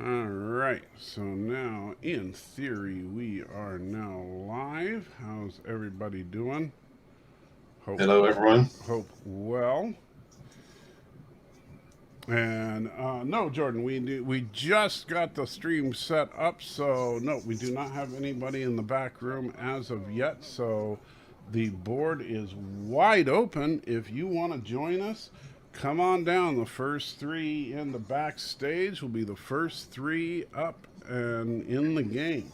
All right, so now in theory we are now live. How's everybody doing? Hope Hello, everyone. hope well. And no, Jordan, we just got the stream set up, so no, we do not have anybody in the back room as of yet. So the board is wide open. If you want to join us, come on down. The first three in the backstage will be the first three up and in the game.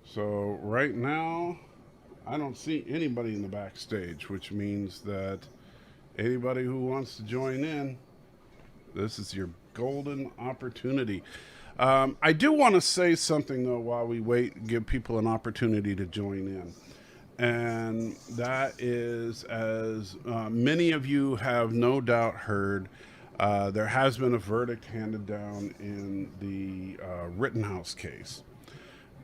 So right now, I don't see anybody in the backstage, which means that anybody who wants to join in, this is your golden opportunity. I do want to say something though while we wait and give people an opportunity to join in. And that is, as many of you have no doubt heard, there has been a verdict handed down in the Rittenhouse case.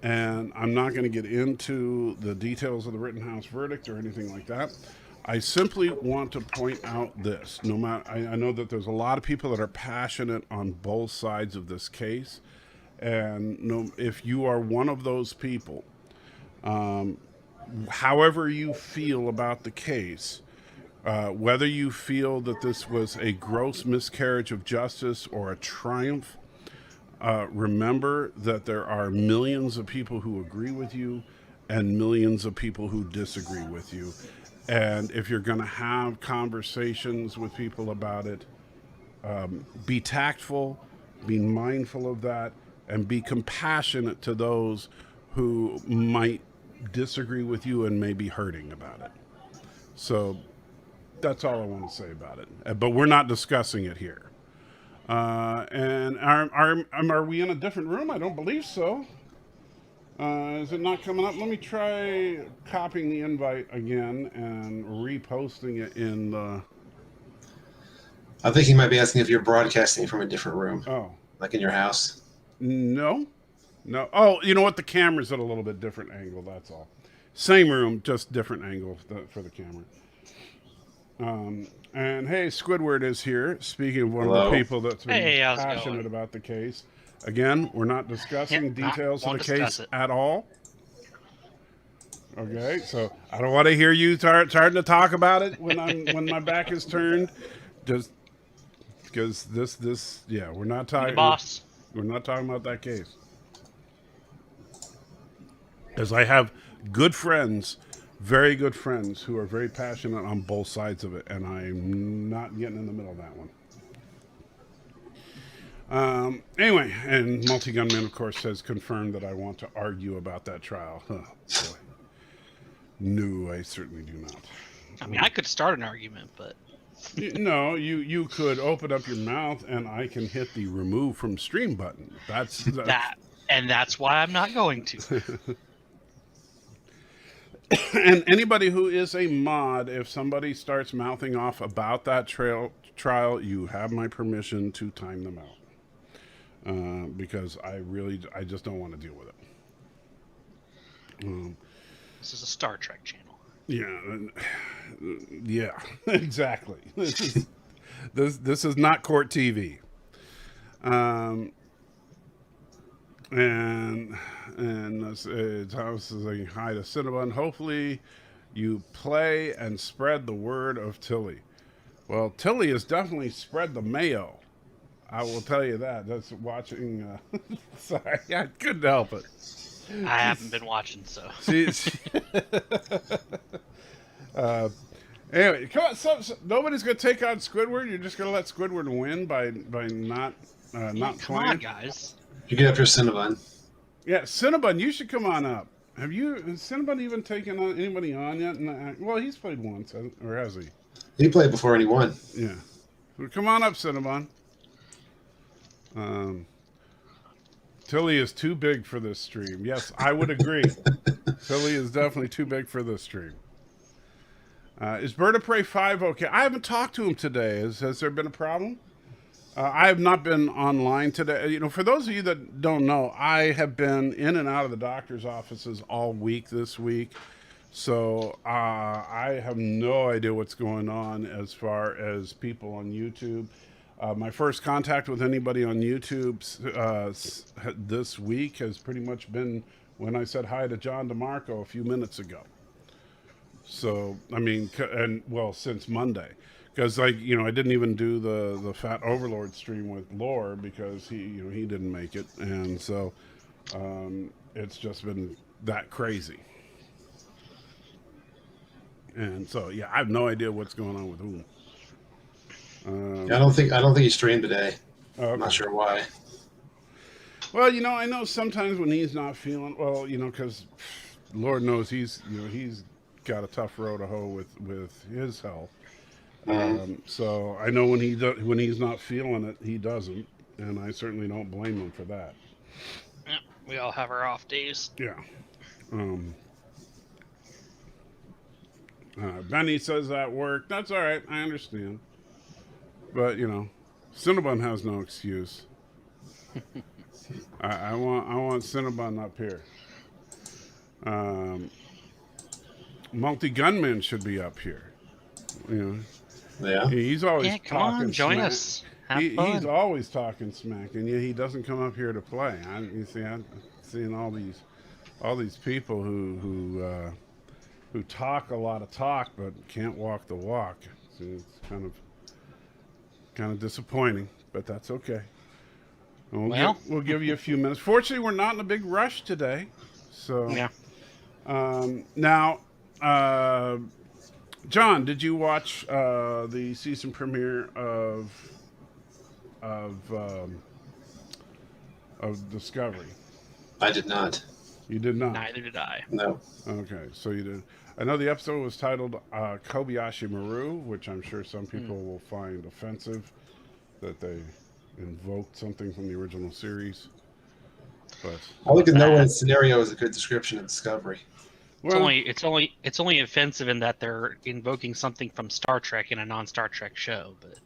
And I'm not going to get into the details of the Rittenhouse verdict or anything like that. I simply want to point out this. No matter, I know that there's a lot of people that are passionate on both sides of this case, and no, if you are one of those people, however you feel about the case, whether you feel that this was a gross miscarriage of justice or a triumph, remember that there are millions of people who agree with you and millions of people who disagree with you. And if you're going to have conversations with people about it, be tactful, be mindful of that, and be compassionate to those who might disagree with you and may be hurting about it. So that's all I want to say about it. But we're not discussing it here. And are we in a different room? I don't believe so. Is it not coming up? Let me try copying the invite again and reposting it in the. I think he might be asking if you're broadcasting from a different room, Oh, like in your house. no. No. Oh, you know what? The camera's at a little bit different angle. That's all. Same room, just different angle for the camera. And hey, Squidward is here. Speaking of one of the Hello. people that's been Hey, how's it passionate going? about the case. Again, we're not discussing details of won't the discuss case it. at all. Okay, so I don't want to hear you starting to talk about it when my back is turned. Just because yeah, we're not You the talking boss. we're not talking about that case. Because I have good friends, very good friends who are very passionate on both sides of it, and I'm not getting in the middle of that one. Anyway, and Multi Gunman, of course, says confirmed that I want to argue about that trial. Huh, boy. No, I certainly do not. I mean, I could start an argument, but No, you could open up your mouth and I can hit the remove from stream button. that's why I'm not going to. And anybody who is a mod, if somebody starts mouthing off about that trial, you have my permission to time them out. Because I just don't want to deal with it. This is a Star Trek channel. Yeah, exactly. This is not court TV. And Thomas is saying hi to Cinnabon. Hopefully, you play and spread the word of Tilly. Well, Tilly has definitely spread the mayo. I will tell you that. That's watching. Sorry, I couldn't help it. I haven't been watching, so. Anyway, come on. So nobody's gonna take on Squidward. You're just gonna let Squidward win by not not Come playing. on, guys. You get after Cinnabon. Yeah, Cinnabon, you should come on up. Has Cinnabon even taken anybody on yet? Well, he's played once, or has he? He played before and he won. Yeah. So come on up, Cinnabon. Tilly is too big for this stream. Yes, I would agree. Tilly is definitely too big for this stream. Is Bird of Prey 5 okay? I haven't talked to him today. Has there been a problem? I have not been online today. You know, for those of you that don't know, I have been in and out of the doctor's offices all week this week. So I have no idea what's going on as far as people on YouTube. My first contact with anybody on YouTube this week has pretty much been when I said hi to John DeMarco a few minutes ago. So, I mean, since Monday. Because, I didn't even do the Fat Overlord stream with Lore because he didn't make it. And so it's just been that crazy. And so, yeah, I have no idea what's going on with whom. I don't think he streamed today. Okay. I'm not sure why. Well, I know sometimes when he's not feeling well, because Lord knows he's got a tough row to hoe with his health. So I know when he's not feeling it, he doesn't, and I certainly don't blame him for that. Yeah, we all have our off days. Yeah. Benny says that worked. That's all right. I understand. But Cinnabon has no excuse. I want Cinnabon up here. Multi Gunman should be up here. Yeah. He's always come talking on, join smack. us. Have fun. He's always talking smack, and yet he doesn't come up here to play. I'm seeing all these people who talk a lot of talk but can't walk the walk. So it's kind of disappointing, but that's okay. We'll give you a few minutes. Fortunately, we're not in a big rush today. So yeah. Now, John, did you watch the season premiere of Discovery? I did not. You did not? Neither did I. No. Okay, so you did. I know the episode was titled Kobayashi Maru, which I'm sure some people will find offensive that they invoked something from the original series. But I look at no one scenario as a good description of Discovery. well, It's only offensive in that they're invoking something from Star Trek in a non-Star Trek show, but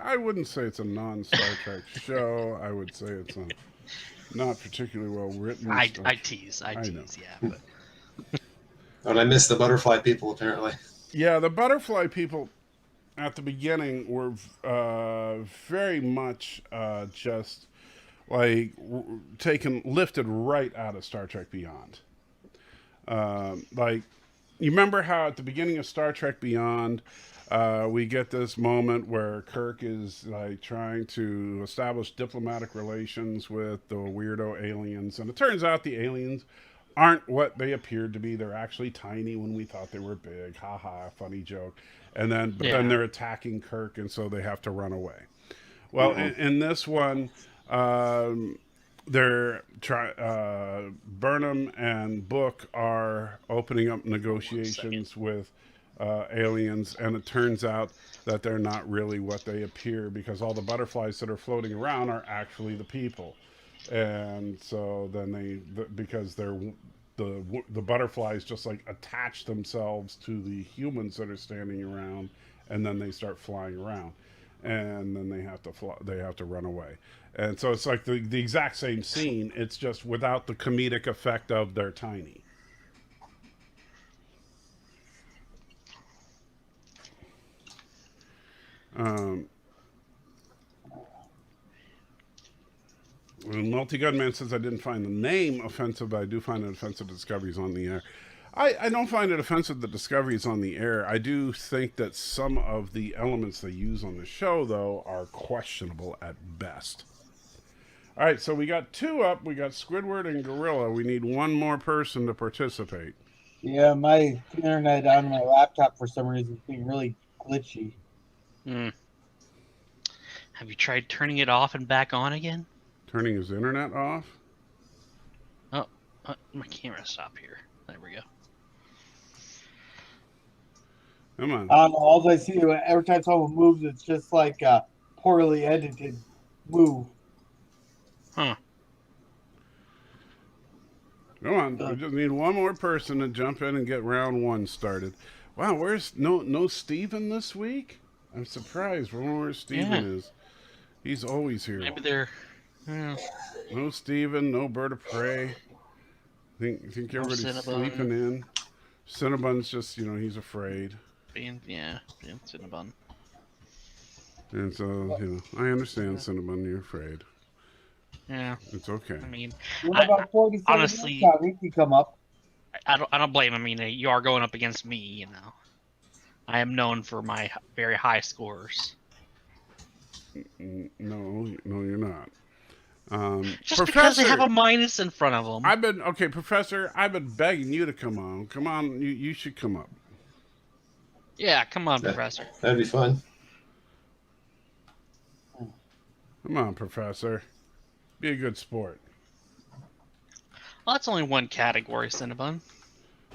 I wouldn't say it's a non-Star Trek show. I would say it's not particularly well written. I tease, know. yeah. But And I missed the butterfly people, apparently. Yeah, the butterfly people at the beginning were very much just like lifted right out of Star Trek Beyond. Like, you remember how at the beginning of Star Trek Beyond, we get this moment where Kirk is like trying to establish diplomatic relations with the weirdo aliens, and it turns out the aliens aren't what they appeared to be. They're actually tiny when we thought they were big. Ha ha, funny joke. And then then they're attacking Kirk, and so they have to run away. Well, in this one, Burnham and Book are opening up negotiations with aliens, and it turns out that they're not really what they appear, because all the butterflies that are floating around are actually the people. And so then because the butterflies just like attach themselves to the humans that are standing around, and then they start flying around, and then they have to run away. And so it's like the exact same scene. It's just without the comedic effect of they're tiny. Multi-Gunman says, I didn't find the name offensive, but I do find it offensive that Discovery's on the air. I don't find it offensive that Discovery is on the air. I do think that some of the elements they use on the show, though, are questionable at best. All right, so we got two up. We got Squidward and Gorilla. We need one more person to participate. Yeah, my internet on my laptop for some reason is being really glitchy. Have you tried turning it off and back on again? Turning his internet off? Oh, my camera stopped here. There we go. Come on. I don't know. All I see every time someone moves, it's just like a poorly edited move. Huh. Come on. We just need one more person to jump in and get round one started. Wow, where's no Steven this week? I'm surprised. Where Steven is. He's always here. Maybe they're... No Steven, no Bird of Prey. Think everybody's Cinnabon. sleeping in. Cinnabon's just, he's afraid. being Cinnabon. And so, I understand, Cinnamon, you're afraid. Yeah, It's okay. I mean, What about 47 honestly, Tommy? He come up. I don't blame him. I mean, you are going up against me, I am known for my very high scores. No, you're not. Just because they have a minus in front of them. Professor, I've been begging you to come on. Come on, you should come up. Yeah, come on, Professor. That'd be fun. Come on, Professor. Be a good sport. Well, that's only one category, Cinnabon.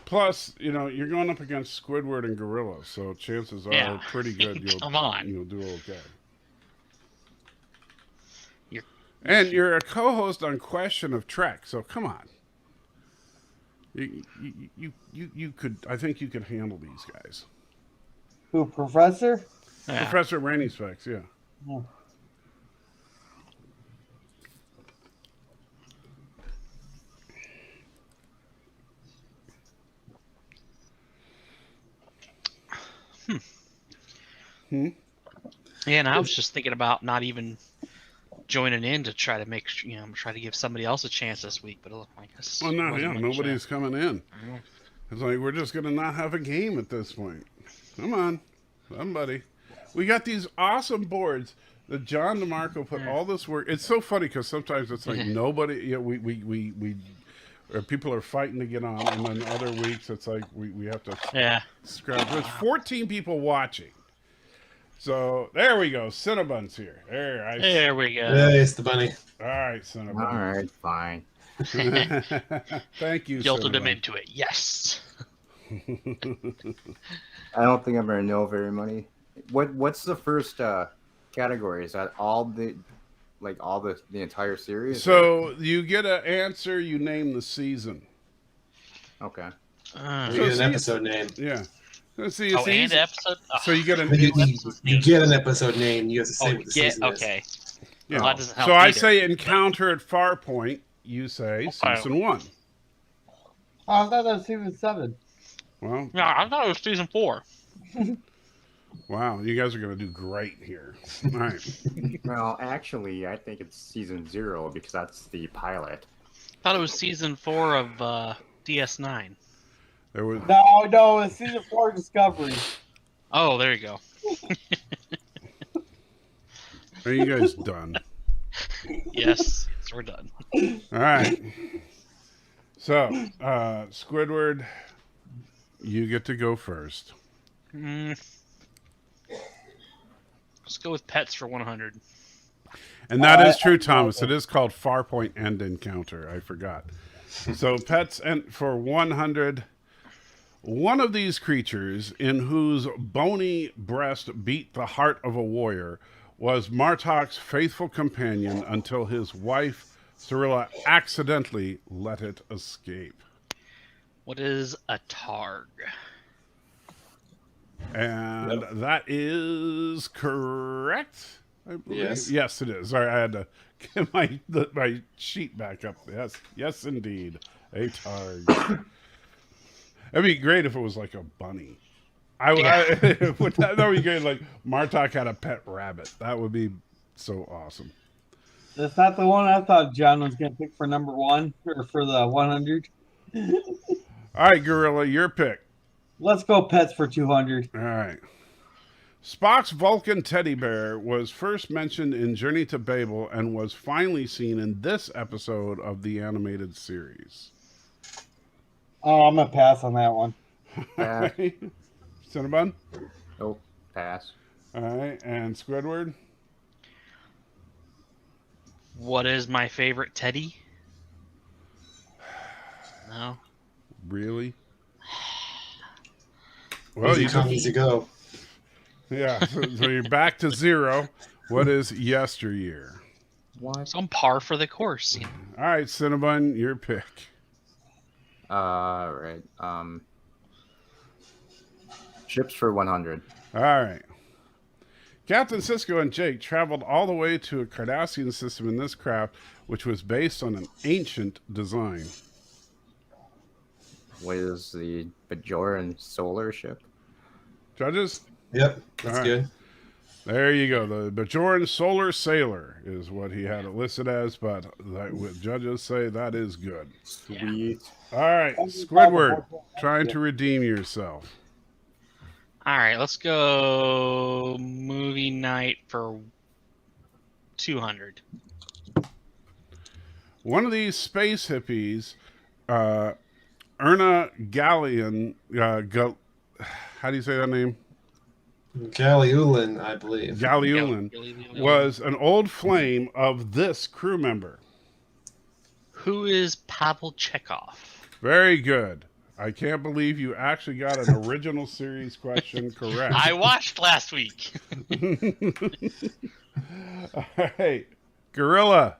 Plus, you're going up against Squidward and Gorilla, so chances are pretty good you'll do okay. And you're a co-host on Question of Trek, so come on. You could. I think you could handle these guys. Who, Professor? Yeah. Professor Rainy Specs, yeah. Yeah, and I was just thinking about not even joining in to try to try to give somebody else a chance this week, but I guess. Well, nobody's coming in. It's like we're just gonna not have a game at this point. Come on, somebody. We got these awesome boards that John DeMarco put all this work. It's so funny because sometimes it's like nobody. Or people are fighting to get on, and then other weeks it's like we have to scrap. There's 14 people watching. So there we go. Cinnabon's here. There we go. Hey, it's the bunny. All right, Cinnabon. All right, fine. Thank you. Guilted him into it. Yes. I don't think I'm gonna know very many. What's the first category? Is that all the entire series? So you get an answer. You name the season. Okay. You get an episode name. Yeah. And episode. So you get You get an episode name. You have to say what the season is. Okay. Yeah. Well, that doesn't help So I either. say Encounter at Farpoint. You say season 1. Oh, I thought that was season 7. Well, No, I thought it was season 4. wow, you guys are going to do great here. All right. Well, actually, I think it's season 0 because that's the pilot. I thought it was season 4 of DS9. There was No, it's season 4 Discovery. Oh, there you go. Are you guys done? Yes, we're done. All right. So, Squidward, you get to go first. Let's go with pets for 100. And that is true, Thomas. It is called Farpoint and Encounter. I forgot. So, pets and for 100. One of these creatures, in whose bony breast beat the heart of a warrior, was Martok's faithful companion until his wife, Cyrilla, accidentally let it escape. What is a targ? And that is correct, I believe. Yes. Yes, it is. Sorry, I had to get my sheet back up. Yes, indeed. A targ. It'd be great if it was like a bunny. That would be great. Like Martok had a pet rabbit. That would be so awesome. That's not the one I thought John was going to pick for number 1 or for the 100. All right, Gorilla, your pick. Let's go pets for 200. All right. Spock's Vulcan teddy bear was first mentioned in Journey to Babel and was finally seen in this episode of the animated series. Oh, I'm going to pass on that one. Pass. Cinnabon? Oh, pass. All right, and Squidward? What is my favorite teddy? No. Really? Well, Easy come, easy go. Yeah, so you're back to 0. What is yesteryear? What? Some par for the course. All right, Cinnabon, your pick. Right. Ships for 100. All right. Captain Sisko and Jake traveled all the way to a Cardassian system in this craft, which was based on an ancient design. What is the Bajoran solar ship? Judges? Yep, that's All right. good. There you go. The Bajoran Solar Sailor is what he had it listed as, but what judges say that is good. Sweet. All right, Squidward, trying to redeem yourself. All right, let's go movie night for 200. One of these space hippies, Erna Gallion, how do you say that name? Galliulin, I believe. Galliulin was an old flame of this crew member. Who is Pavel Chekhov? Very good. I can't believe you actually got an original series question correct. I watched last week. All right, Gorilla.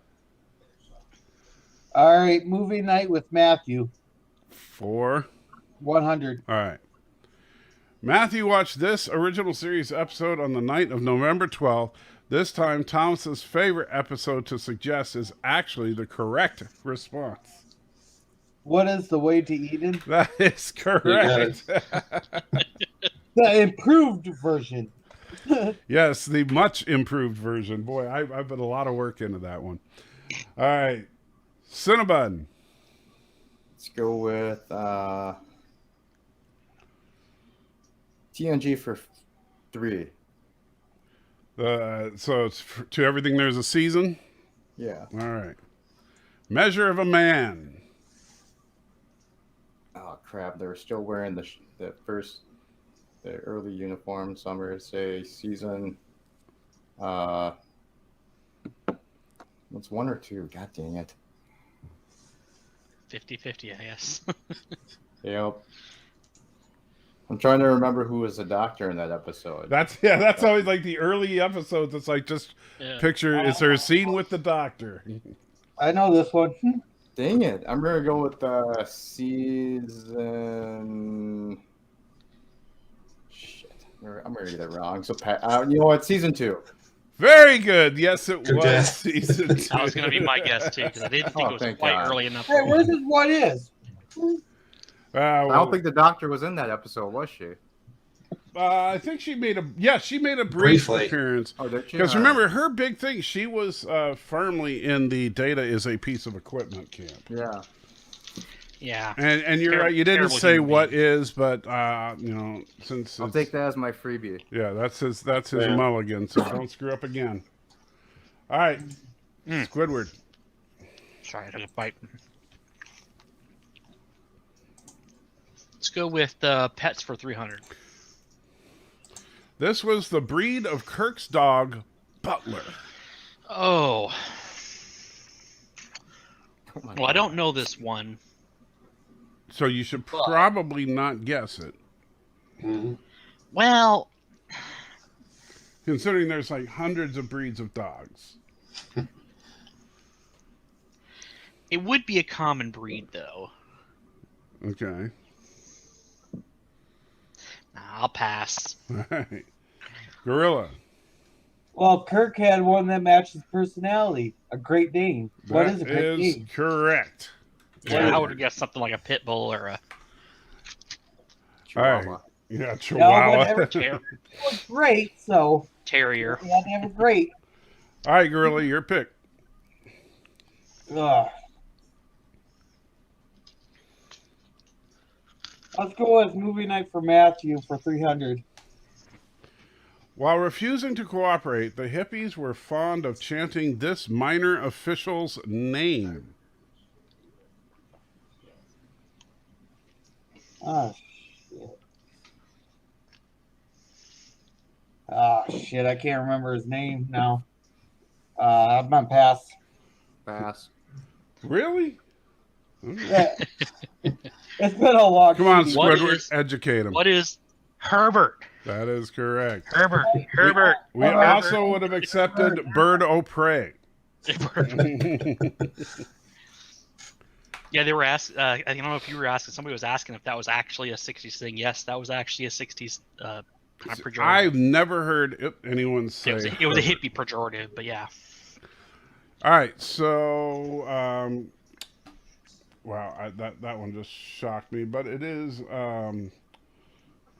All right, movie night with Matthew. 4. 100. All right. Matthew watched this original series episode on the night of November 12th. This time, Thomas's favorite episode to suggest is actually the correct response. What is the way to Eden? That is correct. The improved version. Yes, the much improved version. Boy, I put a lot of work into that one. All right. Cinnabon. Let's go with TNG for 3. So it's to everything there's a season? Yeah. All right. Measure of a Man. Oh crap! They were still wearing the early uniform. So I'm gonna say season. What's 1 or 2? God dang it! 50-50, I guess. Yep. I'm trying to remember who was the doctor in that episode. That's always like the early episodes. It's like just picture. Is there a scene with the doctor? I know this one. Dang it! I'm gonna go with season. Shit, I'm gonna get it wrong. So, you know what? Season 2. Very good. Yes, it Good was guess. season 2. That was going to be my guess, too, because I didn't think it was thank quite God. early enough. Hey, where's this what is? I don't think the doctor was in that episode, was she? I think she made a brief Briefly. appearance. Oh, did she? Because All remember, her big thing, she was firmly in the data is a piece of equipment camp. Yeah. Yeah. And you're Terrible- right, you didn't terrible say human what being. is, but since I'll it's- take that as my freebie. yeah, that's his Yeah. mulligan. So don't screw up again. All right, Squidward. Sorry, I took a bite. Let's go with pets for 300. This was the breed of Kirk's dog, Butler. Oh. Oh my Well, I don't know this one. So you should probably not guess it, Mhm. Well, considering there's like hundreds of breeds of dogs. it would be a common breed, though. Okay. Nah, I'll pass. All right. Gorilla. Well, Kirk had one that matched his personality. A Great Dane. What is a Great That is Dane? correct. Yeah, I would have guessed something like a pit bull or a All right. Chihuahua. Yeah, Chihuahua. ter- It was great, so terrier. we had to have a great. All right, Gorilla, your pick. Ugh. Let's go with movie night for Matthew for 300. While refusing to cooperate, the hippies were fond of chanting this minor official's name. Oh, shit. Oh, shit. I can't remember his name now. I'm on pass. Pass. Really? Yeah. It's been a long Come on, season. What Squidward, is- educate him. What is Herbert? That is correct. Herbert. Herbert. We Herbert. also would have accepted Bird o' Prey. Yeah, they were asked. I don't know if you were asking. Somebody was asking if that was actually a '60s thing. Yes, that was actually a '60s pejorative. I've never heard anyone say. It was a hippie pejorative, but yeah. All right, so wow, that one just shocked me, but it is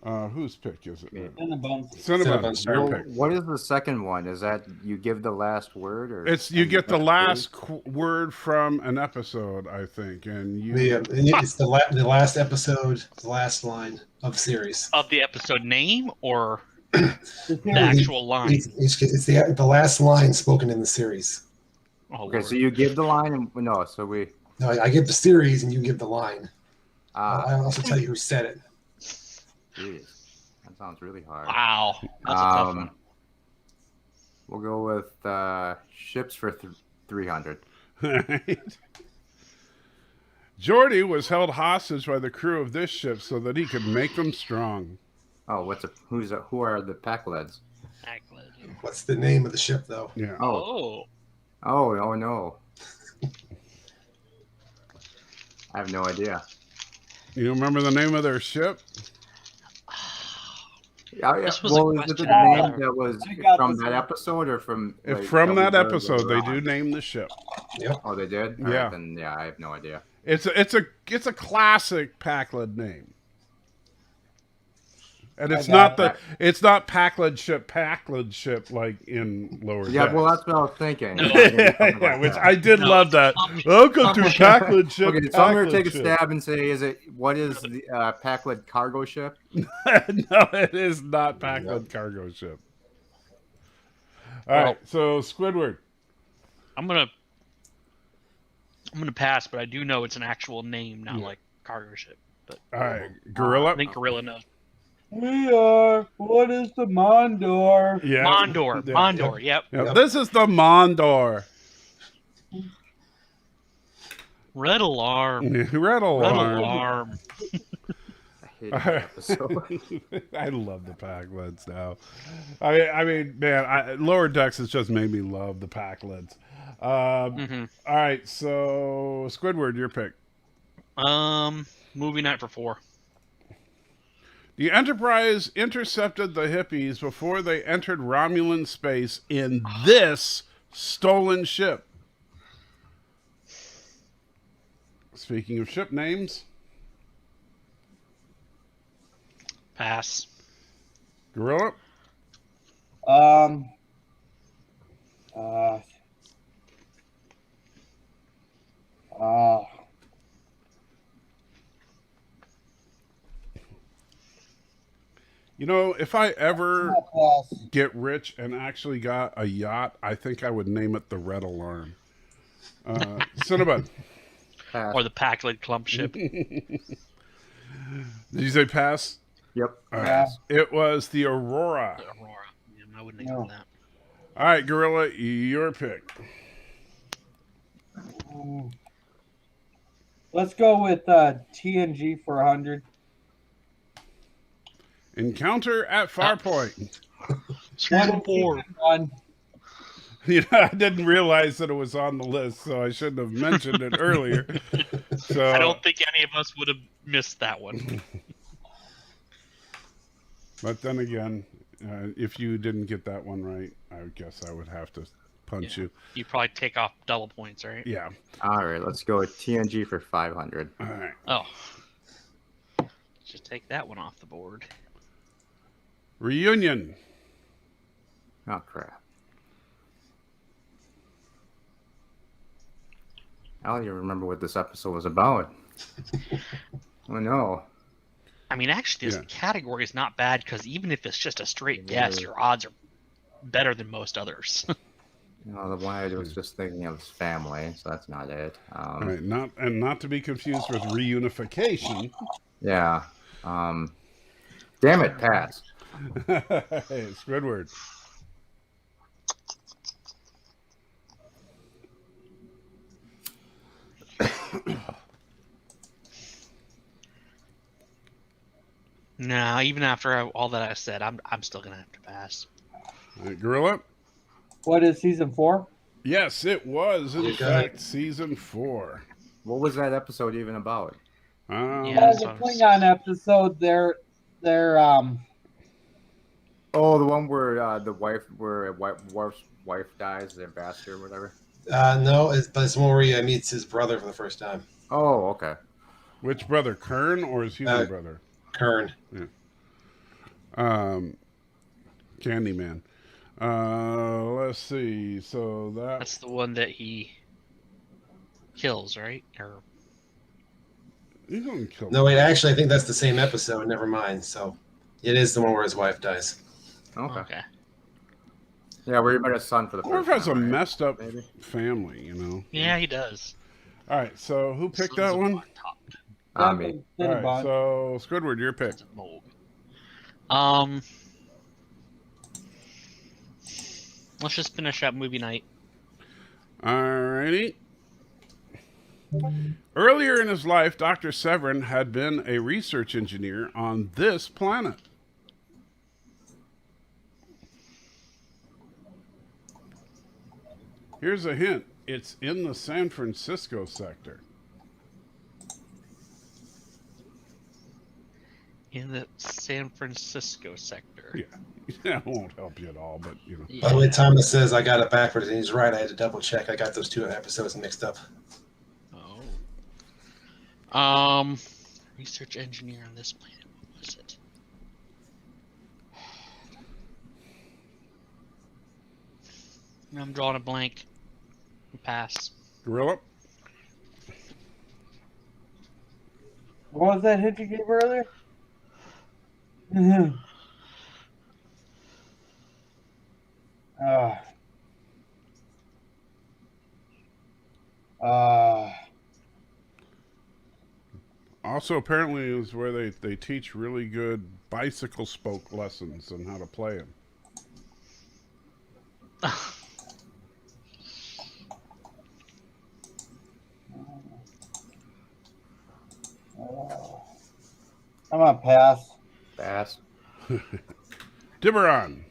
Whose pick is it? Cinnabon. Cinnabon, sorry. your Well, pick. what is the second one? Is that you give the last word, or It's you get the and- last word from an episode, I think, and you. It's the last episode, the last line of the series. Of the episode name or The the series. actual line? It's the last line spoken in the series. Oh, Okay, Lord. so you give the line, and no, so we. No, I give the series and you give the line. Ah, I'll also tell you who said it. jeez, that sounds really hard. Wow, that's a tough one. We'll go with ships for 300. Geordi was held hostage by the crew of this ship so that he could make them strong. Oh, who are the Packleds? What's the name of the ship, though? Yeah. Oh, Oh no. I have no idea. You remember the name of their ship? Yeah, This was a is it the question. name that was I got from this that one. episode or from If from that that we heard episode, they later do on? name the ship. Yep. Oh, they did. All Yeah. right, then yeah, I have no idea. It's a classic Packled name. And it's got not Packled ship like in Lower Yeah, Decks. well, that's what I was thinking. No. Yeah, which I did No, love that. Welcome to Packled ship. Okay, so I'm going to take a Packled ship. stab and say, what is the Packled cargo ship? No, it is not Packled cargo ship. All right, so Squidward. I'm gonna pass, but I do know it's an actual name, not like cargo ship. But All right, Gorilla. I think Gorilla knows. We are. What is the Mondor? Yeah. Mondor. Yeah. Mondor. Yep. Yeah, this is the Mondor. Red alarm. Red Red alarm. alarm. I hate that episode. I love the Packleds now. I mean, man, Lower Decks has just made me love the Packleds. Mhm. All right, so Squidward, your pick. Movie night for 4. The Enterprise intercepted the hippies before they entered Romulan space in this stolen ship. Speaking of ship names, Pass. Gorilla. Uh, You know, if I ever pass. get rich and actually got a yacht, I think I would name it the Red Alarm. Cinnabon. Pass. Or the Packled clump ship. Did you say pass? Yep. All right. Yeah. It was the Aurora. Aurora. Yeah, I wouldn't have known that. All right, Gorilla, your pick. Let's go with TNG for 100. Encounter at Farpoint. Season 4. One. You know, I didn't realize that it was on the list, so I shouldn't have mentioned it earlier. So I don't think any of us would have missed that one. But then again, if you didn't get that one right, I guess I would have to punch you. You probably take off double points, right? Yeah. All right, let's go with TNG for 500. All right. Oh. Just take that one off the board. Reunion. Oh crap! I don't even remember what this episode was about. Oh no! I mean, actually, this category is not bad because even if it's just a straight guess, your odds are better than most others. You know, the one I was just thinking of is family, so that's not it. All right. Not to be confused with reunification. Yeah. Damn it, pass. Hey, Squidward. Nah, even after all that I said, I'm still gonna have to pass. All right, Gorilla. What is season 4? Yes, it was in You got fact season 4. What was that episode even about? Yeah. Oh, the so- Klingon episode. They're Oh, the one where Worf's wife dies, the ambassador, or whatever. No, but it's more where he meets his brother for the first time. Oh, okay. Which brother, Kern or his human brother? Kern. Candyman. Let's see. So That's the one that he kills, right? Or he's gonna kill. No, wait. Actually, I think that's the same episode. Never mind. So, it is the one where his wife dies. okay. Yeah, worry about his son for the Orv first has a time, right? messed up Maybe. family, you know. Yeah, he does. All right. So who picked Sons that of one? Montauk. Me. All right. So Squidward, your pick. Sons of Mold. Let's just finish up movie night. Alrighty. Earlier in his life, Dr. Severin had been a research engineer on this planet. Here's a hint. It's in the San Francisco sector. In the San Francisco sector. Yeah. That won't help you at all, but you know. By the way, Thomas says I got it backwards, and he's right. I had to double check. I got those two episodes mixed up. Oh. Research engineer on this planet. What was it? I'm drawing a blank. Pass. Gorilla? What was that hint you gave earlier? Also, apparently, is where they teach really good bicycle spoke lessons and how to play them. I'm gonna pass. Pass. Tiburon.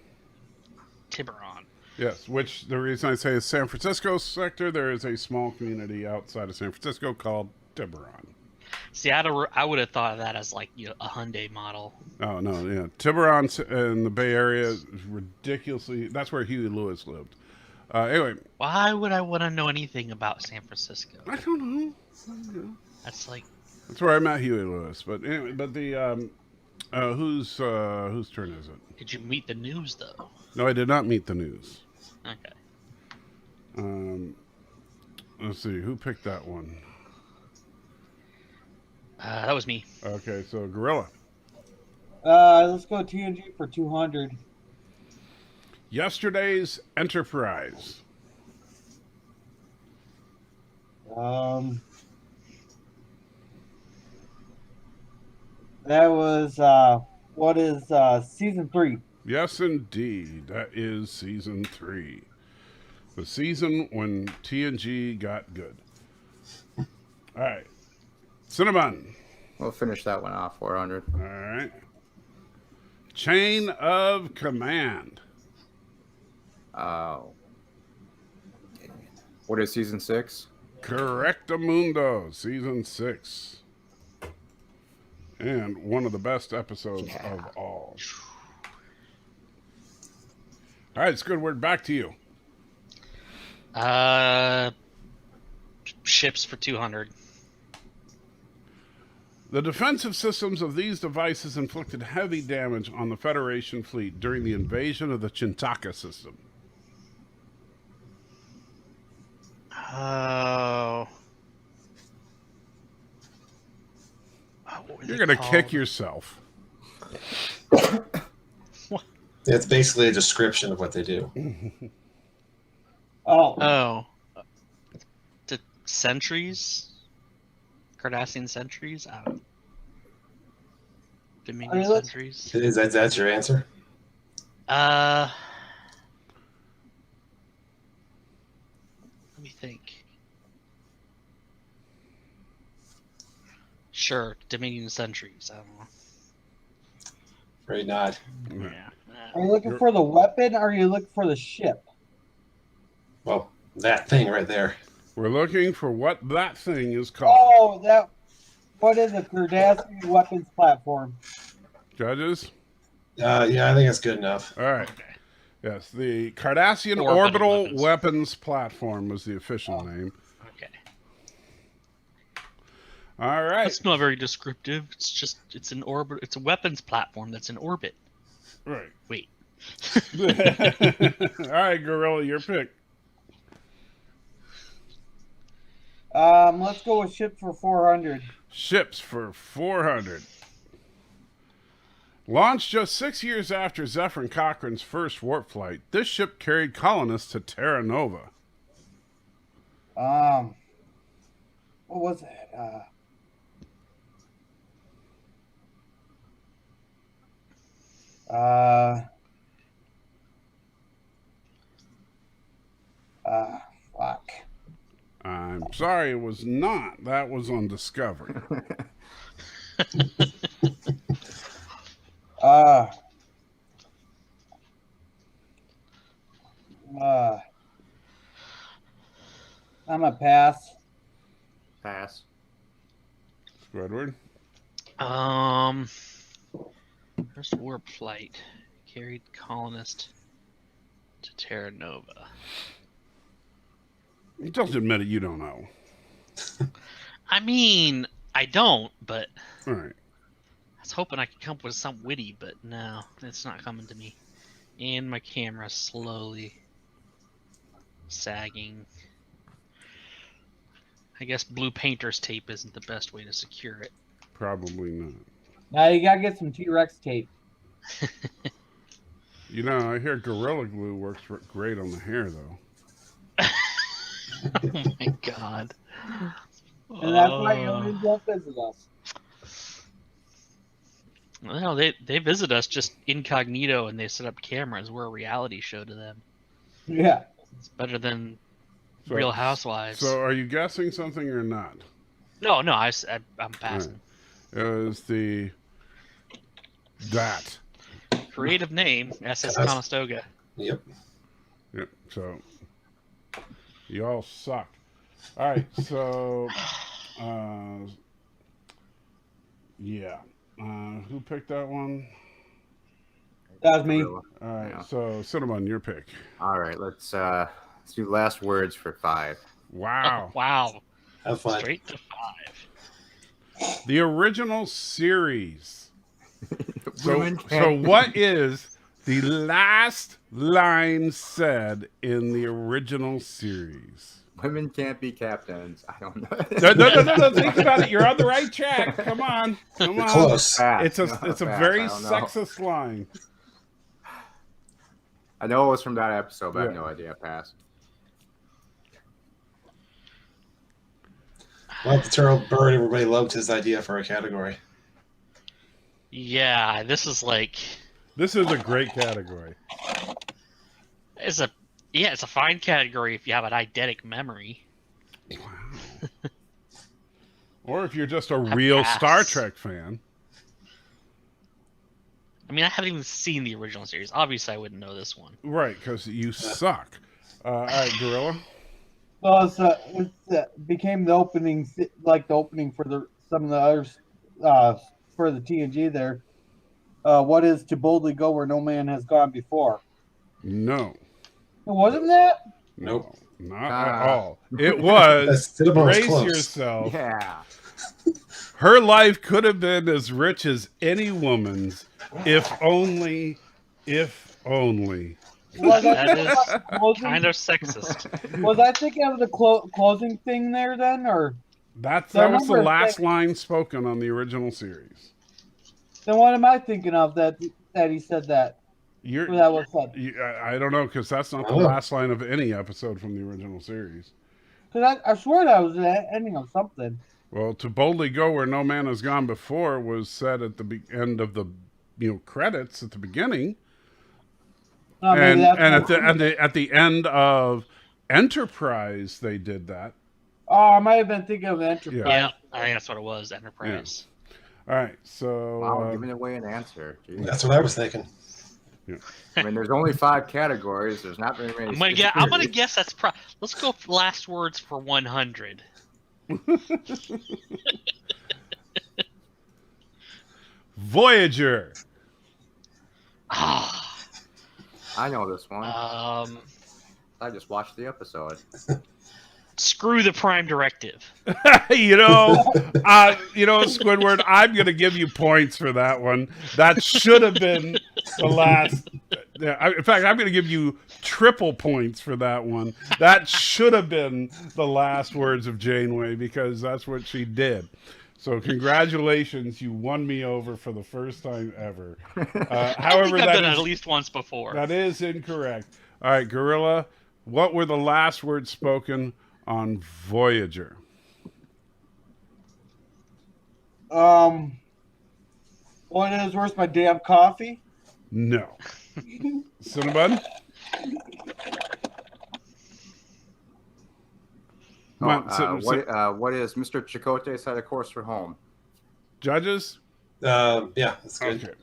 Tiburon. Yes, which the reason I say is San Francisco sector, there is a small community outside of San Francisco called Tiburon. See, I would have thought of that as like a Hyundai model. Oh, no, yeah. Tiburon in the Bay Area is ridiculously... That's where Huey Lewis lived. Anyway. Why would I want to know anything about San Francisco? I don't know. That's like... That's where I met Huey Lewis. But anyway, but the... whose turn is it? Did you meet the news, though? No, I did not meet the news. Okay. Let's see. Who picked that one? That was me. Okay, so Gorilla. Let's go TNG for 200. Yesterday's Enterprise. That was what is season 3? Yes, indeed. That is season 3. The season when TNG got good. All right. Cinnamon. We'll finish that one off, 400. All right. Chain of Command. Oh. What is season 6? Correctamundo, season 6. And one of the best episodes of all. All right, Squidward, back to you. Ships for 200. The defensive systems of these devices inflicted heavy damage on the Federation fleet during the invasion of the Chintaka system. Oh. You're going to kick yourself. It's basically a description of what they do. Oh. The Sentries? Cardassian Sentries? I don't know. Dominion Sentries? Is that your answer? Let me think. Sure, Dominion Sentries. I don't know. Afraid not. Yeah. Are you looking for the weapon or are you looking for the ship? Well, that thing right there. We're looking for what that thing is called. Oh, what is a Cardassian weapons platform? Judges? Yeah, I think that's good enough. All right. Okay. Yes, the Cardassian Orbital Orbital Weapons Platform was the official name. Okay. All right. That's not very descriptive. It's an orbit. It's a weapons platform that's in orbit. Right. Wait. All right, Gorilla, your pick. Let's go with ship for 400. Ships for 400. Launched just 6 years after Zephyr and Cochrane's first warp flight, this ship carried colonists to Terra Nova. What was it? Fuck. I'm sorry, it was not. That was on Discovery. I'm a pass. Pass. Squidward? First warp flight carried colonist to Terra Nova. Just admit it, you don't know. I mean, I don't, but All right. I was hoping I could come up with something witty, but no, it's not coming to me. And my camera's slowly sagging. I guess blue painter's tape isn't the best way to secure it. Probably not. Now you gotta get some T-Rex tape. You know, I hear Gorilla Glue works great on the hair, though. Oh my god. And that's why aliens won't visit us. Well, they visit us just incognito and they set up cameras. We're a reality show to them. Yeah. It's better than So- Real Housewives. So, are you guessing something or not? No, I'm passing. It was that. Creative name, SS Conestoga. Yep. Yep. So, you all suck. All right. So, yeah. Who picked that one? That was me. Gorilla. All right. Yeah. So, Cinnamon, your pick. All right, let's do last words for 5. Wow. Oh, wow. Have fun. Straight to 5. The original series. Women So can't- what is the last line said in the original series? Women can't be captains. I don't know. No. Think about it. You're on the right track. Come on. Close. Pass. It's a No, it's a pass. very I don't know. sexist line. I know it was from that episode, but I have Yeah. no idea. Pass. Well, the Turtle Bird, everybody loved his idea for a category. Yeah, this is like This is a great category. it's a fine category if you have an eidetic memory. Or if you're just a real pass. Star Trek fan. I mean, I haven't even seen the original series. Obviously, I wouldn't know this one. Right, because you suck. All right, Gorilla. Well, it became the opening, like the opening for some of the others for the TNG there. What is to boldly go where no man has gone before? No. It wasn't that? Nope. Not at all. It was Cinnamon was brace close. yourself. Yeah. Her life could have been as rich as any woman's, if only. Was That is closing? kind of sexist. Was I thinking of the closing thing there then, or That I was the remember last thinking- line spoken on the original series. then what am I thinking of that he said that? You're, Or that was said? I don't know, because that's not the Oh. last line of any episode from the original series. Because I swear that was the ending of something. Well, to boldly go where no man has gone before was said at the end of the credits at the beginning, No, maybe and that's at the end of Enterprise they did that. Oh, I might have been thinking of Enterprise. Yeah, I think that's what it was. Enterprise. All right, so Wow, giving away an answer. Jeez. That's what I was thinking. I mean, there's only 5 categories. There's not very many. I'm gonna guess that's let's go for last words for 100. Voyager. Ah, I know this one. I I just watched the episode. screw the Prime Directive. Squidward, I'm going to give you points for that one. That should have been The last. In fact, I'm going to give you triple points for that one. That should have been the last words of Janeway because that's what she did. So congratulations, you won me over for the first time ever. I However, think I've that done it is at least once before. that is incorrect. All right, Gorilla, what were the last words spoken on Voyager? What is where's my damn coffee? No. Cinnabon? What is Mr. Chakotay set a course for home? Judges? Yeah, that's good. Okay.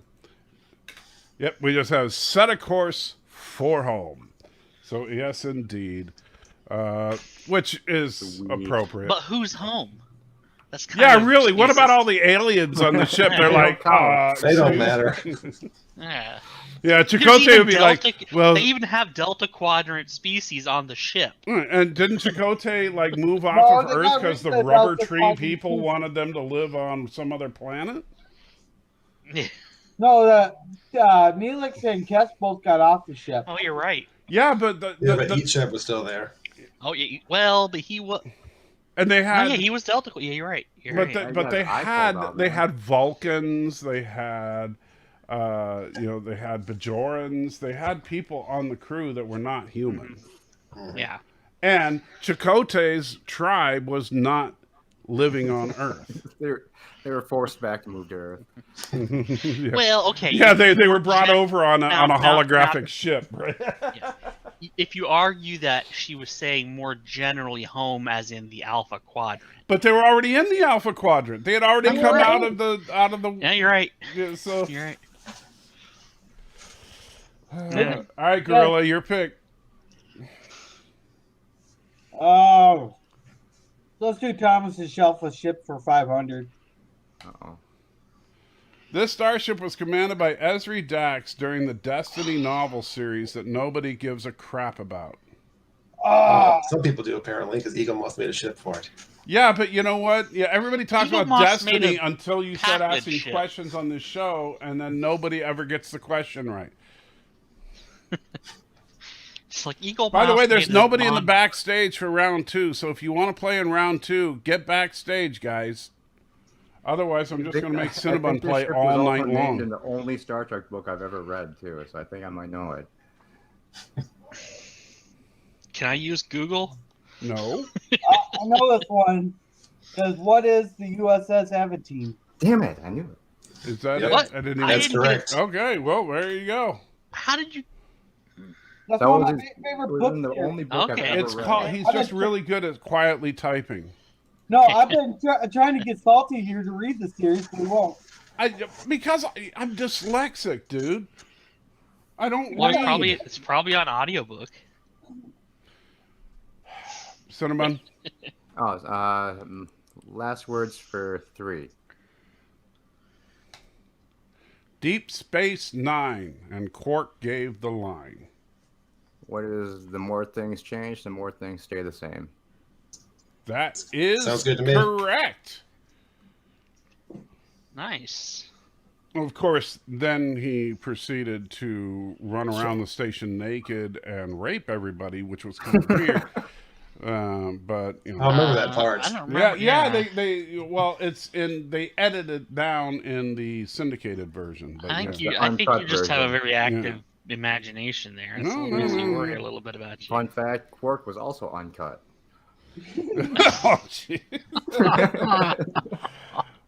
Yep, we just have set a course for home. So yes, indeed, which is appropriate. But who's home? That's kind Yeah, of really. What about excuses. all the aliens on the ship? They're They like, don't count. They don't matter. Yeah. Yeah, There's Chakotay even would be like, well, they even have Delta Quadrant species on the ship. and didn't Chakotay like move No, off of they Earth got because the rid of rubber Delta tree Quadrant people too. wanted them to live on some other planet? No, the Neelix and Kes both got off the ship. Oh, you're right. Yeah, but Yeah, but each ship was still there. Oh, yeah. Well, but he was. and they No, had yeah, he was Delta. Yeah, you're right. You're but right. they I had pulled out, they man. had Vulcans, they had they had Bajorans, they had people on the crew that were not human. Yeah. And Chakotay's tribe was not living on Earth. They were forced back to move to Earth. Yeah. Well, okay. Yeah, they were brought over on a Now- holographic ship, right? Yeah. If you argue that she was saying more generally home as in the Alpha Quadrant. But they were already in the Alpha Quadrant. They had already You're come right. out of the. Yeah, you're right. Yeah, so You're right. all right, Gorilla, your pick. Oh, let's do Thomas's Shelfless ship for 500. Uh-oh. This starship was commanded by Ezri Dax during the Destiny novel series that nobody gives a crap about. Some people do apparently, because Eagle Moss made a ship for it. Yeah, but you know what? Yeah, everybody talks Eagle about Moss made Destiny a until you start package asking ship. questions on this show, and then nobody ever gets the question right. It's like Eagle. By the Moss way, there's made nobody in the Mon- backstage for round 2, so if you want to play in round 2, get backstage, guys. Otherwise, I'm just going to make Cinnabon play all night long. In the only Star Trek book I've ever read, too, so I think I might know it. Can I use Google? No. I know this one. Because what is the USS Aventine? Damn it! I knew it. Is that Yeah. it? What? I didn't I even... That's didn't get correct. Okay, well, there you go. How did you? That's That one was of my his- favorite It was books. in the here. only book Okay. I've ever It's read. called. He's just really good at quietly typing. No, I've been trying to get Salty here to read the series, but he won't. Because I'm dyslexic, dude. I don't Well, read. it's probably on audiobook. Cinnamon. Last words for 3. Deep Space Nine, and Quark gave the line. What is the more things change, the more things stay the same? That is Sounds good to me. correct. Nice. Of course, then he proceeded to run around the station naked and rape everybody, which was kind of weird. But you know, I remember that part. I don't yeah, remember. they edited it down in the syndicated version. But I think yeah. you just have a version. very active imagination there. That's No, what no, makes me no, worry no. a little bit about you. Fun fact: Quark was also uncut. Oh, jeez.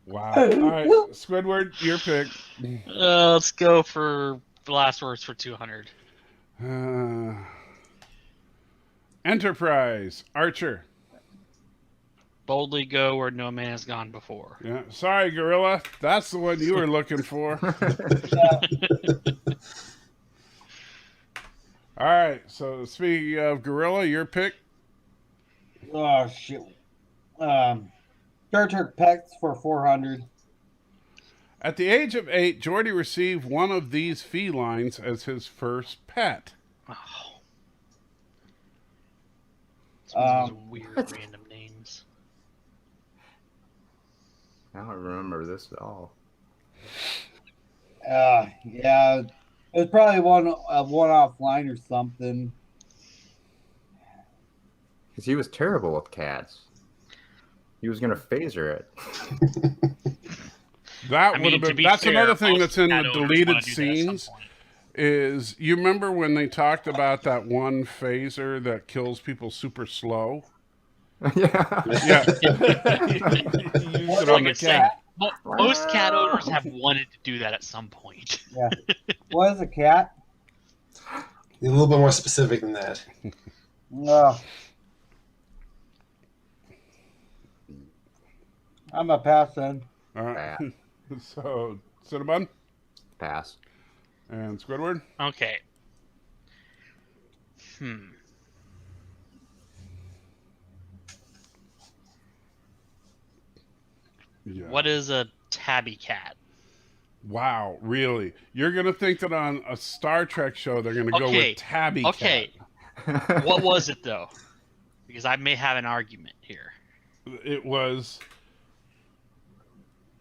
Wow. All right, Squidward, your pick. Let's go for the last words for 200. Enterprise, Archer. Boldly go where no man has gone before. Yeah, sorry, Gorilla. That's the one you were looking for. All right. So speaking of Gorilla, your pick. Oh shit. Star Trek pets for 400. At the age of 8, Geordi received one of these felines as his first pet. Oh. Some of those Um, weird random names. I don't remember this at all. Yeah. It was probably a one-off line or something. Because he was terrible with cats. He was gonna phaser it. That I would mean, have to been. be That's fair, another thing most that's in cat the owners deleted wanna do that at some scenes. point. Is you remember when they talked about that one phaser that kills people super slow? Yeah. Yeah. You use it on Like the I said, cat. most cat owners have wanted to do that at some point. Yeah. What is a cat? A little bit more specific than that. I'm a pass then. All right. So Cinnabon Pass. and Squidward. Okay. Yeah. What is a tabby cat? Wow, really? You're gonna think that on a Star Trek show they're gonna go Okay, with Tabby okay. Cat? What was it though? Because I may have an argument here. It was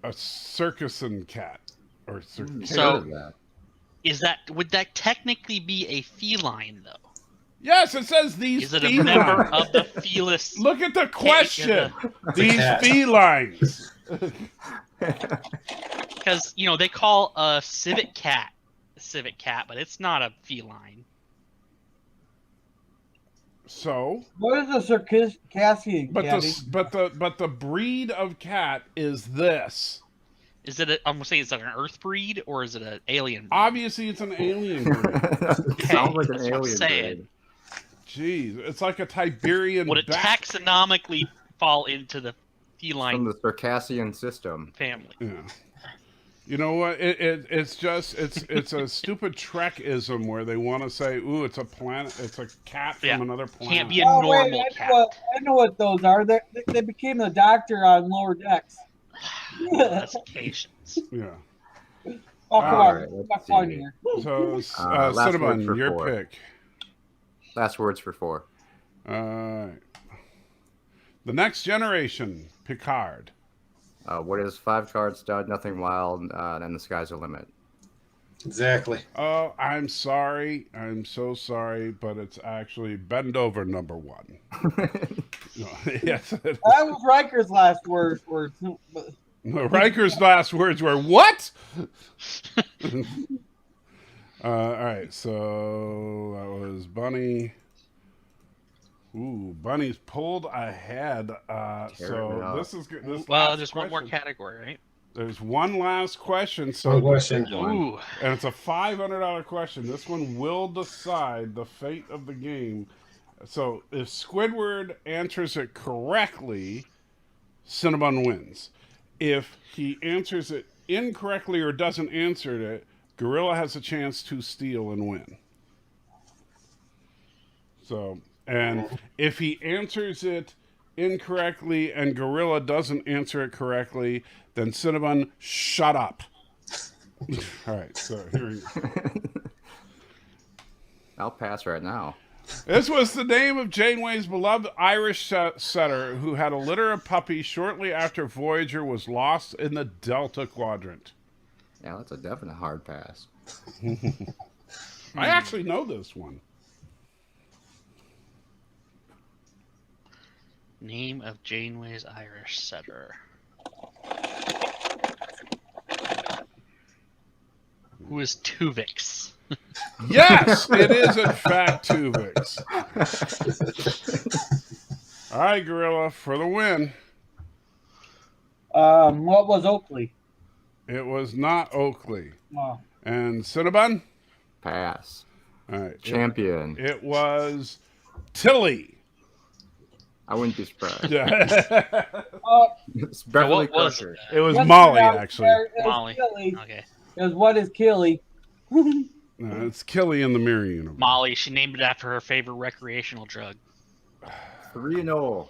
a circusan cat or circadian. So- Would that technically be a feline though? Yes, it says these. Is it a felines. member of the Felis? Look at the question. a These cat. felines. Because they call a civet cat a civet cat, but it's not a feline. So, What is a Circassian but cat? the breed of cat is this. Is it? I'm saying, is it an Earth breed or is it an alien breed? Obviously, it's an alien breed. Sounds like an that's what I'm alien saying. breed. Jeez, it's like a Tiberian. Would it bat. taxonomically fall into the feline From the Circassian system. family? Yeah. You know what? It's just it's a stupid Trek-ism where they want to say, "Ooh, it's a planet. It's a cat from Yeah. another planet." Can't be a Oh, normal wait, cat. I know what those are. They became the doctor on Lower Decks. Classifications. Yeah. Oh, come All on. right, let's Back on see. here. So, Last word Cinnamon, for your 4. pick. Last words for 4. The Next Generation, Picard. What is 5 card stud, nothing wild, and the sky's the limit? Exactly. Oh, I'm sorry. I'm so sorry, but it's actually Bend Over number 1. No, yes. That was Riker's last words. No, Riker's last words were, "What?" All right, so that was Bunny. Ooh, Bunny's pulled ahead. Tearing it So up. this is good. This Well, last there's one more question- category, right? There's one last question. So One question. Ooh. and it's a $500 question. This one will decide the fate of the game. So if Squidward answers it correctly, Cinnabon wins. If he answers it incorrectly or doesn't answer it, Gorilla has a chance to steal and win. So, and if he answers it incorrectly and Gorilla doesn't answer it correctly, then Cinnabon, shut up. All right, so here we go. I'll pass right now. This was the name of Janeway's beloved Irish setter who had a litter of puppies shortly after Voyager was lost in the Delta Quadrant. Yeah, that's a definite hard pass. I actually know this one. Name of Janeway's Irish setter. Who is Tuvix? Yes, it is in fact Tuvix. All right, Gorilla, for the win. What was Oakley? It was not Oakley. Oh. And Cinnabon? Pass. All right. Champion. It was Tilly. I wouldn't be surprised. Yeah. It's Beverly what was Crusher. It was Yes, Molly, it was actually. Molly. Killy. Okay. It was what is Killy? No, it's Killy in the Mirror Universe. Molly. She named it after her favorite recreational drug. 3-0.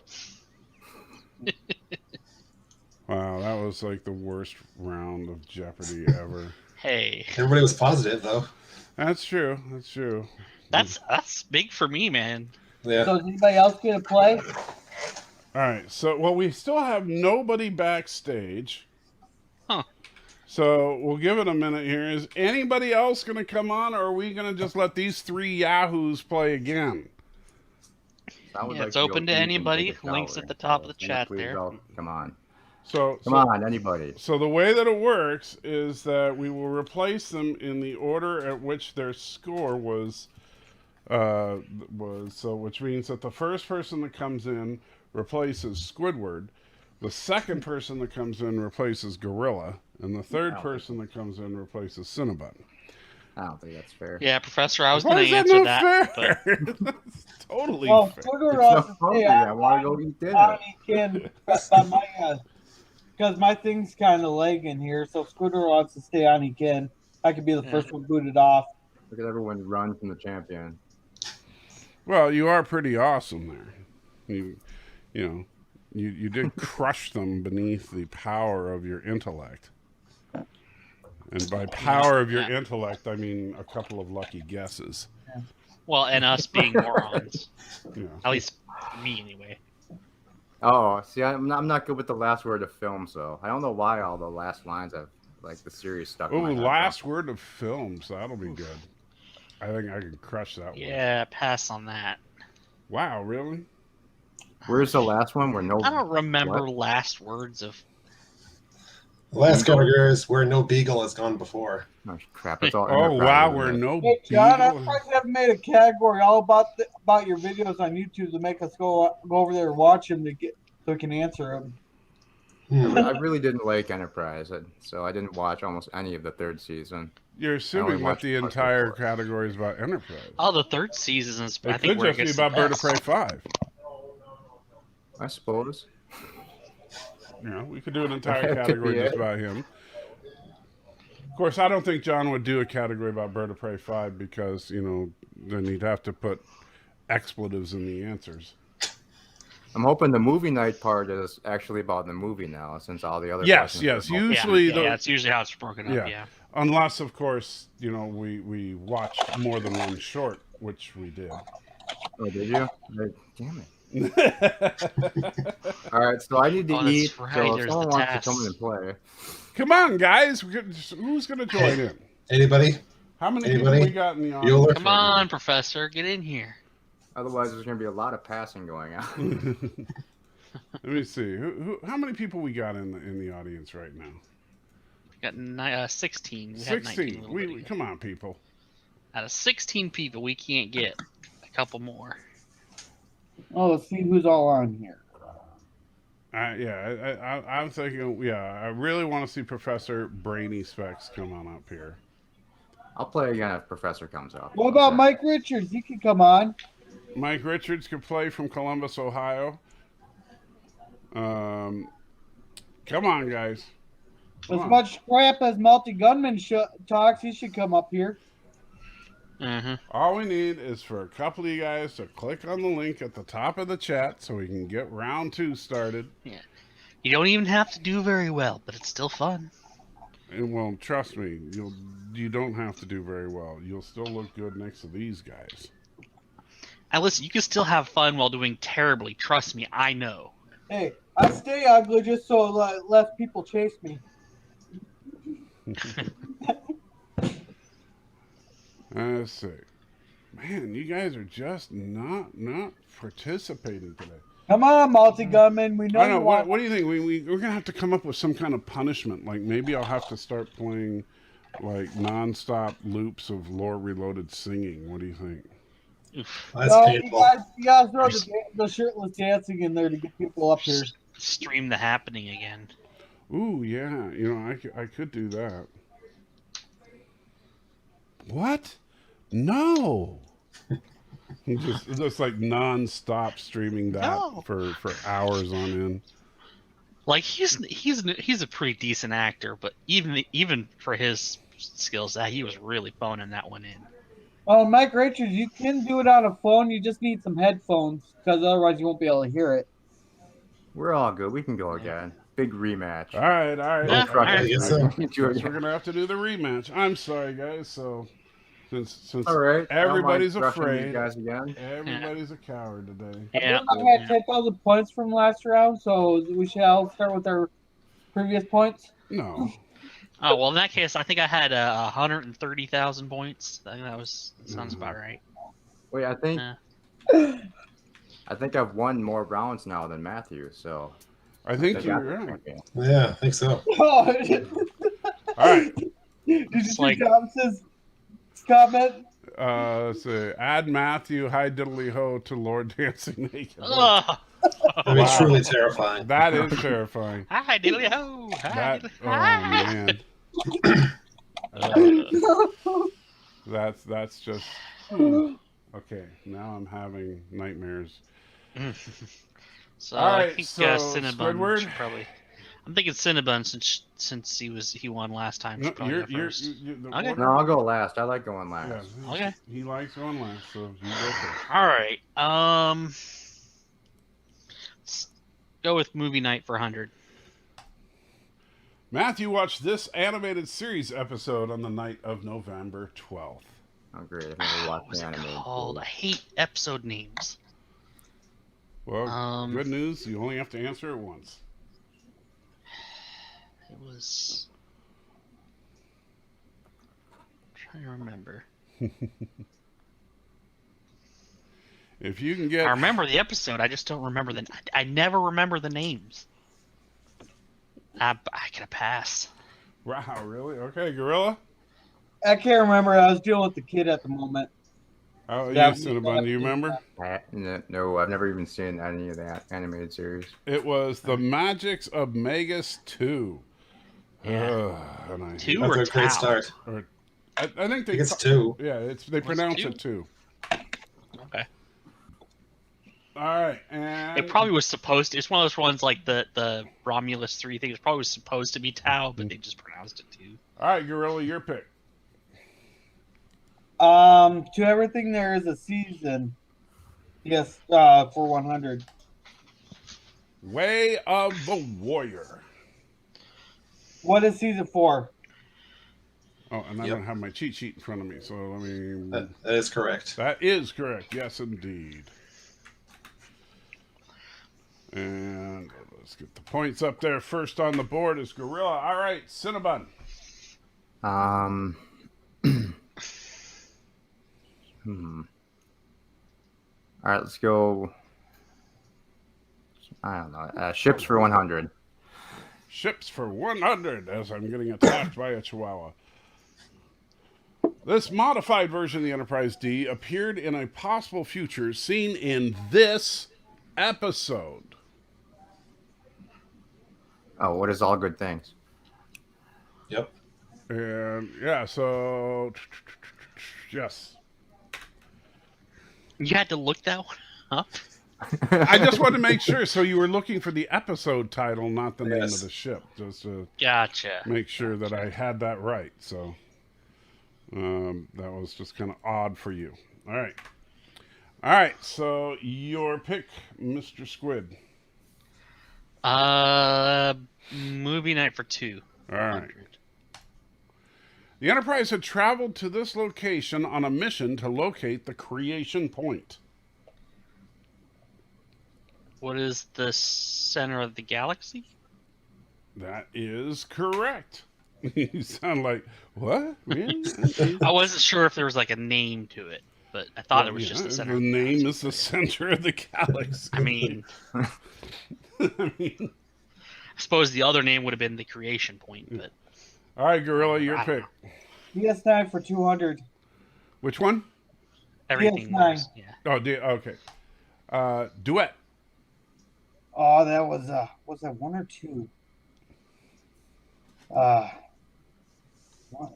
Wow, that was like the worst round of Jeopardy ever. Hey, Everybody was positive, though. That's true. That's true. that's big for me, man. Yeah. So is anybody else gonna play? All right. So, well, we still have nobody backstage. Huh. So we'll give it a minute here. Is anybody else going to come on, or are we going to just let these three yahoos play again? I would Yeah, like it's to go open to eat and anybody. take a Links shower. at the top of the So chat please there. come on. So Come on, anybody. So the way that it works is that we will replace them in the order at which their score was. So which means that the first person that comes in replaces Squidward, the second person that comes in replaces Gorilla, and the third person that comes in replaces Cinnabon. I don't think that's fair. Yeah, Professor, I was Why going is to that answer not that. fair? But That's totally Well, fair. Squidward It's wants not to stay hungry. I want to go eat dinner. Because my thing's kind of lagging here, so Squidward wants to stay on. He can. I could be the first one booted off. Look at everyone run from the champion. Well, you are pretty awesome there. You did crush them beneath the power of your intellect. And by power of your intellect, I mean a couple of lucky guesses. well, and us being morons. Yeah. At least me, anyway. Oh, see, I'm not good with the last word of film, so I don't know why all the last lines have like the series stuck. Oh, in my head. last word of films. That'll be good. I think I can crush that one. Yeah, pass on that. Wow, really? Where's the last one? Where no. I don't remember What? last words of. The last category is where no beagle has gone before. Oh crap! It's all. Oh, Enterprise, wow, isn't we're it? no Hey, John, I beagle. probably haven't made a category all about your videos on YouTube to make us go over there and watch them so we can answer them. I really didn't like Enterprise, so I didn't watch almost any of the third season. You're assuming that watched the the first entire four. category is about Enterprise. Oh, the third season is. I It think could where just it be gets about the Bird of best. Prey 5. I suppose. We could do an entire That could category be just it. about him. Of course, I don't think John would do a category about Bird of Prey 5 because, then he'd have to put expletives in the answers. I'm hoping the movie night part is actually about the movie now, since all the other. Yes. questions are about- Usually, Yeah, that's usually how it's broken up. Yeah. Unless, of course, we watched more than one short, which we did. Oh, did you? Damn it! All right, so I need to Oh, that's eat. right, So if there's someone the wants task. to come in and play, Come on, guys. Who's going to join in? Anybody? How many Anybody? people we got in the audience? Bueller? Come on, Professor, get in here. otherwise there's going to be a lot of passing going on. Let me see. How many people we got in the audience right now? We got 16. We had 19 a 16. little bit ago. Come on, people. Out of 16 people, we can't get a couple more. Oh, let's see who's all on here. I'm thinking. I really want to see Professor Brainy Specs come on up here. I'll play again if Professor comes up. What about Mike Richards? He can come on. Mike Richards could play from Columbus, Ohio. Come on, guys. Come As on. much crap as Multi Gunman talks, he should come up here. Mm-hmm. All we need is for a couple of you guys to click on the link at the top of the chat so we can get round 2 started. You don't even have to do very well, but it's still fun. And well, trust me, you don't have to do very well. You'll still look good next to these guys. And listen, you can still have fun while doing terribly. Trust me, I know. Hey, I stay ugly just so less people chase me. Let's see. Man, you guys are just not participating today. Come on, Multi Gunman. We know I know. you want. What do you think? We're going to have to come up with some kind of punishment. Like maybe I'll have to start playing like nonstop loops of Lore Reloaded singing. What do you think? Oof. That's No, painful. you guys throw the shirtless dancing in there to get people up here. Stream the happening again. Ooh, yeah. I could do that. What? No. just like non-stop streaming that No. for hours on end. Like he's a pretty decent actor, but even for his skills, that he was really phoning that one in. Oh, Mike Richards, you can do it on a phone. You just need some headphones because otherwise you won't be able to hear it. We're all good. We can go again. Big rematch. All right. Yeah, Don't crush all right. it. Yes, sir. We can do it We're again. gonna have to do the rematch. I'm sorry, guys. So since All right. I don't mind everybody's crushing afraid, you guys again. everybody's a coward today. Yeah. I had 10,000 points from last round, so we shall start with our previous points. No, Oh well, in that case, I think I had 130,000 points. I think that sounds about right. Wait, I think Yeah. I've won more rounds now than Matthew. So I think I you're got- right. okay. Yeah, I think so. Oh, All right. did you It's see like- Thomas's comment? So add Matthew, hi diddly ho, to Lord Dancing Naked. Ugh. I mean, Wow. truly terrifying. That is terrifying. Hi, diddly ho. Hi, That, diddly- oh man. That's just okay. Now I'm having nightmares. So All right, I think so Cinnabon Squidward? should probably. I'm thinking Cinnabon since he won last time. No, Should probably go first. the Okay. order- No, I'll go last. I like going yeah, last. Okay. he likes going last, so you go first. All right. Let's go with movie night for 100. Matthew watched this animated series episode on the night of November 12th. Oh, great. I've never watched What's the it anime. called? I hate episode names. Well, good news, you only have to answer it once. It was. I'm trying to remember. If you can get... I remember the episode. I just don't remember I never remember the names. I could have passed. Wow, really? Okay, Gorilla? I can't remember. I was dealing with the kid at the moment. Oh, Yeah, you, Cinnabon, do you remember? No, I've never even seen any of that animated series. It was The Magics of Magus 2. Yeah. And I, Two That's or a great Tau? start. or, I think I they... think it's 2. Yeah, they pronounce two? it 2. Okay. All right, and... It probably was supposed to. It's one of those ones like the Romulus 3 thing. It's probably supposed to be Tau, but they just pronounced it 2. All right, Gorilla, your pick. To everything there is a season. Yes, for 100. Way of the Warrior. What is season 4? Oh, and I Yep. don't have my cheat sheet in front of me, so let me... That is correct. That is correct. Yes, indeed. And let's get the points up there. First on the board is Gorilla. All right, Cinnabon. All right, let's go. I don't know. Ships for 100. Ships for 100 as I'm getting attacked by a chihuahua. This modified version of the Enterprise D appeared in a possible future seen in this episode. Oh, what is all good things? Yep. And yeah, so yes. You had to look that one up. I just wanted to make sure. So you were looking for the episode title, not the name of Yes. the ship, just to Gotcha. make sure that I had that right. So that was just kind of odd for you. All right. So your pick, Mr. Squid. Movie night for 2. All right. The Enterprise had traveled to this location on a mission to locate the creation point. What is the center of the galaxy? That is correct. You sound like, what? Really? I wasn't sure if there was like a name to it, but I thought it was just the center. The of the name galaxy. is the center of the galaxy. I mean, I suppose the other name would have been the creation point, but All right, Gorilla, your I pick. don't DS9 for 200. Which one? everything DS9. was, yeah. Oh, okay. Duet. Oh, that was that 1 or 2? One.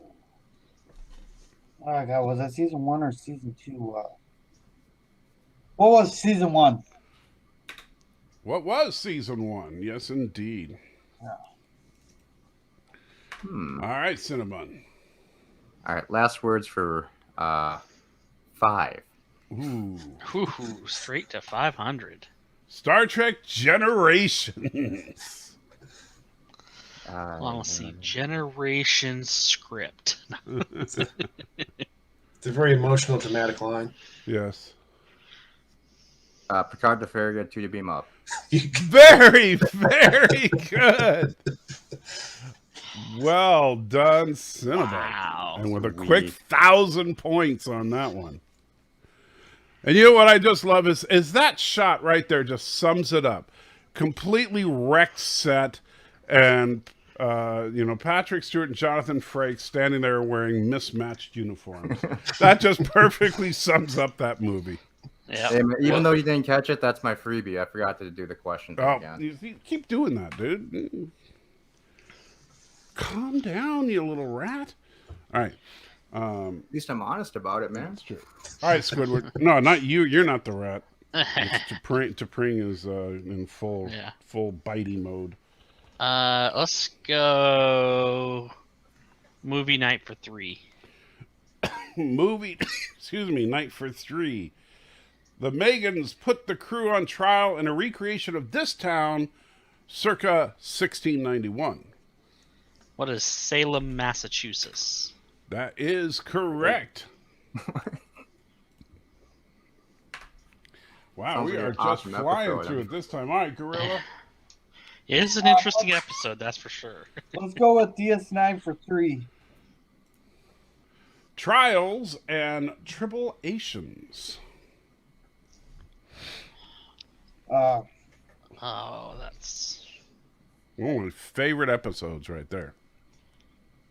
Oh God, was that season 1 or season 2? What was season 1? What was season 1? Yes, indeed. All right, Cinnabon. All right, last words for 5. Ooh. Ooh, straight to 500. Star Trek Generations. Well, let's see. Generation script. It's a very emotional, dramatic line. Yes. Picard to Farragut, 2 to beam up. Very, very good. Well done, Cinnabon. Wow. And with a Sweet. quick 1,000 points on that one. And you know what I just love is that shot right there just sums it up. Completely wrecked set, and Patrick Stewart and Jonathan Frakes standing there wearing mismatched uniforms. That just perfectly sums up that movie. Yeah. Hey, man, even though you didn't catch it, that's my freebie. I forgot to do the question thing Oh, again. you keep doing that, dude. Calm down, you little rat. All right. At least I'm honest about it, man. That's true. All right, Squidward. No, not you. You're not the rat. T'Pring is in full bitey mode. Let's go movie night for 3. Night for 3. The Megans put the crew on trial in a recreation of this town circa 1691. What is Salem, Massachusetts? That is correct. Wow, Sounds we like are an just awesome flying episode. through it this time. All right, Gorilla. It is an interesting episode, that's for sure. Let's go with DS9 for 3. Trials and Tribulations. Oh, that's One of my favorite episodes right there.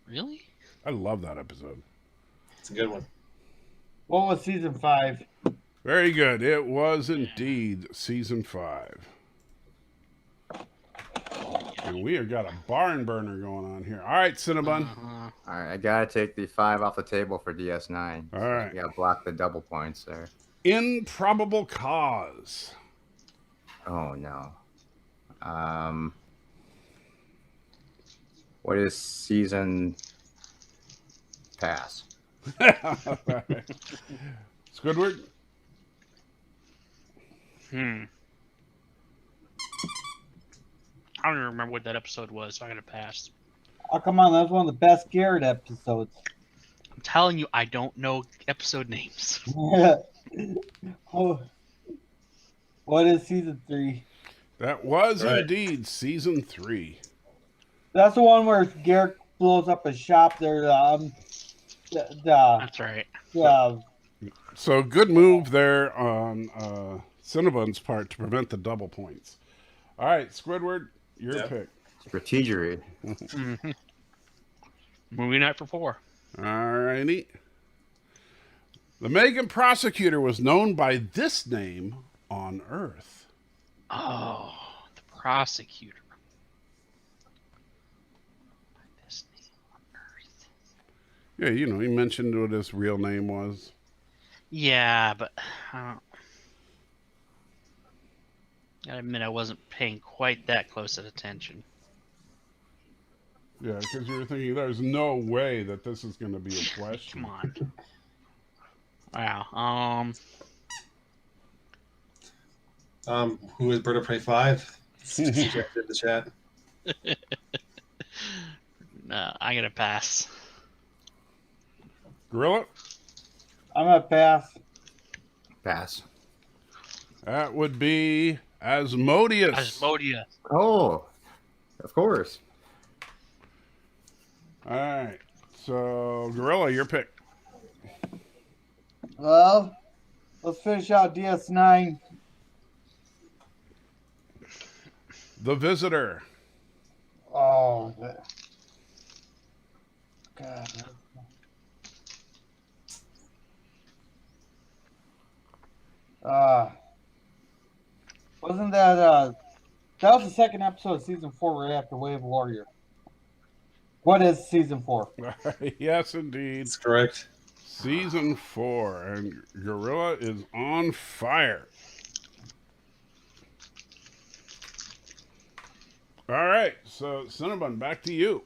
really? I love that episode. It's a good one. What was season 5? Very good. It was indeed season 5. And we have got a barn burner going on here. All right, Cinnabon. All right, I gotta take the 5 off the table for DS9. All right. You gotta block the double points there. Improbable Cause. Oh no. What is season pass? Squidward. I don't even remember what that episode was, so I'm gonna pass. Oh, come on. That's one of the best Garrett episodes. I'm telling you, I don't know episode names. Oh. What is season 3? That was Right. indeed season 3. That's the one where Garrett blows up a shop there. That's right. So good move there on Cinnabon's part to prevent the double points. All right, Squidward, your Yep. pick. Strategery. Movie night for 4. All righty. The Megan prosecutor was known by this name on Earth. Oh, the prosecutor. This name on Earth. Yeah, he mentioned what his real name was. Yeah, but I don't. Gotta admit, I wasn't paying quite that close of attention. Yeah, because you were thinking there's no way that this is going to be a question. Come on. Wow. Who is Bird of Prey 5? Suggested the chat. No, I'm gonna pass. Gorilla? I'm going to pass. Pass. That would be Asmodeus. Asmodia. Oh, of course. All right. So, Gorilla, your pick. Well, let's finish out DS9. The Visitor. Oh, God. Wasn't that was the second episode of season 4 right after Wave Warrior. What is season 4? Yes, indeed. That's correct. Season 4. And Gorilla is on fire. All right. So, Cinnabon, back to you.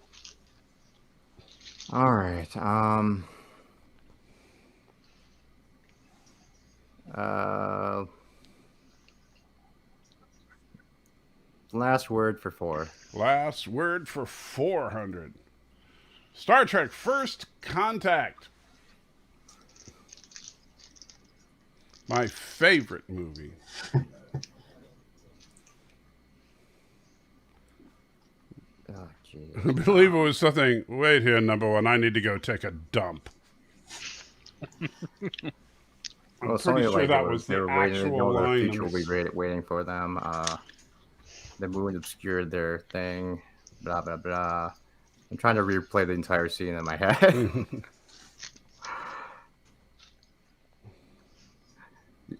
All right. Last word for 4. Last word for 400. Star Trek First Contact. My favorite movie. gee. I believe it was something. Wait here, number one. I need to go take a dump. I'm Well, pretty something sure like that it was they the were waiting, they actual know their line. future will be waiting for them. The moon obscured their thing. Blah blah blah. I'm trying to replay the entire scene in my head.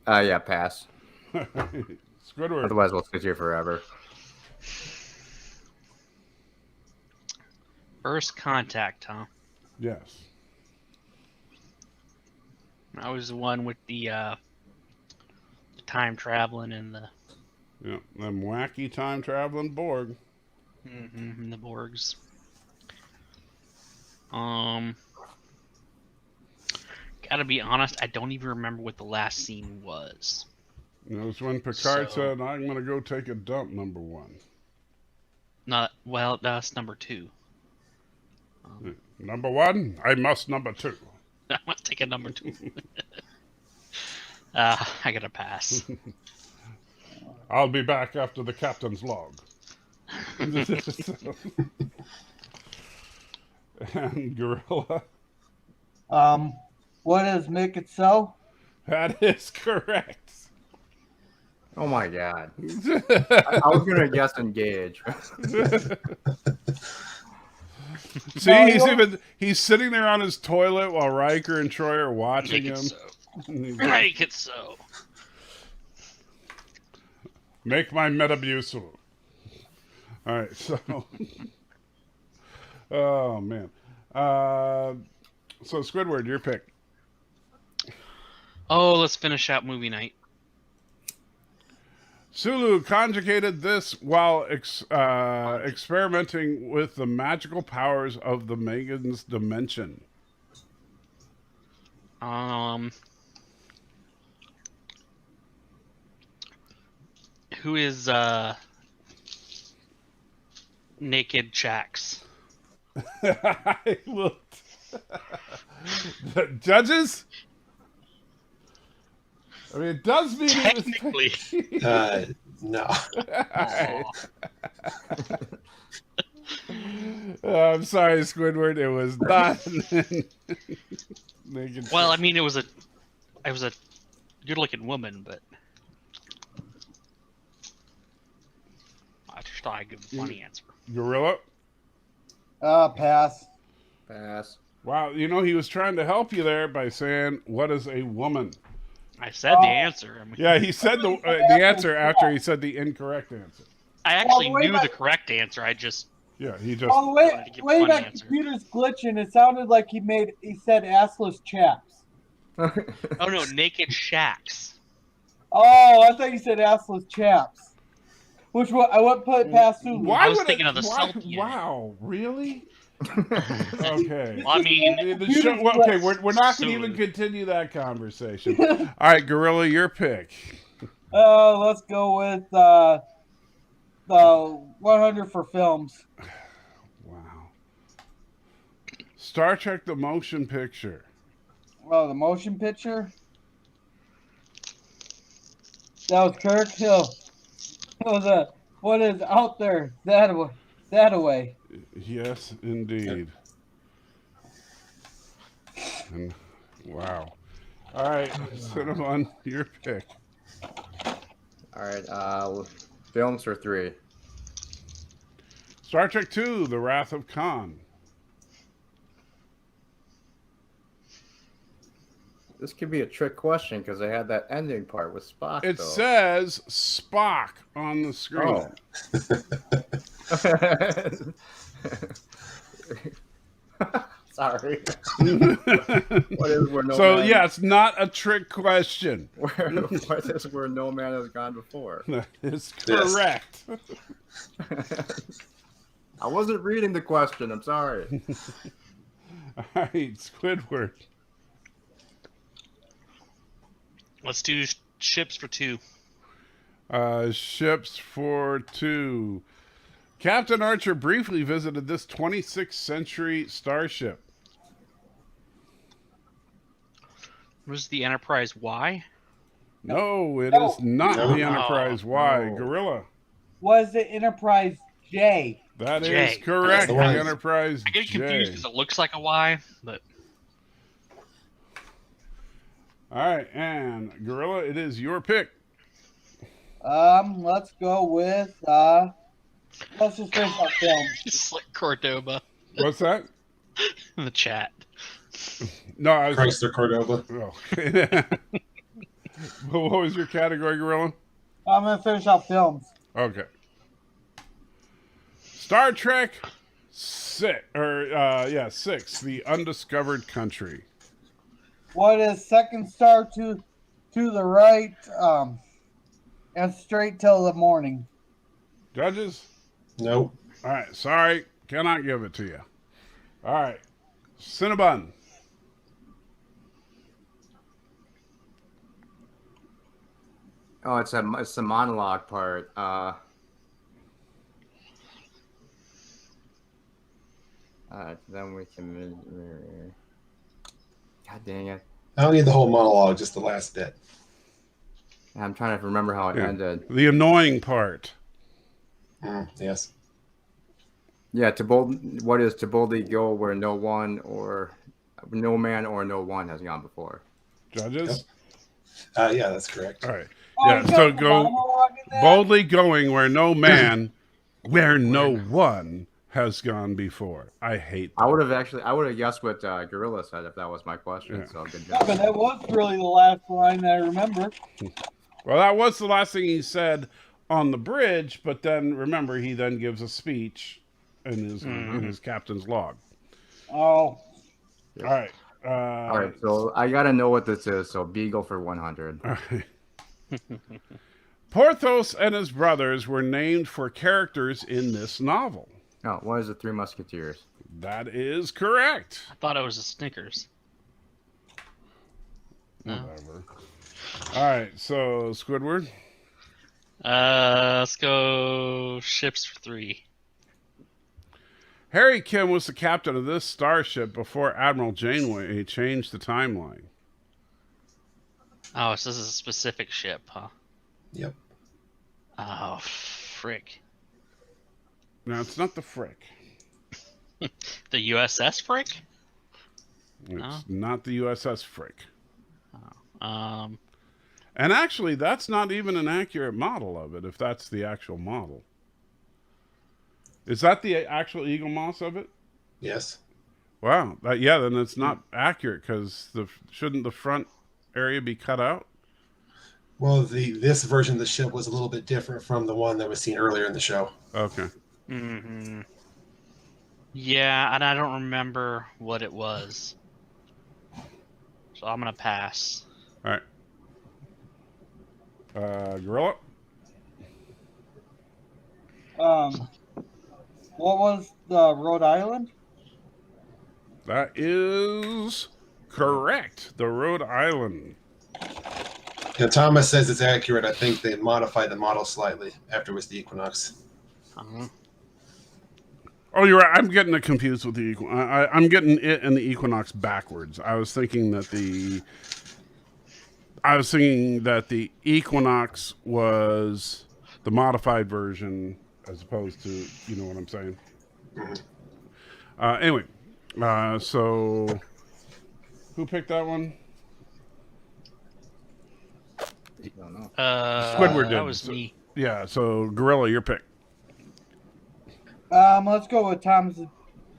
Yeah, pass. Squidward. Otherwise, we'll sit here forever. First contact, huh? Yes. I was the one with the time traveling and the Yep. Them wacky time traveling Borg. and the Borgs. Gotta be honest, I don't even remember what the last scene was. It was when Picard So- said, "I'm gonna go take a dump." Number one. Not well. That's number 2. Number one. I must number two. I must take a number 2. I gotta pass. I'll be back after the captain's log. And Gorilla. What is make it so? That is correct. Oh my god! I was gonna guess engage. See, he's sitting there on his toilet while Riker and Troy are watching Make him. it so. Make it so. Make my Metamucil. All right, so. Oh man. So Squidward, your pick. Oh, let's finish out movie night. Sulu conjugated this while experimenting with the magical powers of the Megan's dimension. Who is Naked Shax? I looked. The judges? I mean, it does mean Technically. No. I'm sorry, Squidward. It was not. Naked Well, I Shax. mean, it was a good-looking woman, but I just thought I'd give a funny answer. Gorilla? Pass. Pass. Wow, you know, he was trying to help you there by saying, "What is a woman?" I said the answer. I mean, Yeah, he said the answer after he said the incorrect answer. I actually Well, wait knew a the minute. correct answer. I just Yeah, he just. Oh wanted to give a wait, funny that answer. computer's glitching. It sounded like he said assless chaps. Oh no, Naked Shax. Oh, I thought you said assless chaps. Which one? I wouldn't put it past Sulu. Why I was would thinking it, of the why- salty unit. Wow, really? Okay. Well, I mean, The show, well, okay, we're not going to even continue that conversation. All right, Gorilla, your pick. Let's go with the 100 for films. Wow. Star Trek: The Motion Picture. Oh, the motion picture. That was Kirk Hill. It was what is out there that away. Yes, indeed. And, wow. All right, Cinnamon, your pick. All right. Films for 3. Star Trek II: The Wrath of Khan. This could be a trick question because I had that ending part with Spock. It though. says Spock on the screen. Sorry. What is where no So man, yeah, it's not a trick question. what is where no man has gone before? That is Yes. correct. I wasn't reading the question. I'm sorry. All right, Squidward. let's do ships for 2. Ships for 2. Captain Archer briefly visited this 26th century starship. Was the Enterprise Y? No, it No. is not No. the Enterprise Y. No. Gorilla. Was it Enterprise J? That is J. correct. That's the one. Enterprise I get confused J. because it looks like a Y, but All right, and Gorilla, it is your pick. Let's go with let's just finish out films. it's like Cordoba What's that? in the chat. No, I was. Chrysler Cordova. Oh. What was your category, Gorilla? I'm gonna finish out films. Okay. Star Trek 6, The Undiscovered Country. What is second star to the right, and straight till the morning? Judges? Nope. All right, sorry, cannot give it to you. All right, Cinnabon. Oh, it's the monologue part. Then we can. God dang it! I don't need the whole monologue, just the last bit. I'm trying to remember how it ended. The annoying part. Yes. Yeah, what is to boldly go where no man or no one has gone before. Judges? Yeah, that's correct. All right. Oh, Yeah, you so got the go monologue in there? boldly going where no man, where no one has gone before. I hate that. I would have guessed what Gorilla said if that was my question. Yeah. So good Yeah, job. but that was really the last line I remember. Well, that was the last thing he said on the bridge, but then remember he then gives a speech in his captain's log. Oh, All right. All right, so I gotta know what this is. So Beagle for 100. All right. Porthos and his brothers were named for characters in this novel. Oh, what is the Three Musketeers? That is correct. I thought it was a Snickers. No. Whatever. All right, so Squidward. Let's go ships for 3. Harry Kim was the captain of this starship before Admiral Janeway changed the timeline. Oh, so this is a specific ship, huh? Yep. Oh, frick. Now, it's not the Frick. The USS Frick? It's not the USS Frick. Um, And actually, that's not even an accurate model of it, if that's the actual model. Is that the actual Eagle Moss of it? Yes. Wow. Yeah, then it's not accurate, because shouldn't the front area be cut out? Well, this version of the ship was a little bit different from the one that was seen earlier in the show. Okay. mm-hmm. Yeah, and I don't remember what it was. So I'm going to pass. All right. Gorilla? what was the Rhode Island? That is correct. The Rhode Island. Yeah, Thomas says it's accurate. I think they modified the model slightly after it was the Equinox. Uh-huh. Oh, you're right. I'm getting it confused with the I'm getting it and the Equinox backwards. I was thinking that the Equinox was the modified version as opposed to, you know what I'm saying? Anyway, so who picked that one? I don't know. Squidward did. That was me. Yeah, so Gorilla, your pick. Let's go with Tom's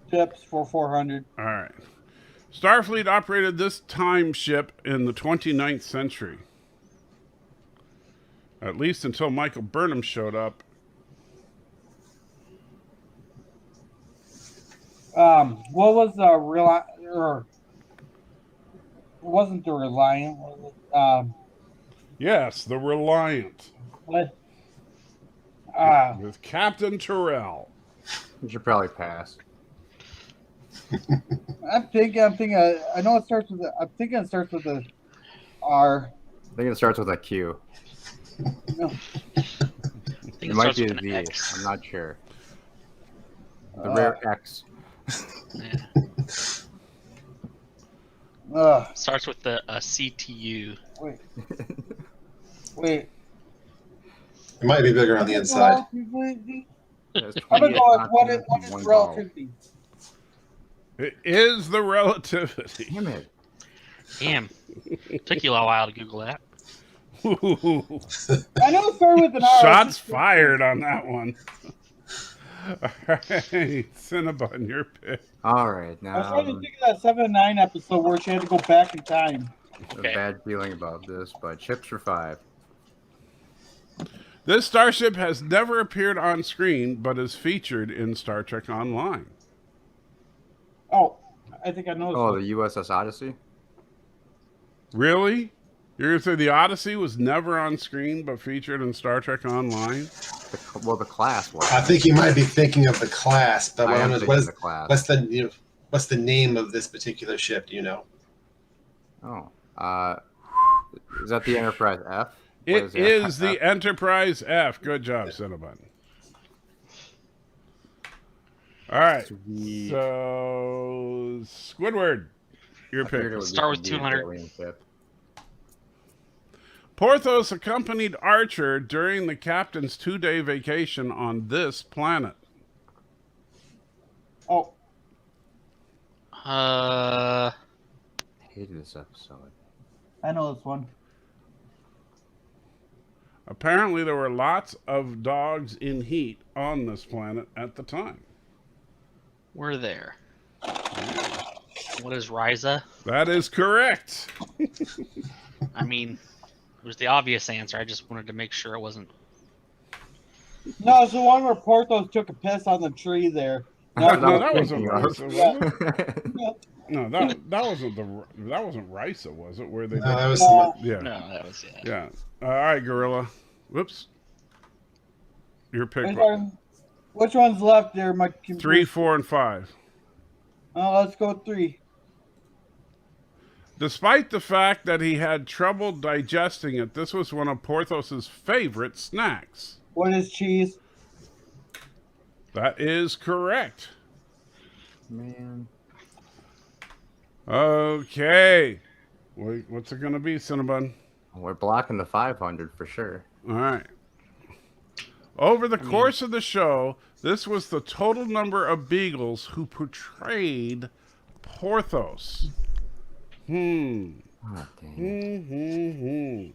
Tips for 400. All right. Starfleet operated this time ship in the 29th century. At least until Michael Burnham showed up. What was the wasn't the Reliant? Was it, Yes, the Reliant. what? With Captain Terrell. You should probably pass. I'm thinking. I know it starts with. I'm thinking it starts with a R. I think it starts with a Q. No. I think It might starts be a with an V. X. I'm not sure. The rare X. Yeah. Starts with a CTU. Wait. It might be bigger on the inside. There's I'm gonna 28 go with what is continents and one ball. relativity. It is the relativity. Damn it. Damn. Took you a while to Google that. I know it started with an R. Shots fired on that one. All right, Cinnabon, your pick. All right, I was now trying to think of that 7 and 9 episode where she had to go back in time. a Okay. bad feeling about this, but chips for 5. This starship has never appeared on screen, but is featured in Star Trek Online. Oh, I think I know this Oh, one. the USS Odyssey? Really? You're gonna say the Odyssey was never on screen, but featured in Star Trek Online? The class was. I think you might be thinking of the class, but I am what thinking is, the class. what's the name of this particular ship? Do you know? Oh. Is that the Enterprise F? What It is the Enterprise F. Good job, Cinnabon. All right. Sweet. So, Squidward, your I figured pick. it would be Start with the 200. alien ship. Porthos accompanied Archer during the captain's 2-day vacation on this planet. Oh, I hated this episode. I know this one. Apparently, there were lots of dogs in heat on this planet at the time. We're there. What is Ryza? That is correct. I mean, it was the obvious answer. I just wanted to make sure it wasn't. No, it's the one where Porthos took a piss on the tree there. No, No, that wasn't thinking of. Risa, was it? Yeah. No, that wasn't Risa, was it? Where they No, did, that was yeah, No, that was yeah. All right, Gorilla. Whoops. Your pick. Which one's left there, my 3, 4, and 5. Oh, let's go 3. Despite the fact that he had trouble digesting it, this was one of Porthos's favorite snacks. What is cheese? That is correct. Man. Okay. What's it going to be, Cinnabon? We're blocking the 500 for sure. All right. Over the course of the show, this was the total number of Beagles who portrayed Porthos. Oh, dang.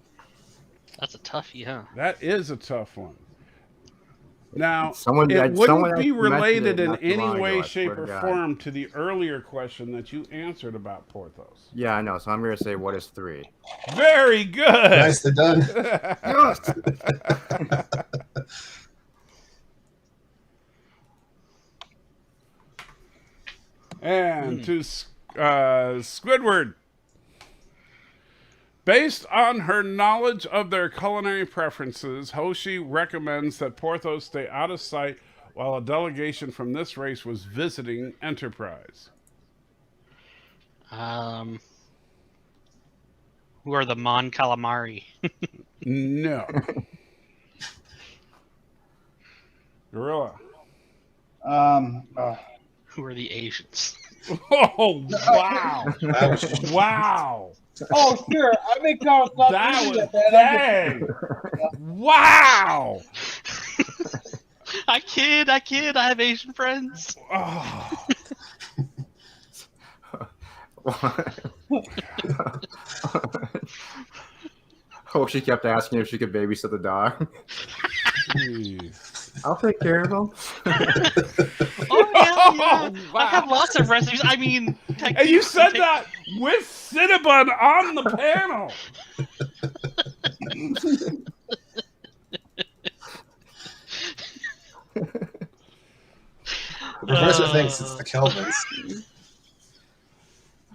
That's a toughie, huh? That is a tough one. Now, Someone it wouldn't actually be mentioned related it in not too any long way, ago, I shape, swear to or God. form to the earlier question that you answered about Porthos. Yeah, I know. So I'm going to say, what is 3? Very good. Nicely done. And to Squidward. Based on her knowledge of their culinary preferences, Hoshi recommends that Porthos stay out of sight while a delegation from this race was visiting Enterprise. Who are the Mon Calamari? No. Gorilla. Who are the Asians? Oh, wow. Ouch. Wow. Oh, sure. I make Carl stop That eating was it, man. dang. Wow. I kid. I have Asian friends. Oh. Oh, she kept asking if she could babysit the dog. Jeez. I'll take care of him. Oh yeah. I have lots of recipes. I mean, And you said that with Cinnabon on the panel. The professor thinks it's the Kelvins.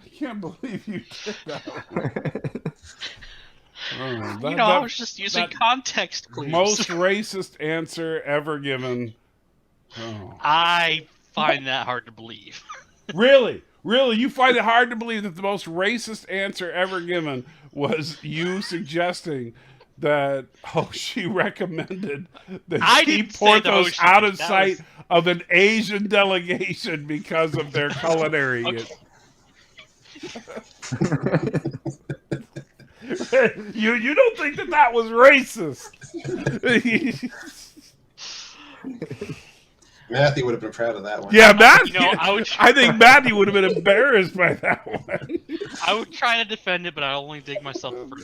I can't believe you did that. Oh, I was just using context clues. Most racist answer ever given. Oh. I find that hard to believe. Really? Really? You find it hard to believe that the most racist answer ever given was you suggesting that she recommended that I keep didn't say the Porthos Hoshi. out of That sight of an Asian delegation because of their culinary. Okay. You don't think that was racist? Matthew would have been proud of that one. Yeah, Matthew. I think Matthew would have been embarrassed by that one. I would try to defend it, but I only dig myself further.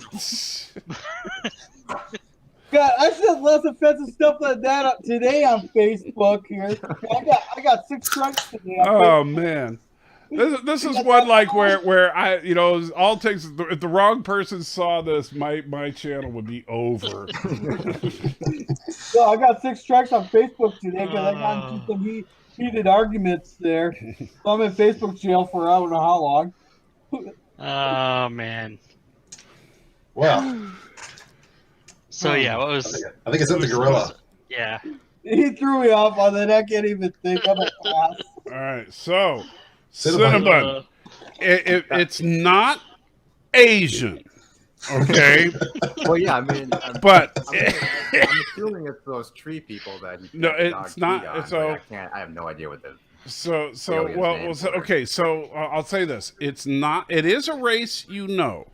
God, I said less offensive stuff like that up today on Facebook here. I got 6 strikes today. Oh man. This is one like where I all it takes if the wrong person saw this, my channel would be over. So I got 6 strikes on Facebook today because I got into some heated arguments there. So I'm in Facebook jail for I don't know how long. Oh man. Well, So yeah, what was? I think it's up to Gorilla. Yeah. He threw me off on that. I can't even think. I'm a pass. All right, so Cinnabon. Cinnabon. It's not Asian, okay? Well, yeah, I mean, But I'm assuming it's those tree people that he No, the it's dog not- peed on, so- but I have no idea what the. okay. So I'll say this: it's not. It is a race, you know.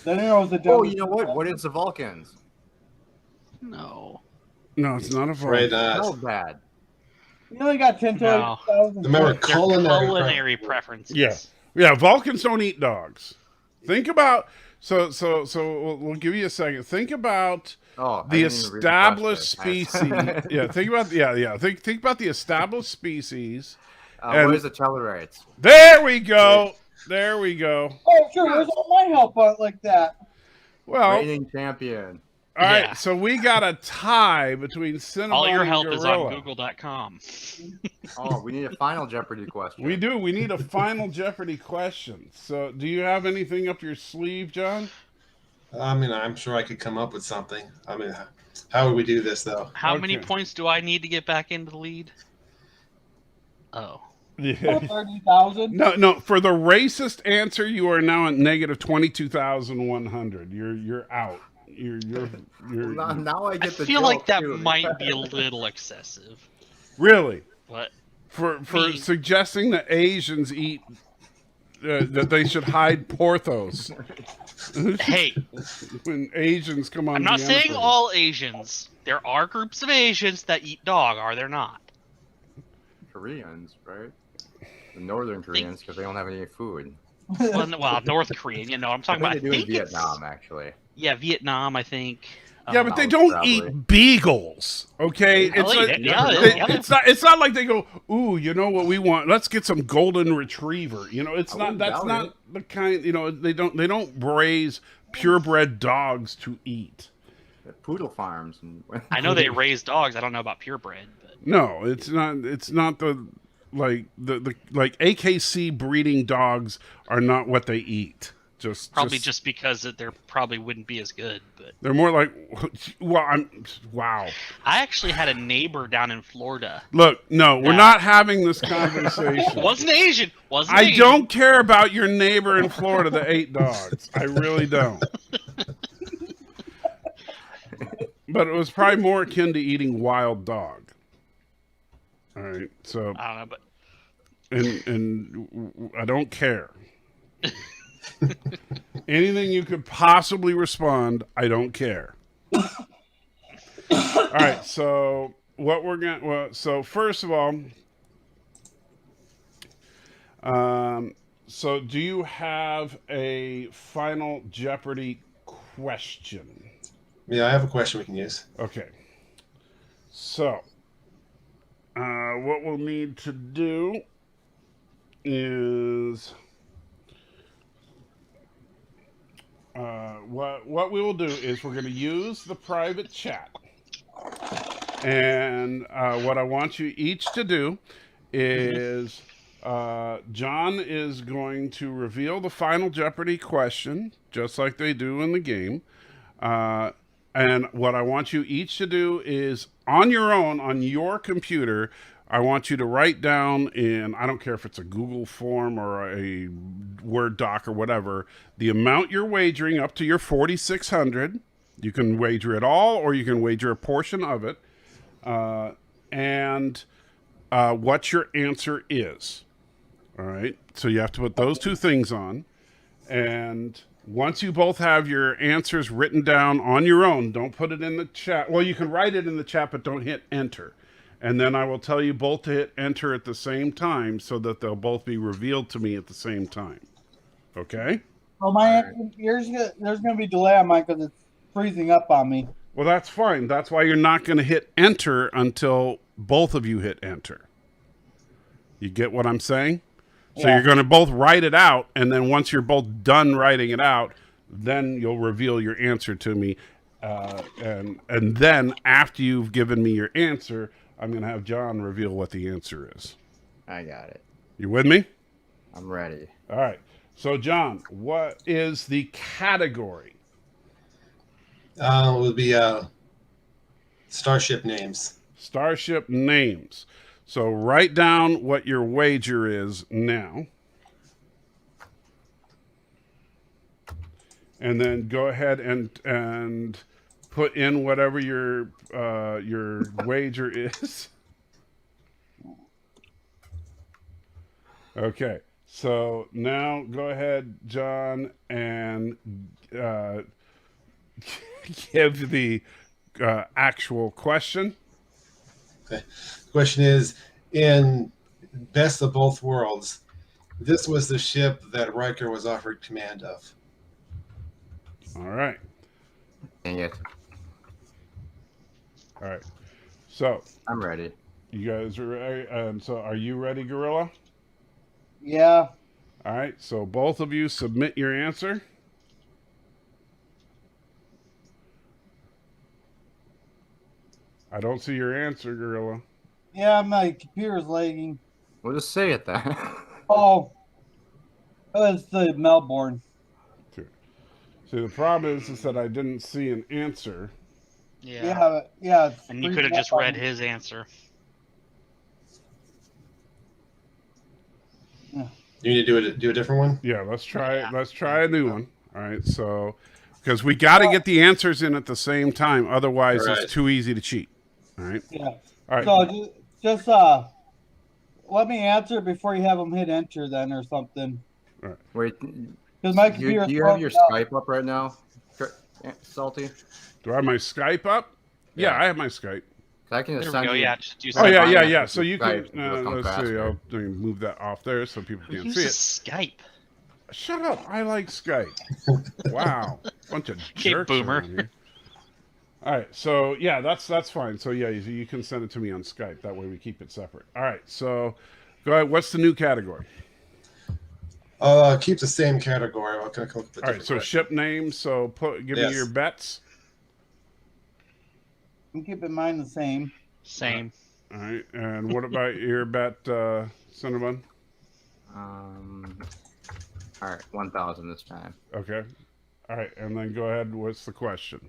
Then it was the Oh, you know what? What is the Vulcans? No. No, it's not a vote. Right. So bad. You only got 10 No. 12,000. Remember, They're culinary. preferences. Yeah. Vulcans don't eat dogs. Think about so. We'll give you a second. Think about Oh, I the didn't even read the established question. species. Yeah. Think about Think about the established species. What is the Tellarites? There we go. There we go. Oh, sure. Where's all my help on it like that? Well, Reigning champion. all right. Yeah. So we got a tie between Cinnabon All your and help is on Gorilla. Google.com. Oh, we need a final Jeopardy question. We do. We need a final Jeopardy question. So, do you have anything up your sleeve, John? I mean, I'm sure I could come up with something. I mean, how would we do this though? How many Okay. points do I need to get back into the lead? Oh. Yeah. 30,000. No. For the racist answer, you are now at negative 22,100. You're out. You're Now I I get the feel joke, like that too. might be a little excessive. really But for Me. suggesting that Asians eat that they should hide Porthos hey, when Asians come on. I'm not the saying episode. all Asians. There are groups of Asians that eat dog, are there not? Koreans, right? The Northern Koreans, because they don't have any food. Well, North Korean, I'm talking I about. think they do in it's- Vietnam, actually. Yeah, Vietnam, I think. Yeah, but they Oh, don't probably. eat beagles. Okay, Yeah, it's they- like, yeah, they- yeah. it's not like they go, ooh, you know what we want? Let's get some golden retriever. It's I not. wouldn't That's doubt not it. the kind. They don't raise purebred dogs to eat. The poodle farms. And I know they raise dogs. I don't know about purebred, but No, it's not. It's not the AKC breeding dogs are not what they eat. probably just because they're probably wouldn't be as good. But they're more like. Wow. I actually had a neighbor down in Florida. Look, no, we're Yeah. not having this conversation. Wasn't Asian. Wasn't I Asian. don't care about your neighbor in Florida that ate dogs. I really don't. But it was probably more akin to eating wild dog. All right, so I don't know, but and I don't care. Anything you could possibly respond, I don't care. All right, so what we're going so first of all, so do you have a final Jeopardy question? Yeah, I have a question we can use. Okay. So, what we'll need to do is what we will do is we're going to use the private chat, and what I want you each to do is John is going to reveal the final Jeopardy question, just like they do in the game. And what I want you each to do is on your own, on your computer, I want you to write down in, I don't care if it's a Google form or a Word doc or whatever, the amount you're wagering up to your 4,600. You can wager it all or you can wager a portion of it. And what your answer is. All right. So you have to put those two things on. And Once you both have your answers written down on your own, don't put it in the chat. Well, you can write it in the chat, but don't hit enter. And then I will tell you both to hit enter at the same time so that they'll both be revealed to me at the same time. Okay? Well, there's gonna be delay on mine because it's freezing up on me. Well, that's fine. That's why you're not going to hit enter until both of you hit enter. You get what I'm saying? So Yeah. you're going to both write it out, and then once you're both done writing it out, then you'll reveal your answer to me. And then after you've given me your answer, I'm going to have John reveal what the answer is. I got it. You with me? I'm ready. All right. So, John, what is the category? It would be starship names. Starship names. So write down what your wager is now. And then go ahead and put in whatever your wager is. Okay. So now go ahead, John, and give the actual question. Okay. The question is, in Best of Both Worlds, this was the ship that Riker was offered command of. All right. Dang it. All right. So I'm ready. you guys are ready. So are you ready, Gorilla? Yeah. All right. So both of you submit your answer. I don't see your answer, Gorilla. Yeah, my computer's lagging. We'll just say it then. Oh, it's the Melbourne. See, the problem is that I didn't see an answer. Yeah. Yeah. It's And you freezing could have up just on read me. his answer. You need to do a different one. Yeah, let's try. Yeah. Let's try a new one. All right. So, because we got to get the answers in at the same time, otherwise Right. it's too easy to cheat. All right. Yeah. All right. So just let me answer before you have them hit enter then or something. Wait, Because my do computer. you have your Skype up right now, Salty? Do I have my Skype up? Yeah, Yeah. I have my Skype. I can There just we send go. you. Yeah, just use Oh yeah, Skype yeah, on yeah. it. So you can. Skype, it'll come Let's see. faster. I'll move that off there so people Who can't see uses it. Skype? Shut up! I like Skype. Wow, bunch of Okay, jerks boomer. around here. All right, so yeah, that's fine. So yeah, you can send it to me on Skype. That way we keep it separate. All right, so go ahead. What's the new category? I'll keep the same category. I'm gonna come up with a All right, different so question. ship names. So give me Yes. your bets. I'm keeping mine the same. Same. All right, and what about your bet, Cinnabon? All right, 1,000 this time. Okay. All right, and then go ahead. What's the question?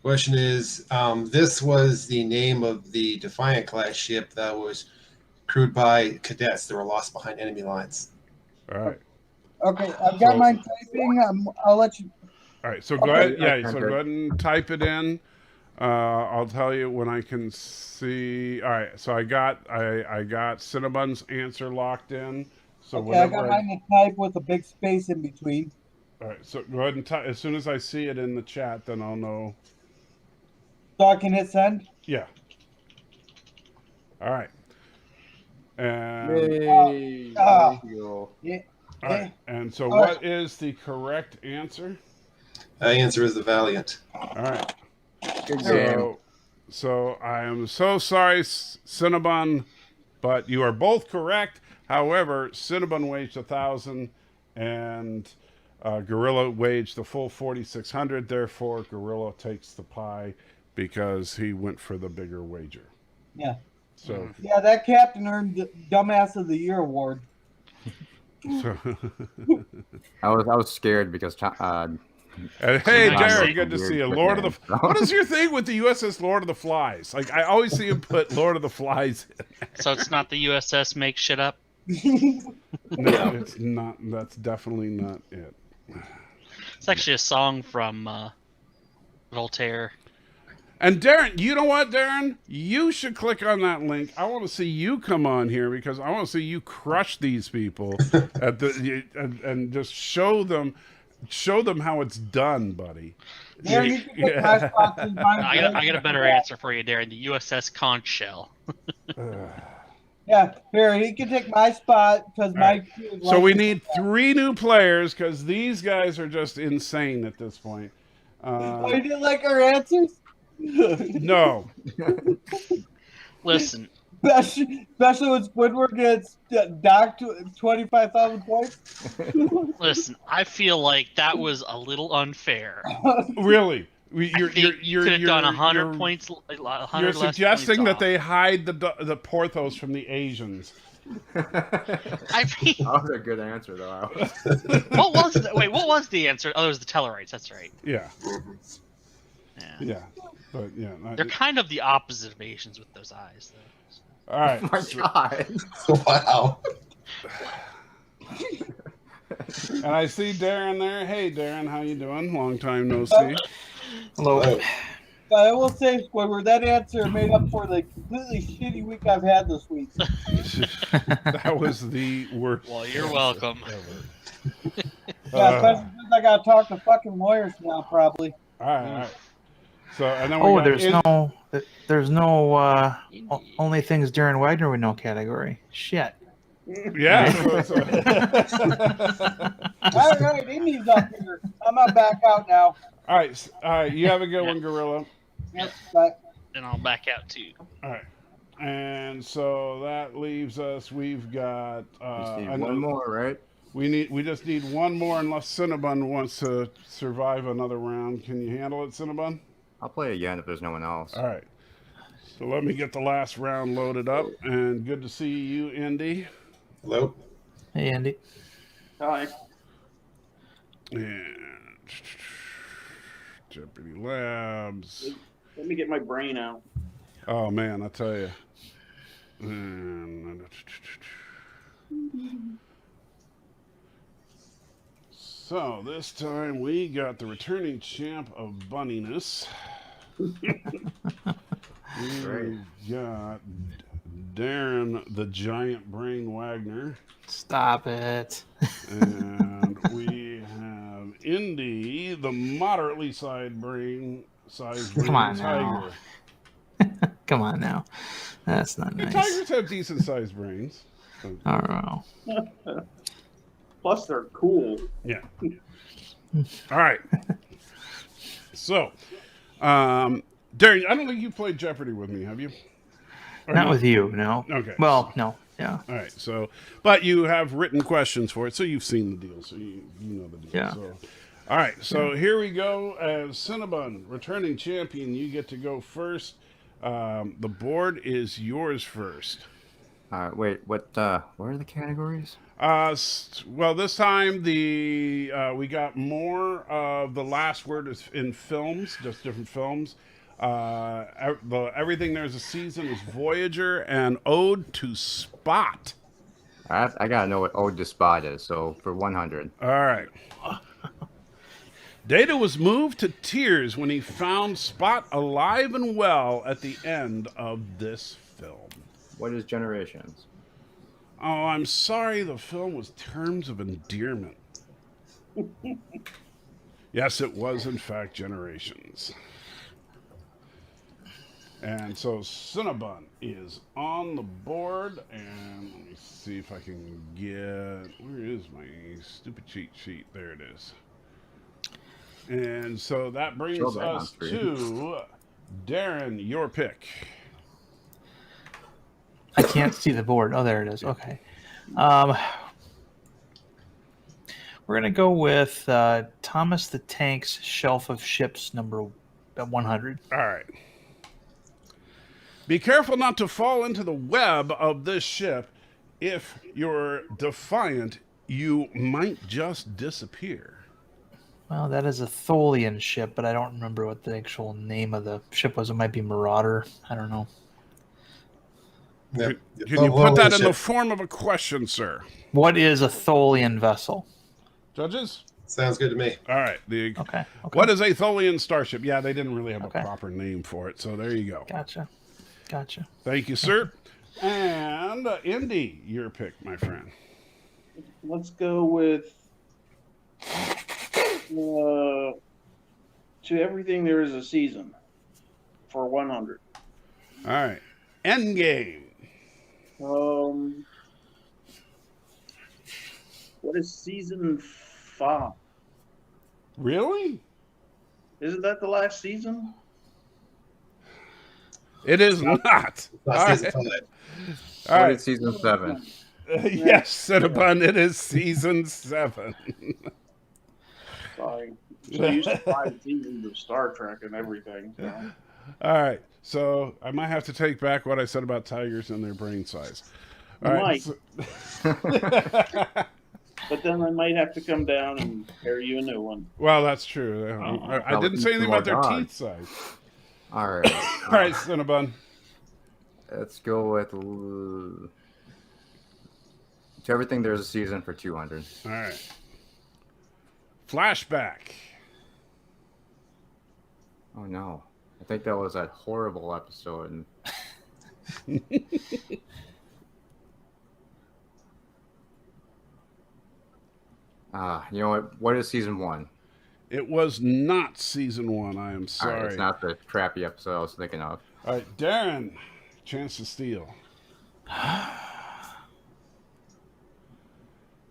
Question is, this was the name of the Defiant class ship that was crewed by cadets that were lost behind enemy lines. All right. Okay, I've got So- mine typing. I'll let you. All right, so go Okay. ahead. Yeah, so go ahead and type it in. I'll tell you when I can see. All right, so I got Cinnabon's answer locked in. So Okay, I whenever got mine to type with a big space in between. all right, so go ahead and type. As soon as I see it in the chat, then I'll know. So I can hit send. Yeah. All right. And Yay! ah. There you go. Yeah. all right, and so All right. what is the correct answer? The answer is the Valiant. All right. Good game. So I am so sorry, Cinnabon, but you are both correct. However, Cinnabon waged 1,000, and Gorilla waged the full 4,600. Therefore, Gorilla takes the pie because he went for the bigger wager. Yeah. So, Yeah, that captain earned the Dumbass of the Year award. so I was scared because and hey, Nice. Darren, good to see you. Lord of the. What is your thing with the USS Lord of the Flies? Like I always see him put Lord of the Flies in. So it's not the USS make shit up. No, it's not. That's definitely not it. It's actually a song from Voltaire. And Darren, you know what, Darren? You should click on that link. I want to see you come on here because I want to see you crush these people at the and just show them show them how it's done, buddy. Darren, you can take my spot since mine. I got a better answer for you, Darren. The USS Conch Shell. Yeah, here, he can take my spot because my. So we need 3 new players because these guys are just insane at this point. Oh, you didn't like our answers? No. Listen, Especially when Squidward gets docked 25,000 points. listen. I feel like that was a little unfair. Really? You could have done 100 points. 100 You're less suggesting points that off. they hide the Porthos from the Asians. I mean, That was a good answer, though. what was the answer? Oh, it was the Tellarites. That's right. Yeah. Yeah. Yeah. But yeah. They're kind of the opposite of Asians with those eyes, though. All right. Oh my God. Wow. And I see Darren there. Hey, Darren, how you doing? Long time no see. Hello. But I will say, Squidward, that answer made up for the completely shitty week I've had this week. That was the worst. Well, you're welcome. Yeah, especially since I got to talk to fucking lawyers now, probably. All right. So and then we Oh, got there's no only things Darren Wagner would know category. Shit. Yeah. All right, Indy's up here. I'm going to back out now. All right. You have a good one, Gorilla. Yep, bye. And I'll back out too. All right. And so that leaves us. We've got Just need one more, right? We just need one more unless Cinnabon wants to survive another round. Can you handle it, Cinnabon? I'll play again if there's no one else. All right. So let me get the last round loaded up. And good to see you, Indy. Hello. Hey, Andy. Hi. And Jeopardy Labs. Let me get my brain out. Oh man, I tell you. And so this time we got the returning champ of bunniness. We got Darren the Giant Brain Wagner. Stop it. And we have Indy the moderately sized brain Come on tiger. now. Come on now. That's not Hey, nice. tigers have decent sized brains. I don't know. Plus, they're cool. Yeah. All right. So, Darren, I don't think you played Jeopardy with me, have you? Or Not no? with you, no. Okay. Well, no. Yeah. All right. So, but you have written questions for it, so you've seen the deal, so you know the deal. Yeah. So, all right. So here we go. As Cinnabon, returning champion, you get to go first. The board is yours first. Wait, what are the categories? Well, this time we got more of the last word is in films, just different films. Everything There's a Season is Voyager and Ode to Spot. I gotta know what Ode to Spot is, so for 100. All right. Data was moved to tears when he found Spot alive and well at the end of this film. What is Generations? Oh, I'm sorry, the film was Terms of Endearment. Yes, it was, in fact, Generations. And so Cinnabon is on the board, and let me see if I can get... Where is my stupid cheat sheet? There it is. And so that brings Show that on us screen. to Darren, your pick. I can't see the board. Oh, there it is. Okay. We're going to go with Thomas the Tank's Shelf of Ships number 100. All right. Be careful not to fall into the web of this ship. If you're defiant, you might just disappear. Well, that is a Tholian ship, but I don't remember what the actual name of the ship was. It might be Marauder. I don't know. Yep. Can you put that in the form of a question, sir? What is a Tholian vessel? Judges? Sounds good to me. All right. Okay. What is a Tholian starship? Yeah, they didn't really have Okay. a proper name for it, so there you go. Gotcha. Thank you, sir. And Indy, your pick, my friend. Let's go with To everything there is a season for 100. All right. Endgame. What is season 5? Really? Isn't that the last season? It is not. Not All season right. 5. All What right. is season 7? Yes, Cinnabon, it is season 7. Sorry. So used to 5 seasons of Star Trek and everything. So. All right. So I might have to take back what I said about tigers and their brain size. All You right. might. But then I might have to come down and pair you a new one. Well, that's true. I didn't say anything about their teeth size. All right. All right, Cinnabon. Let's go with to everything there's a season for 200. All right. Flashback. Oh no. I think that was that horrible episode. You know what? What is season 1? It was not season 1. I am All sorry. right, it's not the crappy episode I was thinking of. All right, Darren. Chance to steal. I'm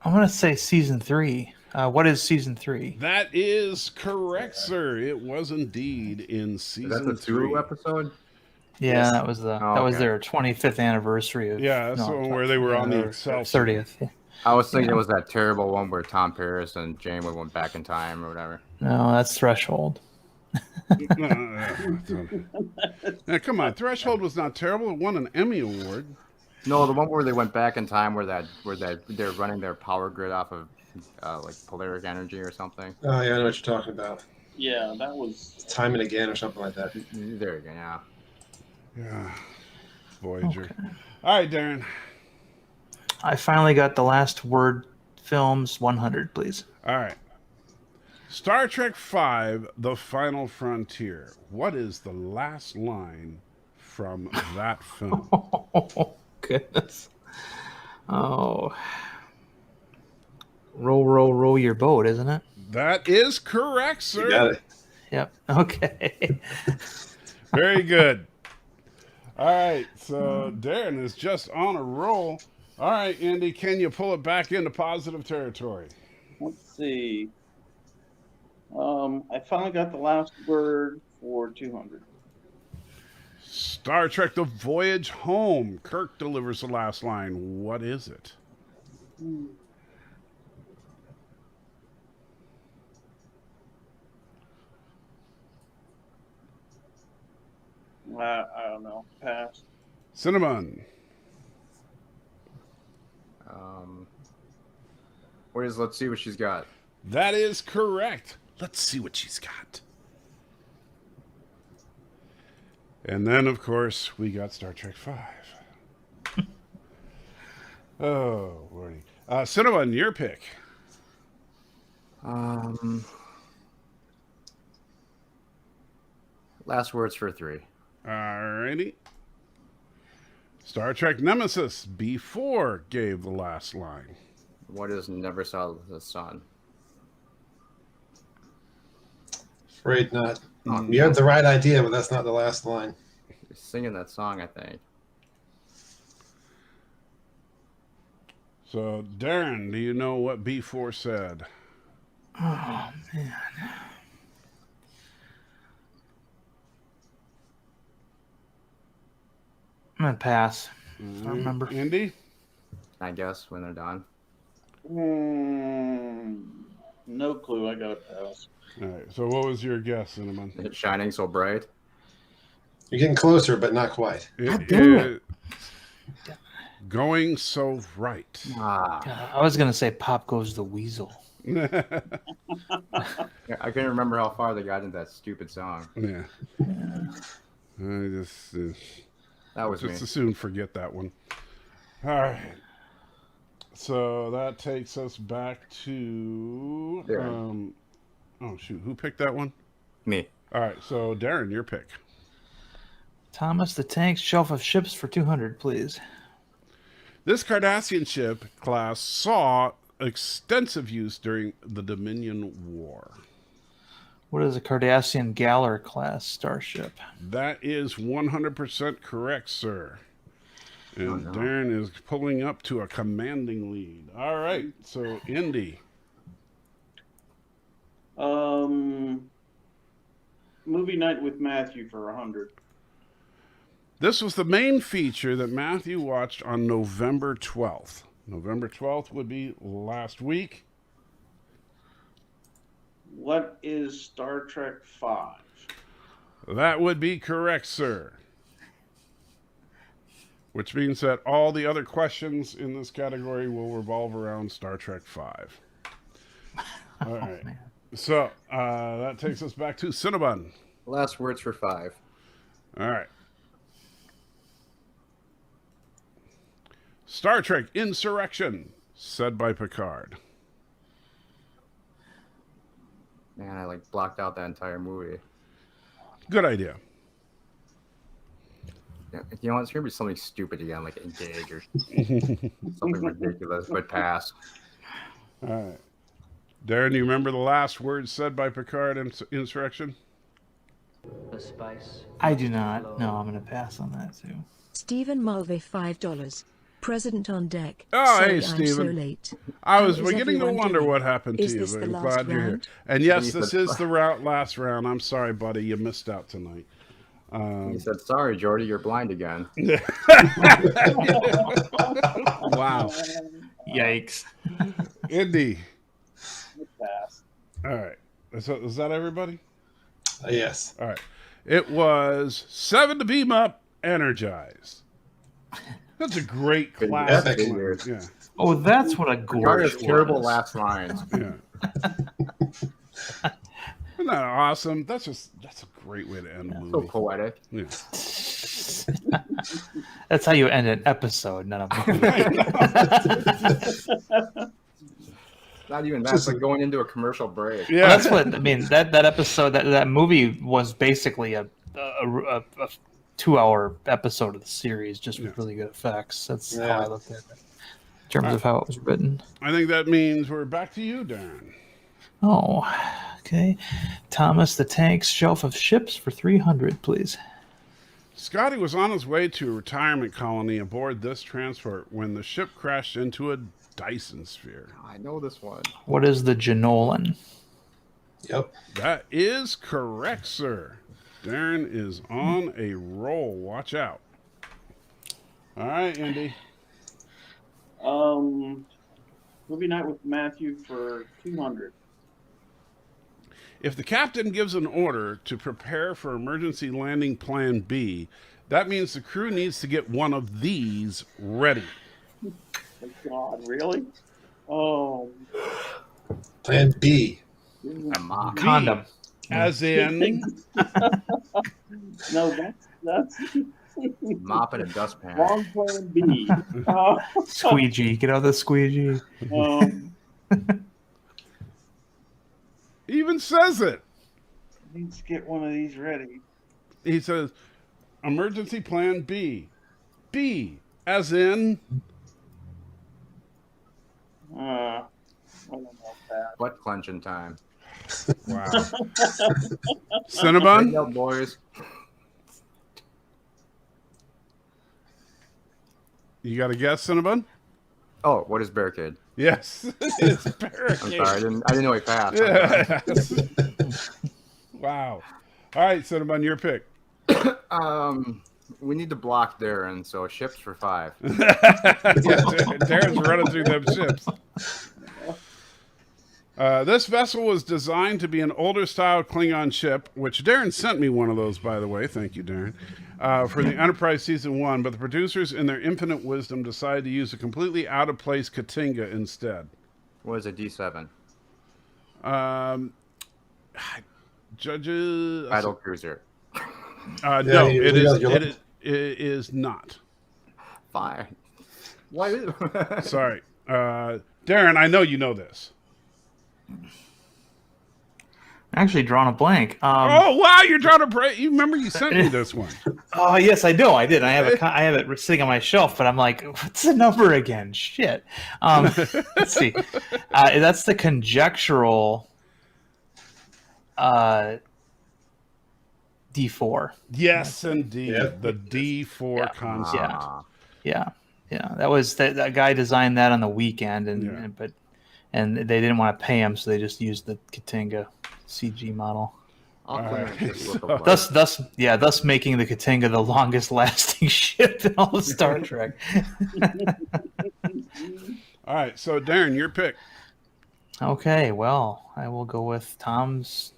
gonna say season 3. What is season 3? That is correct, sir. It was indeed in season Is that the 3. Sulu episode? Yeah, Yes. that was the Oh, that was okay. their 25th anniversary of. Yeah, that's the one where they were on the Excel. 30th. Yeah. I was thinking it was that terrible one where Tom Paris and Janeway went back in time or whatever. No, that's Threshold. Now, come on, Threshold was not terrible. It won an Emmy Award. No, the one where they went back in time where they're running their power grid off of like polaric energy or something. Oh, yeah, I know what you're talking about. Yeah, that was. Time and again or something like that. There you go. Yeah. Yeah, Voyager. All right, Darren. I finally got the last word films 100, please. All right. Star Trek V, The Final Frontier. What is the last line from that film? Oh, goodness. Oh. Row your boat, isn't it? That is correct, sir. You got it. Yep. Okay. Very good. All right, so Darren is just on a roll. All right, Andy, can you pull it back into positive territory? Let's see. I finally got the last word for 200. Star Trek The Voyage Home. Kirk delivers the last line. What is it? I don't know. Pass. Cinnamon. Let's see what she's got. That is correct. Let's see what she's got. And then, of course, we got Star Trek V. Oh, Lordy. Cinnamon, your pick. Last words for 3. Alrighty. Star Trek Nemesis B4 gave the last line. What is Never Saw the Sun? Afraid not. Oh, You had the right idea, but that's not the last line. You're singing that song, I think. So, Darren, do you know what B4 said? Oh, man. I'm going to pass. I don't remember. Andy? I guess when they're done. No clue. I got to pass. All right. So, what was your guess, Cinnamon? It's shining so bright. You're getting closer, but not quite. God damn it. Going so right. God, I was going to say Pop Goes the Weasel. I couldn't remember how far they got into that stupid song. Yeah. I just That was me. as soon forget that one. All right. So that takes us back to Darren. oh shoot, who picked that one? Me. All right, so Darren, your pick. Thomas the Tank's Shelf of Ships for 200, please. This Cardassian ship class saw extensive use during the Dominion War. What is a Cardassian Galler class starship? That is 100% correct, sir. And Darren is pulling up to a commanding lead. All right, so Indy. Movie night with Matthew for 100. This was the main feature that Matthew watched on November 12th. November 12th would be last week. What is Star Trek 5? That would be correct, sir. Which means that all the other questions in this category will revolve around Star Trek 5. All right. Man. So that takes us back to Cinnabon. Last words for 5. All right. Star Trek Insurrection, said by Picard. Man, I blocked out that entire movie. Good idea. Yeah, you know, it's gonna be something stupid again, like Engage or something ridiculous, but pass. All right. Darren, do you remember the last words said by Picard in Insurrection? The spice. I do not. No, I'm going to pass on that too. Stephen Mulvey, $5. President on deck. Oh, Sorry hey, I'm Stephen. so late. I was How is beginning to everyone wonder doing? what happened to Is you, this but the I'm last glad you're here. round? And yes, this is the last round. I'm sorry, buddy. You missed out tonight. He said, "Sorry, Jordy, you're blind again." Wow. Yikes. Indy. Pass. All right. So, is that everybody? Yes. All right. It was 7 to beam up, energized. That's a great classic. Epic. line. Yeah. Oh, that's what a gorge Picard's terrible was. last lines. Yeah. Isn't that awesome? That's a great way to end a So movie. poetic. Yeah. That's how you end an episode, not a movie. Not even that. It's like going into a commercial break. Yeah. Well, that's what I mean. That episode, that movie was basically a 2-hour episode of the series, just with really good effects. That's how I looked at it in terms of how it was written. I think that means we're back to you, Darren. Oh, okay. Thomas the Tank's shelf of ships for 300, please. Scotty was on his way to a retirement colony aboard this transport when the ship crashed into a Dyson sphere. I know this one. What is the Janolan? Yep. That is correct, sir. Darren is on a roll. Watch out. All right, Andy. Movie night with Matthew for 200. If the captain gives an order to prepare for emergency landing plan B, that means the crew needs to get one of these ready. Oh, God, really? Oh. Plan B. A mop. Condom. As in, No, that's Mop and a dustpan. wrong plan B. Oh, Squeegee. Get out the squeegee. he even says it. needs to get one of these ready. He says, emergency plan B. B, as in, I don't know that. Butt clenching time. wow. Bring Cinnabon? up, boys. You got a guess, Cinnabon? Oh, what is Barricade? Yes. It's I'm barricade. sorry, I didn't know he passed. Yes. Wow. All right, Cinnabon, your pick. We need to block Darren, so ships for 5. Darren's running through them ships. This vessel was designed to be an older style Klingon ship, which Darren sent me one of those, by the way. Thank you, Darren. For the Enterprise Season 1, but the producers, in their infinite wisdom, decided to use a completely out-of-place Katinga instead. What is a D7? Judges... Battle cruiser. No, it is not. 5. Why is it? Sorry. Darren, I know you know this. Actually, drawn a blank. Oh wow, you're trying to break. You remember you sent me this one. Oh yes, I do. I did. I have it sitting on my shelf, but I'm like, what's the number again? Shit. Let's see. That's the conjectural D4. Yes, indeed, Yep. the D4 concept. Yeah. That was that guy designed that on the weekend, and they didn't want to pay him, so they just used the Katinga CG model. Thus making the Katinga the longest lasting ship in all of Star Trek. All right, so Darren, your pick. Okay, well, I will go with Thomas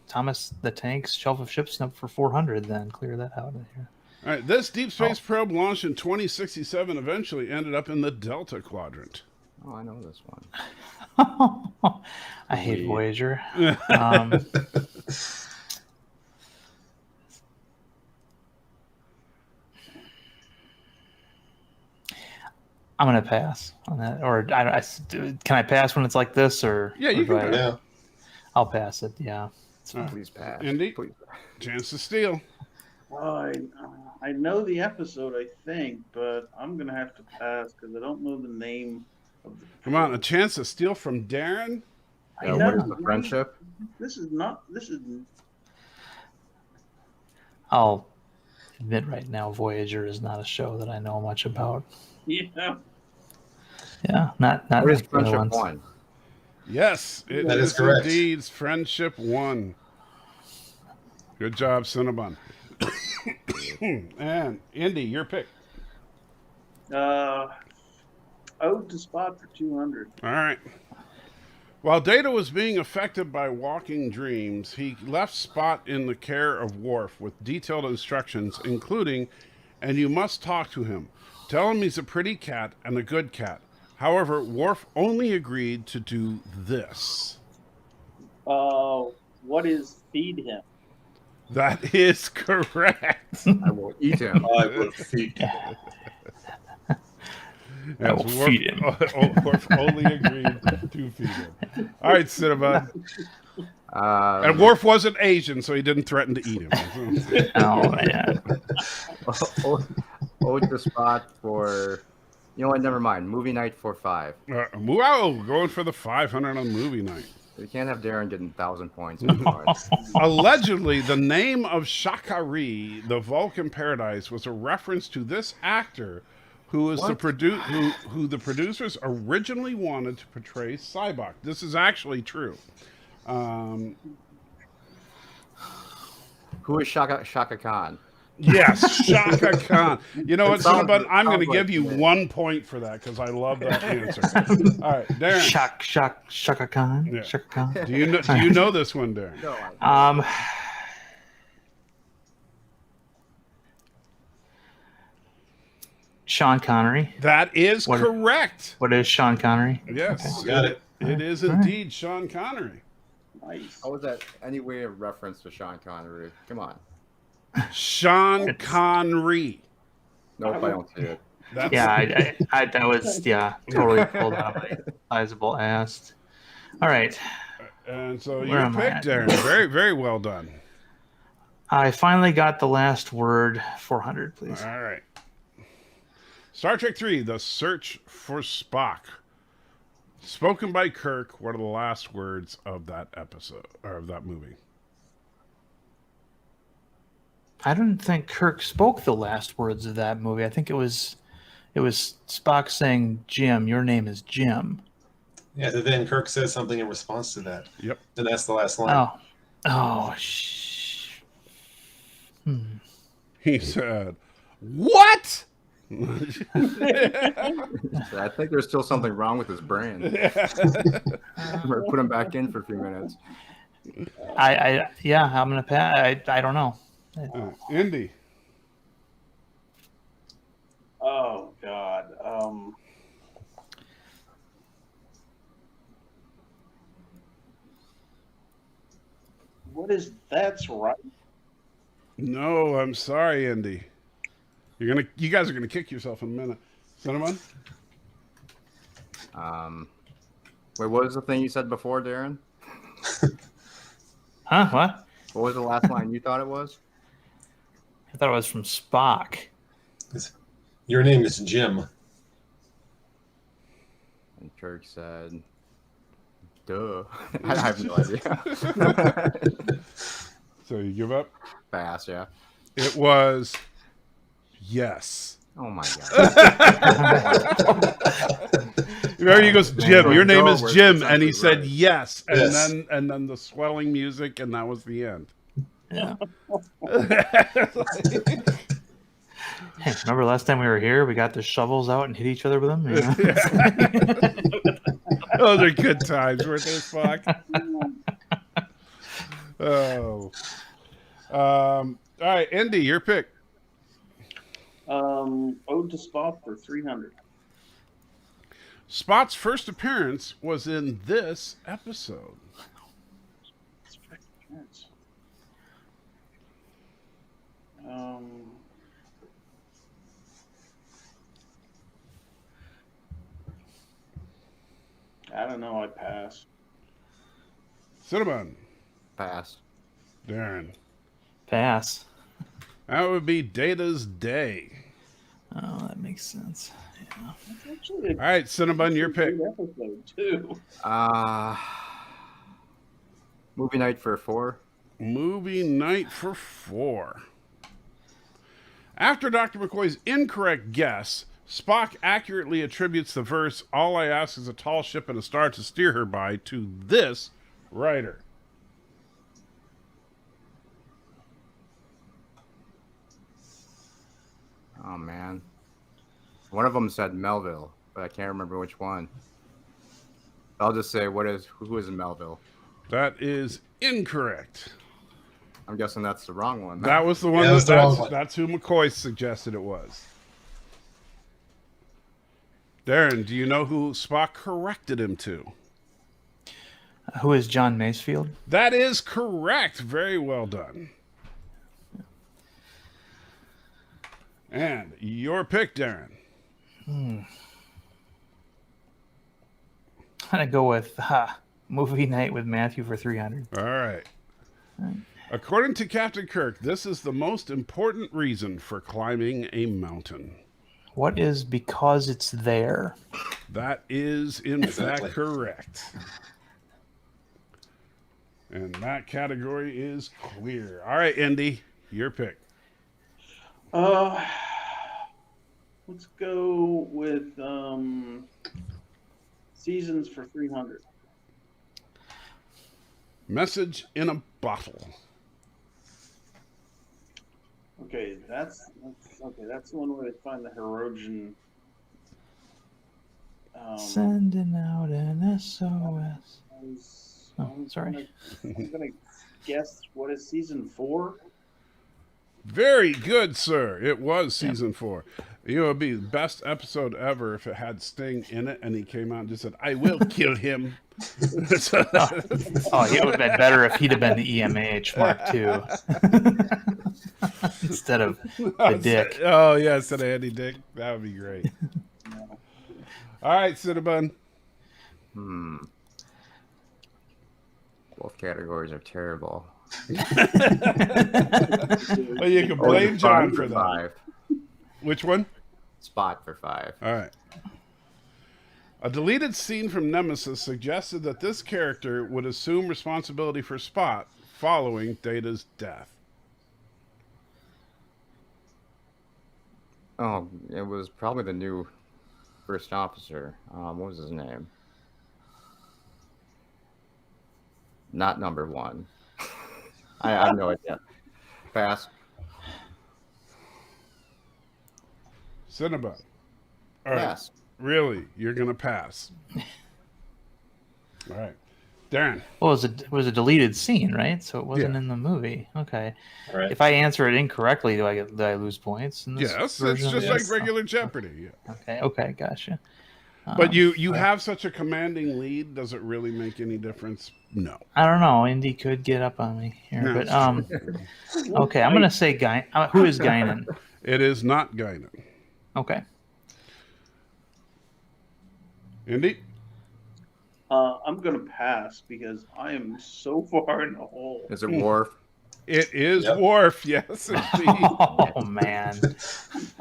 the Tank's Shelf of Ships for 400. Then clear that out of here. All right, this deep space probe launched in 2067 eventually ended up in the Delta Quadrant. Oh, I know this one. I hate Voyager. I'm gonna pass on that, or can I pass when it's like this, or Yeah, you can Yeah. I'll pass it. Yeah. Please pass. Indy, Please. chance to steal. I know the episode, I think, but I'm gonna have to pass because I don't know the name of the. Come on, a chance to steal from Darren. Yeah, know, what is the right? friendship? This is not. This is. I'll admit right now, Voyager is not a show that I know much about. Yeah. Yeah, not What is like the other friendship ones. one? Yes, it That is correct. indeed Friendship 1. Good job, Cinnabon. And Indy, your pick. Ode to Spot for 200. All right. While Data was being affected by walking dreams, he left Spot in the care of Worf with detailed instructions, including, and you must talk to him. Tell him he's a pretty cat and a good cat. However, Worf only agreed to do this. What is feed him? That is correct. I will eat him. I will feed you. I will feed him. Worf only agreed to feed him. All right, Cinnabon. Um, And Worf wasn't Asian, so he didn't threaten to eat him. Oh man. Ode the Spot for, you know what? Never mind. Movie night for 5. Wow, going for the 500 on movie night. We can't have Darren getting 1,000 points. Allegedly, the name of Shakari, the Vulcan Paradise, was a reference to this actor who was the who the producers originally wanted to portray Sybok. This is actually true. Who is Shaka Khan? Yes, Shaka Khan. You know what, It sounds- Cinnabon? I'm going to sounds give like you me. 1 point for that because I love that answer. All right, Darren. Shaka Khan. Yeah. Shaka Khan. Do you know this one, Darren? No, Sean Connery. That is What- correct. What is Sean Connery? Yes, Got it. It is All right. indeed Sean Connery. Nice. how is that any way of reference to Sean Connery? Come on. Sean Connery. Nope, I don't see it. That's, Yeah, I that was totally pulled out of my sizable ass. All right, And so Where you am I picked at? Darren. Very, very well done. I finally got the last word. 400, please. All right. Star Trek III: The Search for Spock. Spoken by Kirk. What are the last words of that episode or of that movie? I don't think Kirk spoke the last words of that movie. I think it was Spock saying, "Jim, your name is Jim." Yeah, so then Kirk says something in response to that. Yep. And that's the last line. He said, "What?" I think there's still something wrong with his brain. We're put him back in for a few minutes. I'm gonna pass. I don't know. Indy. Oh God. What is that's right? No, I'm sorry, Indy. You guys are gonna kick yourself in a minute. Cinnamon? Wait, what was the thing you said before, Darren? Huh? What? What was the last line you thought it was? I thought it was from Spock. Your name is Jim. And Kirk said, duh. I have no idea. So you give up? Fast, yeah. It was yes. Oh my god. Remember, he goes, Jim, your name is Jim, and he said right. yes, and Yes. then the swelling music, and that was the end. Yeah. Hey, remember last time we were here? We got the shovels out and hit each other with them. You know? Those are good times, weren't they, Spock? Oh. All right, Indy, your pick. Ode to Spot for 300. Spot's first appearance was in this episode. I don't know. I pass. Cinnamon. Pass. Darren. Pass. That would be Data's Day. Oh, that makes sense. Yeah. That's actually All right, Cinnamon, your pick. good episode too. Movie night for 4. Movie night for 4. After Dr. McCoy's incorrect guess, Spock accurately attributes the verse, "All I ask is a tall ship and a star to steer her by," to this writer. Oh man. One of them said Melville, but I can't remember which one. I'll just say who is Melville? That is incorrect. I'm guessing that's the wrong one. That was the one. Yeah, That's who McCoy suggested it was. Darren, do you know who Spock corrected him to? Who is John Masefield? That is correct. Very well done. And your pick, Darren. I'm gonna go with movie night with Matthew for 300. All right. According to Captain Kirk, this is the most important reason for climbing a mountain. What is because it's there? That is, in fact, correct. And that category is clear. All right, Indy, your pick. Let's go with Seasons for 300. Message in a Bottle. Okay, that's the one where they find the Herodian. Sending out an SOS. Sorry. I'm gonna guess what is season 4. Very good, sir. It was season 4. You know, it would be the best episode ever if it had Sting in it and he came out and just said, "I will kill him." It would have been better if he'd have been the EMH Mark II instead of the Dick. Oh, yeah, instead of Andy Dick. That would be great. All right, Cinnabon. Both categories are terrible. Well, you can blame John for that. 5. Which one? Spot for 5. All right. A deleted scene from Nemesis suggested that this character would assume responsibility for Spot following Data's death. Oh, it was probably the new first officer. What was his name? Not number 1. I have no idea. Pass. Cinnabon. All right. Pass. Really? You're going to pass. All right. Darren. Well, it was a deleted scene, right? So it wasn't in the movie. Okay. All right. If I answer it incorrectly, do I lose points? In this Yes, it's version just of like this? regular Jeopardy. Yeah. Okay, gotcha. But you have such a commanding lead. Does it really make any difference? No. I don't know. Indy could get up on me here, No, but it's true. okay. I'm gonna say who is Guinan? It is not Guinan. Okay. Indy? I'm going to pass because I am so far in the hole. Is it Worf? It is Yep. Worf, yes, indeed. Oh man.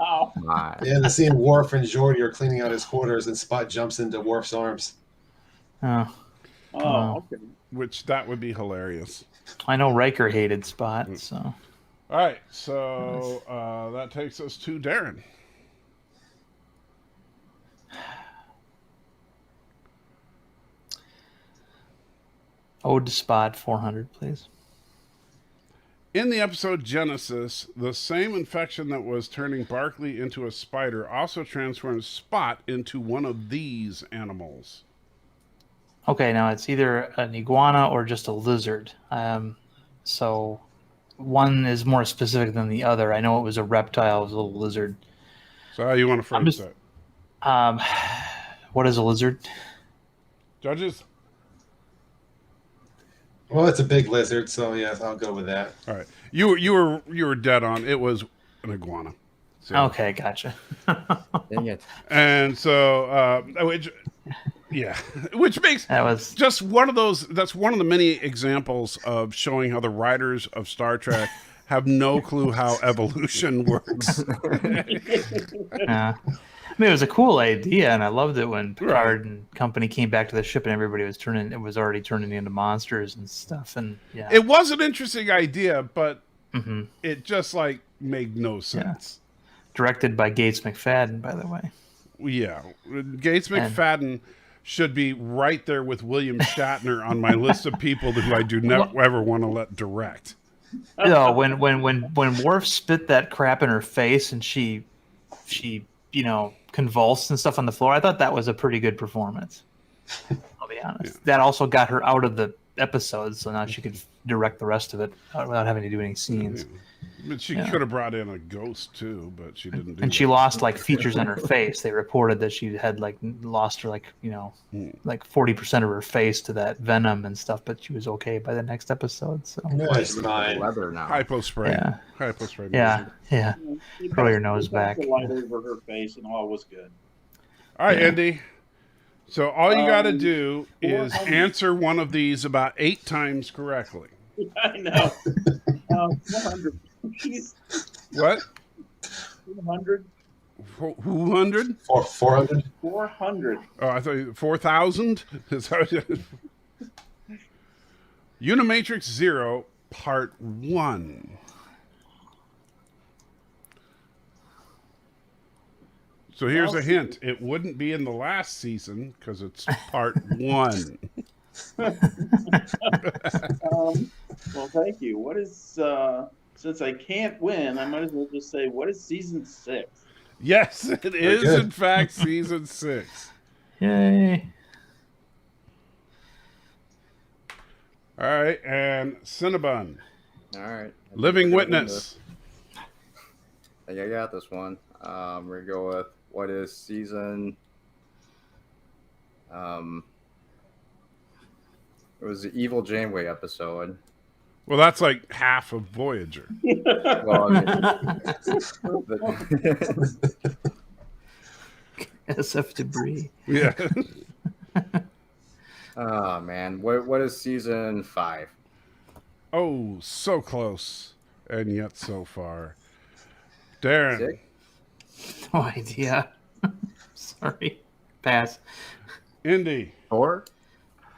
Ow. My. Yeah, the scene Worf and Geordi are cleaning out his quarters, and Spot jumps into Worf's arms. Oh, Oh, Wow. okay. Which that would be hilarious. I know Riker hated Spot, so All right, so that takes us to Darren. Ode to Spot 400, please. In the episode Genesis, the same infection that was turning Barkley into a spider also transforms Spot into one of these animals. Okay, now it's either an iguana or just a lizard. So one is more specific than the other. I know it was a reptile, it was a little lizard. So how you want to phrase just- that? What is a lizard? Judges? Well, it's a big lizard, so yes, I'll go with that. All right. You were dead on. It was an iguana. So, Okay, gotcha. Dang it. And so which makes That was just one of those. That's one of the many examples of showing how the writers of Star Trek have no clue how evolution works. yeah. I mean, it was a cool idea, and I loved it when Picard and company came back to the ship, and everybody was already turning into monsters and stuff. And yeah, It was an interesting idea, but hmm it just made no sense. directed by Gates McFadden, by the way. Yeah, Gates McFadden should be right there with William Shatner on my list of people who I do never ever want to let direct. No, when Worf spit that crap in her face and she convulsed and stuff on the floor, I thought that was a pretty good performance. I'll be honest. Yeah. That also got her out of the episode, so now she could direct the rest of it without having to do any scenes. But she Yeah. could have brought in a ghost too, but she didn't do And that. she lost features on her face. They reported that she had lost her 40% of her face to that venom and stuff, but she was okay by the next episode. So Nice, fine. Leather now. Hypo spray. Yeah. Hypo spray. yeah. She Curl your passed- nose she passed back. the light over her face, and all was good. All right, Yeah. Andy. So all you got to Um, do is 400. answer one of these about 8 times correctly. I know. 400. Jeez, What? 400. 400? 400? 400. Oh, I thought 4,000. Is that what- Unimatrix Zero, Part 1. So here's a hint. It wouldn't be in the last season because it's Part 1. Well, thank you. What is since I can't win, I might as well just say, what is season 6? Yes, it is good. in fact season 6. Yay. All right, and Cinnabon, All right. Living Witness. I think I got this one. We're going to go with what is season. It was the Evil Janeway episode. Well, that's like half of Voyager. Well, SF debris. Yeah. oh man, what is season 5? Oh, so close, and yet so far. Darren. 6? No idea. Sorry. Pass. Indy. 4?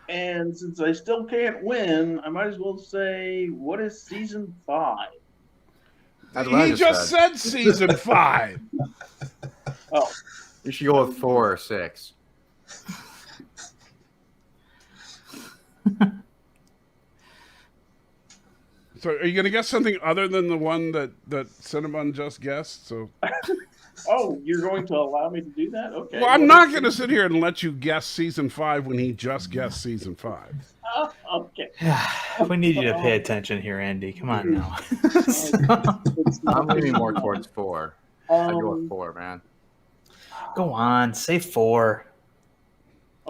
And since I still can't win, I might as well say, what is season 5? That's what I He just said season 5. Oh, You should go with 4 or 6. So are you going to guess something other than the one that Cinnabon just guessed? So, oh, you're going to allow me to do that? Okay. well, I'm not going to sit here and let you guess season 5 when he just guessed season 5. Oh, okay. We need you to pay attention here, Andy. Come on now. I'm leaning more towards 4. I go with 4, man. Go on. Say 4.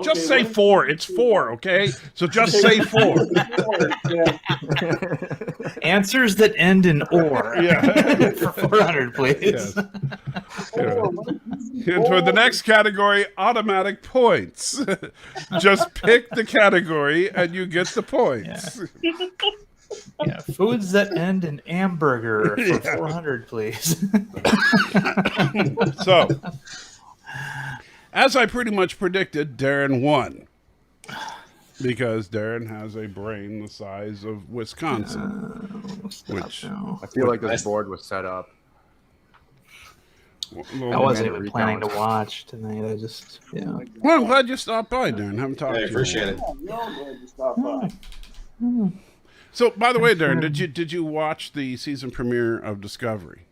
Just say 4. It's 4, okay? So just say 4. Yeah. Answers that end in or. Yeah. For 400, please. Yes. Into the next category, automatic points. Just pick the category and you get the points. Yeah, foods that end in hamburger for 400, please. So, as I pretty much predicted, Darren won. Because Darren has a brain the size of Wisconsin. I feel like this board was set up. I wasn't even planning to watch tonight. I just, Well, I'm glad you stopped by, Darren. Haven't talked to you. I appreciate it. You're all glad to stop by. So, by the way, Darren, did you watch the season premiere of Discovery?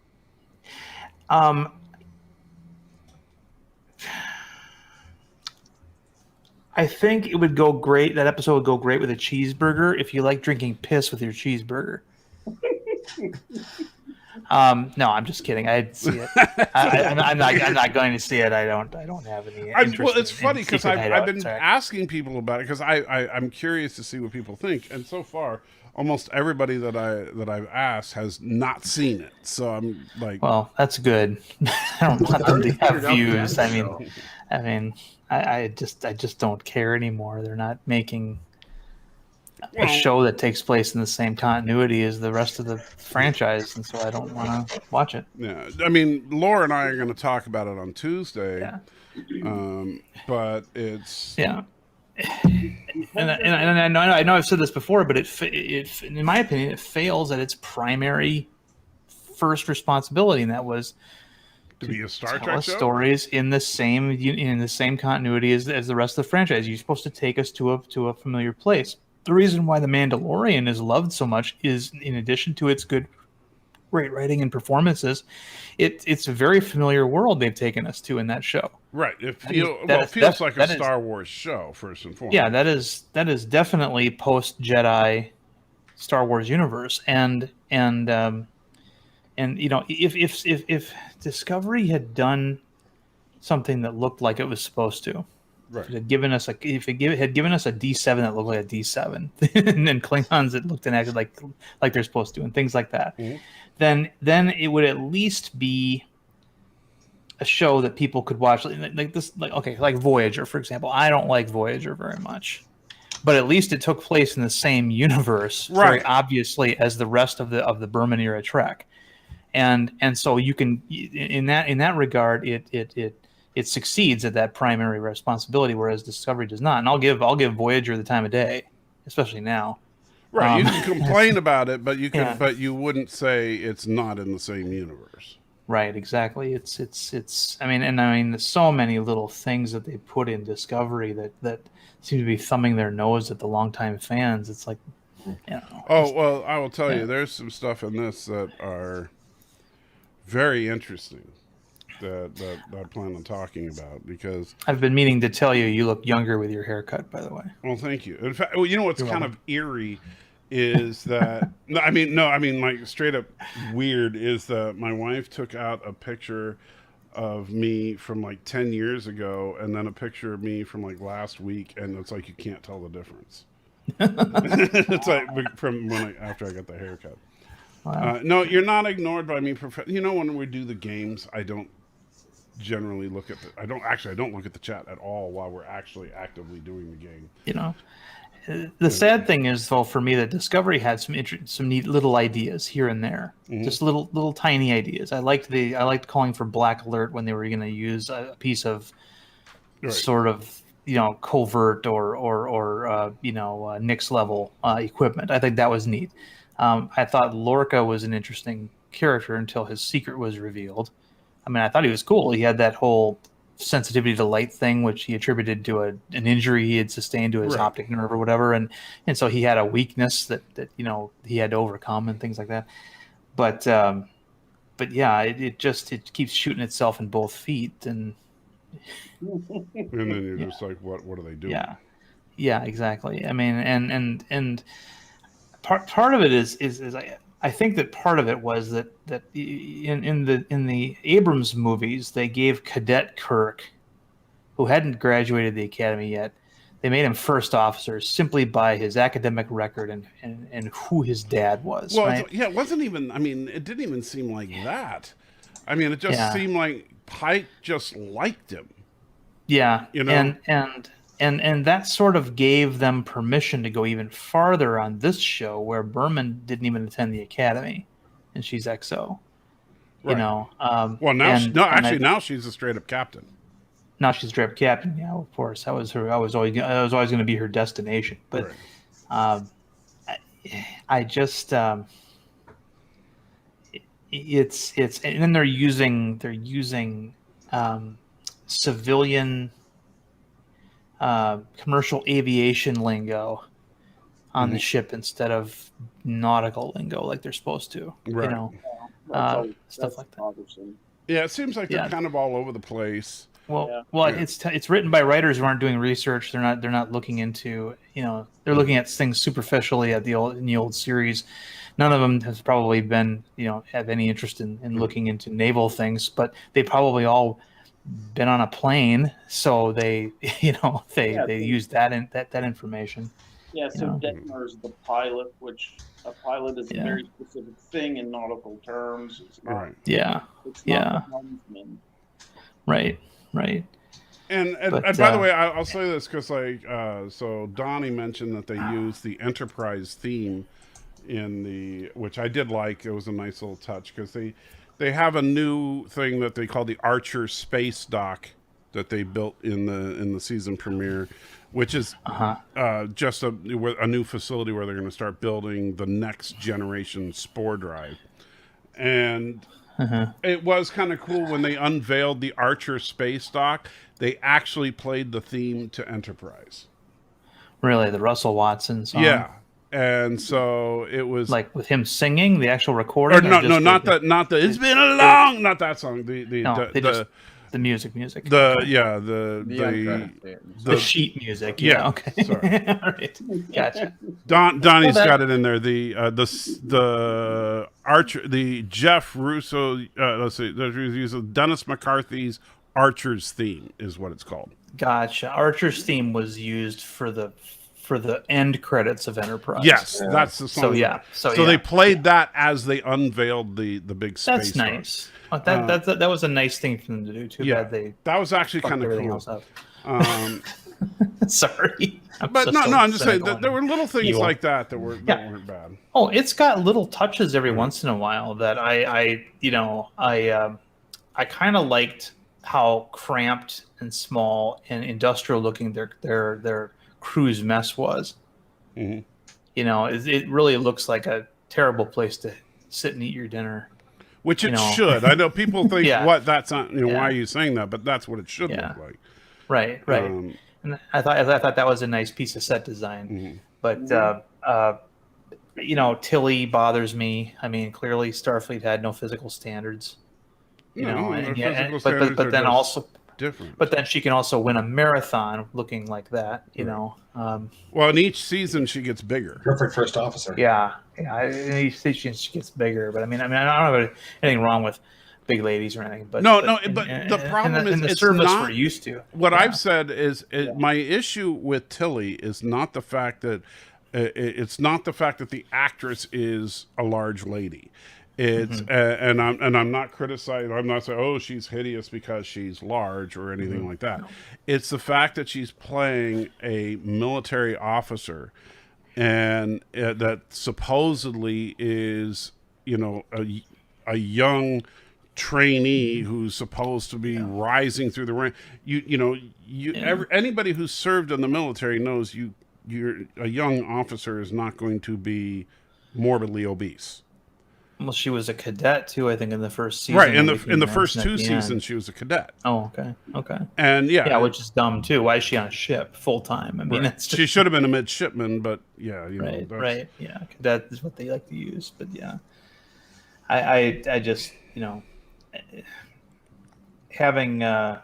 I think it would go great. That episode would go great with a cheeseburger if you like drinking piss with your cheeseburger. No, I'm just kidding. I'd see it. I'm not going to see it. I don't have any interest. Well, it's funny because I've been Sorry. asking people about it because I'm curious to see what people think, and so far, almost everybody that I've asked has not seen it. So I'm like, well, that's good. I don't want them to have views. I just don't care anymore. They're not making a show that takes place in the same continuity as the rest of the franchise, and so I don't want to watch it. Yeah, I mean, Laura and I are going to talk about it on Tuesday. Yeah. But it's and I know I've said this before, but it in my opinion it fails at its primary first responsibility, and that was to be a Star tell Trek us show? stories in the same continuity as the rest of the franchise. You're supposed to take us to a familiar place. The reason why The Mandalorian is loved so much is, in addition to its great writing and performances, it's a very familiar world they've taken us to in that show. Right. It That feels like a is- Star Wars show, first and foremost. Yeah, that is definitely post Jedi Star Wars universe, and you know, if Discovery had done something that looked like it was supposed to, right. if it had given us a D7 that looked like a D7, and then Klingons that looked and acted like they're supposed to, and things like that, then it would at least be a show that people could watch, like Voyager, for example. I don't like Voyager very much, but at least it took place in the same universe, very obviously, as the rest of the Berman era Trek, and so you can, in that regard, it succeeds at that primary responsibility, whereas Discovery does not. And I'll give Voyager the time of day, especially now. Right, you can complain about it, but you wouldn't say it's not in the same universe. Right, exactly. It's. I mean, there's so many little things that they put in Discovery that seem to be thumbing their nose at the longtime fans. It's like, you know. Oh well, I will tell you, there's some stuff in this that are very interesting that I plan on talking about, because I've been meaning to tell you look younger with your haircut, by the way. Well, thank you. In fact, you know what's kind of eerie is that I mean like straight up weird is that my wife took out a picture of me from like 10 years ago and then a picture of me from like last week, and it's like you can't tell the difference. It's like from after I got the haircut. Wow. No, you're not ignored by me. You know, when we do the games, I don't generally look at I don't look at the chat at all while we're actually actively doing the game. You know, the sad thing is, though, for me, that Discovery had some neat little ideas here and there, just little tiny ideas. I liked calling for Black Alert when they were going to use a piece of sort of, you know, covert or Nix level equipment. I think that was neat. I thought Lorca was an interesting character until his secret was revealed. I mean, I thought he was cool. He had that whole sensitivity to light thing, which he attributed to an injury he had sustained to his optic nerve or whatever, and so he had a weakness that you know he had to overcome and things like that. But yeah, it keeps shooting itself in both feet, and then you're just like, what are they doing? Yeah, exactly. I mean, and part of it is I think that part of it was that in the Abrams movies, they gave Cadet Kirk, who hadn't graduated the academy yet, they made him first officer simply by his academic record and who his dad was. Well, right? it wasn't even. I mean, it didn't even seem like that. I mean, it just Yeah. seemed like Pike just liked him. Yeah, You know? and that sort of gave them permission to go even farther on this show, where Berman didn't even attend the academy, and she's XO. You Right. know, Well, now, now she's a straight up captain. now she's straight up captain. Yeah, of course, that was her. I was always going to be her destination. But Right. I just it's and then they're using civilian commercial aviation lingo on the ship instead of nautical lingo like they're supposed to. Right. You know, stuff like that. bothersome. Yeah, it seems like they're Yeah. kind of all over the place. Well, Yeah. it's written by writers who aren't doing research. They're not looking into, you know, they're looking at things superficially in the old series. None of them has probably been, you know, have any interest in looking into naval things, but they probably all been on a plane, so they, you know, they use that information. Yeah, so You know. Detmer is the pilot, which a pilot is Yeah. a very specific thing in nautical terms. It's not. Right. Yeah, It's yeah. not the helmsman. right. And But, by the way, I'll say this because so Donnie mentioned that they used the Enterprise theme in which I did like. It was a nice little touch because they have a new thing that they call the Archer Space Dock that they built in the season premiere, which is just a new facility where they're going to start building the next generation spore drive. And it was kind of cool when they unveiled the Archer Space Dock. They actually played the theme to Enterprise. Really, the Russell Watson song. Yeah, and so it was Like with him singing the actual recording. or not the. It's been a long. Not that song. The music. The sheet music. Yeah. Yeah, Okay. sorry. All right. Gotcha. Donnie's got it in there. The Archer, the Jeff Russo. Let's see. There's Dennis McCarthy's Archer's theme is what it's called. Gotcha. Archer's theme was used for the end credits of Enterprise. Yes, that's the song. So they played that as they unveiled the big space. That's nice. That was a nice thing for them to do. Too bad they. That was actually fucked kind of everything cool. else up. I'm Sorry. just saying that there were little things evil. like that weren't bad. Oh, it's got little touches every once in a while that I kind of liked how cramped and small and industrial looking their crew's mess was. Mm-hmm. You know, it really looks like a terrible place to sit and eat your dinner. Which it should. I know people think, "What? That's not. Why Yeah. are you saying that?" But that's what it should look like. Right. And I thought that was a nice piece of set design. But Tilly bothers me. I mean, clearly Starfleet had no physical standards. But then also different. But then she can also win a marathon looking like that. You know. Well, in each season she gets bigger. Perfect first officer. Yeah. In each season she gets bigger. But I mean, I don't have anything wrong with big ladies or anything. But the problem is the it's service not we're used to. What I've said is my issue with Tilly is not the fact that it's not the fact that the actress is a large lady. It's and I'm not criticizing. I'm not saying, oh, she's hideous because she's large or anything like that. No. It's the fact that she's playing a military officer, and that supposedly is a young trainee who's supposed to be rising through the rank. Anybody who's served in the military knows a young officer is not going to be morbidly obese. Well, she was a cadet too, I think, in the first season. Right, in the first two seasons, she was a cadet. Oh, okay. And which is dumb too. Why is she on a ship full time? I mean, she should have been a midshipman, but right. Yeah, cadet is what they like to use. But yeah, I just having that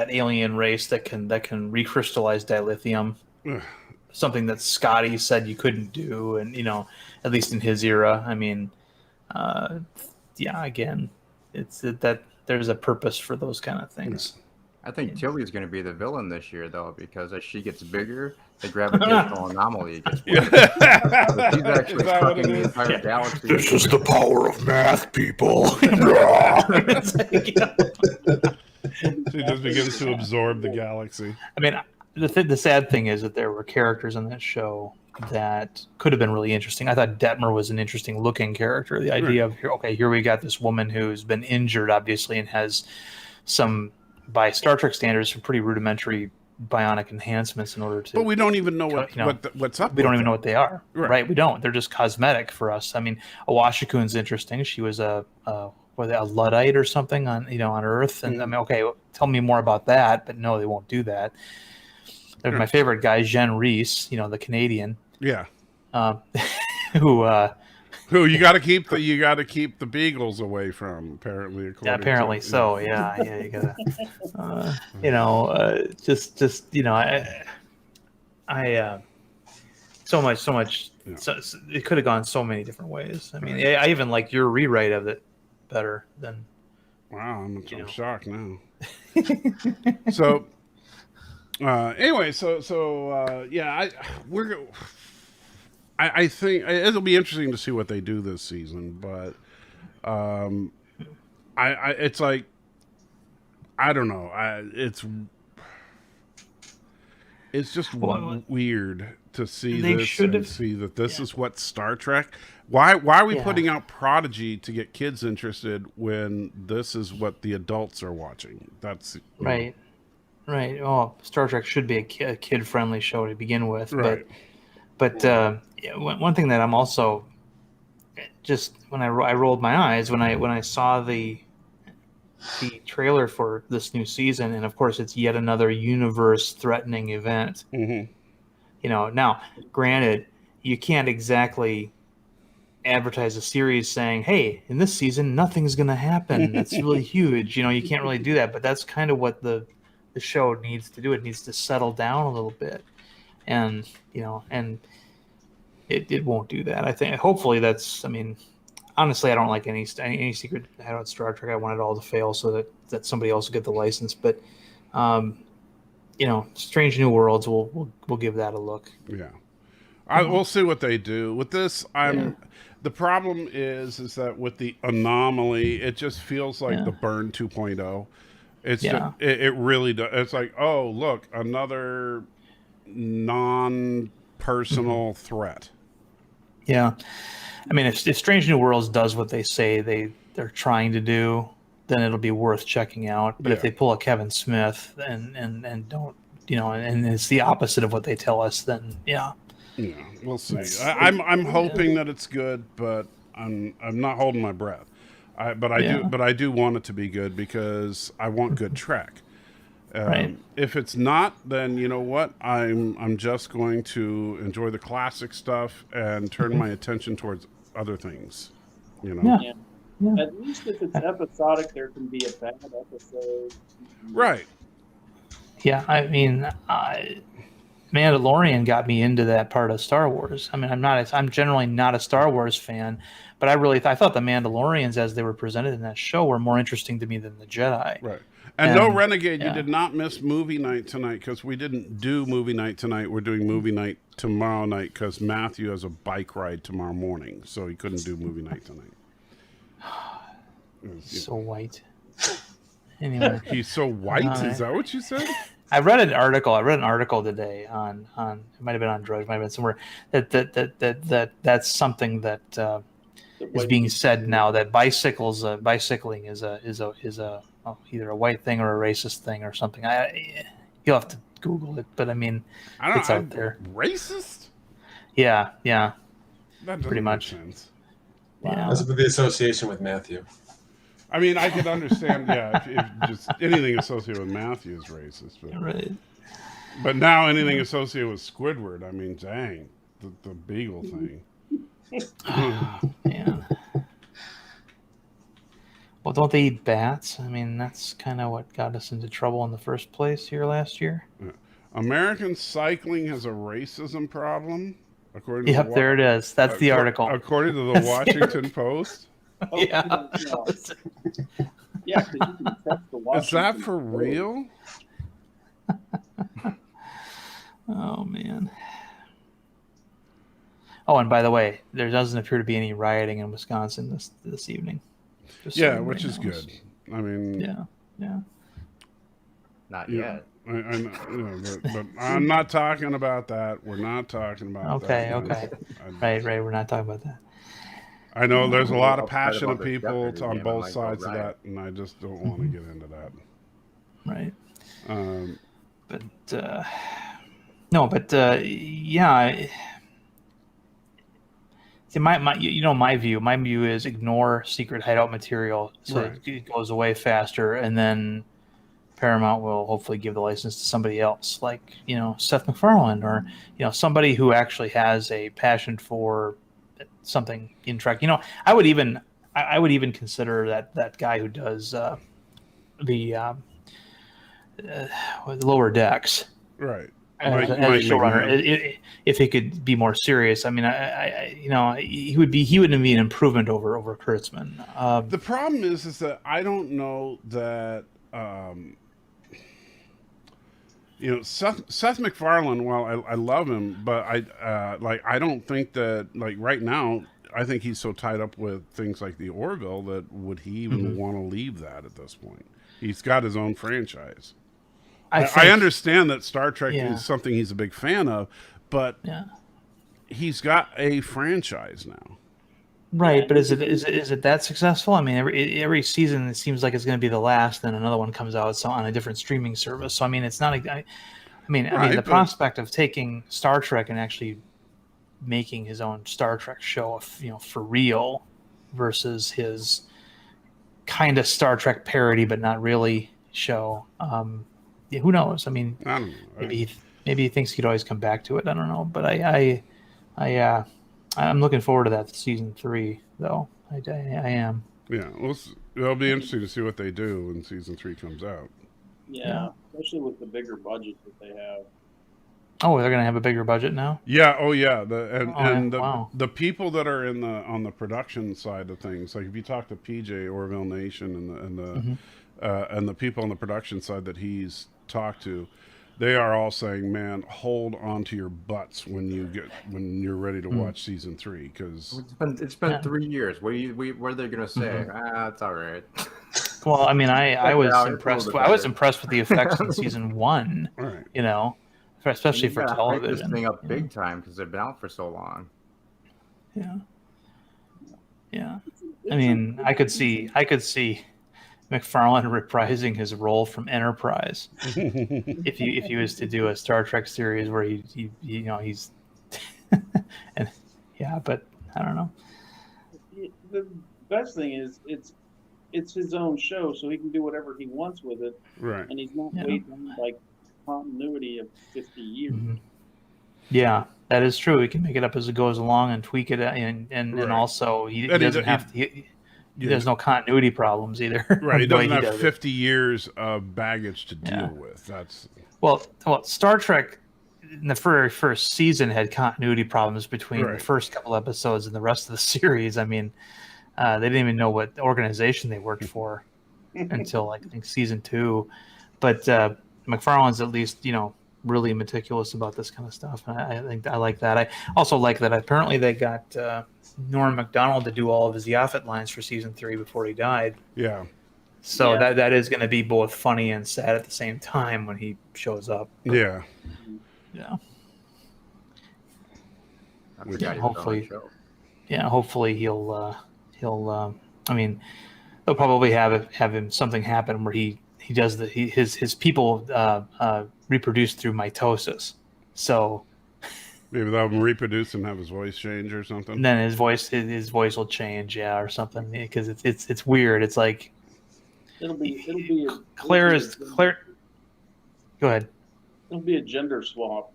alien race that can recrystallize dilithium. Something that Scotty said you couldn't do, and at least in his era. I mean, again, it's that there's a purpose for those kind of things. I think Tilly's going to be the villain this year, though, because as she gets bigger, the gravitational anomaly gets worse. So she's actually fucking the entire galaxy. This is the power of math, people. She just begins to absorb the galaxy. I mean, the sad thing is that there were characters in that show that could have been really interesting. I thought Detmer was an interesting looking character. The idea of, okay, here we got this woman who's been injured, obviously, and has some, by Star Trek standards, some pretty rudimentary bionic enhancements in order to. But we don't even know what's up. We don't even know what they are. Right. We don't. They're just cosmetic for us. I mean, Awashikun's interesting. She was a Luddite or something on Earth, and I mean, okay, tell me more about that. But no, they won't do that. My favorite guy, Jen Reese, the Canadian. Yeah. Who you got to keep the beagles away from, apparently. You gotta so much it could have gone so many different ways. I mean, I even like your rewrite of it better than. Wow, I'm shocked now. So anyway, I think it'll be interesting to see what they do this season, but it's like, I don't know, it's just weird to see this and see that this is what Star Trek. Why are we putting out Prodigy to get kids interested when this is what the adults are watching? That's right. Right. Oh, Star Trek should be a kid-friendly show to begin with. Right. But one thing that I'm also just when I rolled my eyes when I saw the trailer for this new season, and of course it's yet another universe-threatening event. Mm-hmm. Now, granted, you can't exactly advertise a series saying, "Hey, in this season, nothing's going to happen. That's really huge." You can't really do that. But that's kind of what the show needs to do. It needs to settle down a little bit, and and it won't do that. I think hopefully that's. I mean, honestly, I don't like any secret about Star Trek. I want it all to fail so that somebody else will get the license. But Strange New Worlds, we'll give that a look. Yeah, we'll see what they do with this. The problem is that with the anomaly, it just feels like the Burn 2.0. It's it really does. It's like, oh, look, another non-personal threat. Yeah, I mean, if Strange New Worlds does what they say they're trying to do, then it'll be worth checking out. But if they pull a Kevin Smith and don't, and it's the opposite of what they tell us, then yeah, we'll see. I'm hoping that it's good, but I'm not holding my breath. I do want it to be good because I want good Trek. Right. If it's not, then you know what? I'm just going to enjoy the classic stuff and turn my attention towards other things. Yeah. At least if it's episodic, there can be a bad episode. Right. Yeah, I mean, Mandalorian got me into that part of Star Wars. I mean, I'm generally not a Star Wars fan, but I thought the Mandalorians as they were presented in that show were more interesting to me than the Jedi. Right. And no, Renegade, you did not miss movie night tonight because we didn't do movie night tonight. We're doing movie night tomorrow night because Matthew has a bike ride tomorrow morning, so he couldn't do movie night tonight. So white. Anyway, he's so white. Is that what you said? I read an article today on it might have been on Drudge, might have been somewhere that's something that is being said now, that bicycling is either a white thing or a racist thing or something. You'll have to Google it, but I mean, it's out there. Racist? Yeah. That pretty much. Make sense. Yeah. That's the association with Matthew. I mean, I could understand, if just anything associated with Matthew is racist. But, right. But now anything associated with Squidward, I mean, dang, the beagle thing. Man. Well, don't they eat bats? I mean, that's kind of what got us into trouble in the first place here last year. American cycling has a racism problem, according to there it is. That's the article. According to the Washington Post. Yeah. Yeah, because you can test the Is Washington that for Post. real? Oh man. Oh, and by the way, there doesn't appear to be any rioting in Wisconsin this evening. Just so Yeah, everybody which is knows. good. I mean, Yeah. Not you yet. know, I know, you know, but I'm not talking about that. We're not talking about Okay, that. okay. I, Right. We're not talking about that. I know there's a lot of Upset about passionate this people Jeopardy on game, I both might go sides of riot. that, and I just don't want to get into that. Right. Um, But no, but yeah. See, my view is ignore secret hideout material so Right. it goes away faster, and then Paramount will hopefully give the license to somebody else, like Seth MacFarlane, or somebody who actually has a passion for something in Trek. I would even consider that guy who does the Lower Decks. right. As a Mike showrunner, McMahon. if he could be more serious, I mean, he wouldn't be an improvement over Kurtzman. The problem is that I don't know that Seth MacFarlane. Well, I love him, but I don't think that right now. I think he's so tied up with things like the Orville that would he even want to leave that at this point? He's got his own franchise. I understand that Star Trek is something he's a big fan of, but he's got a franchise now. Right, but is it that successful? I mean, every season it seems like it's going to be the last, then another one comes out on a different streaming service. So I mean, it's not. The prospect of taking Star Trek and actually making his own Star Trek show, for real, versus his kind of Star Trek parody but not really show. Who knows? I mean, I don't know. Maybe he thinks he could always come back to it. I don't know, but I'm looking forward to that season 3, though. I am. Yeah, it'll be interesting to see what they do when season 3 comes out. Yeah, especially with the bigger budget that they have. Oh, they're gonna have a bigger budget now. Yeah. Oh, yeah. Wow. The people that are on the production side of things, like if you talk to PJ Orville Nation and the people on the production side that he's talked to, they are all saying, "Man, hold on to your butts when you're ready to watch season 3, because it's been 3 years. What are they gonna say? It's all right. Well, I mean, I was impressed. I was impressed with the effects in season 1. Right. Especially for Hype this television. thing up big time because they've been out for so long. Yeah. I mean, I could see MacFarlane reprising his role from Enterprise if he was to do a Star Trek series where he's and but I don't know. The best thing is it's his own show, so he can do whatever he wants with it. Right. And he's not waiting on continuity of 50 years. Yeah, that is true. He can make it up as it goes along and tweak it, and also he doesn't have to. There's no continuity problems either. Right, he doesn't have 50 years of baggage to deal with. That's well, Star Trek in the very first season had continuity problems between the first couple episodes and the rest of the series. I mean, they didn't even know what organization they worked for until I think season 2. But MacFarlane's at least really meticulous about this kind of stuff, and I think I like that. I also like that apparently they got Norm Macdonald to do all of his Yaphet lines for season 3 before he died. Yeah. So that is going to be both funny and sad at the same time when he shows up. Yeah. Yeah. Hopefully he'll. I mean, they'll probably have him something happen where he does his people reproduce through mitosis. So maybe they'll have him reproduce and have his voice change or something. Then his voice will change, or something, because it's weird. It's like it'll be Claire. Go ahead. It'll be a gender swap.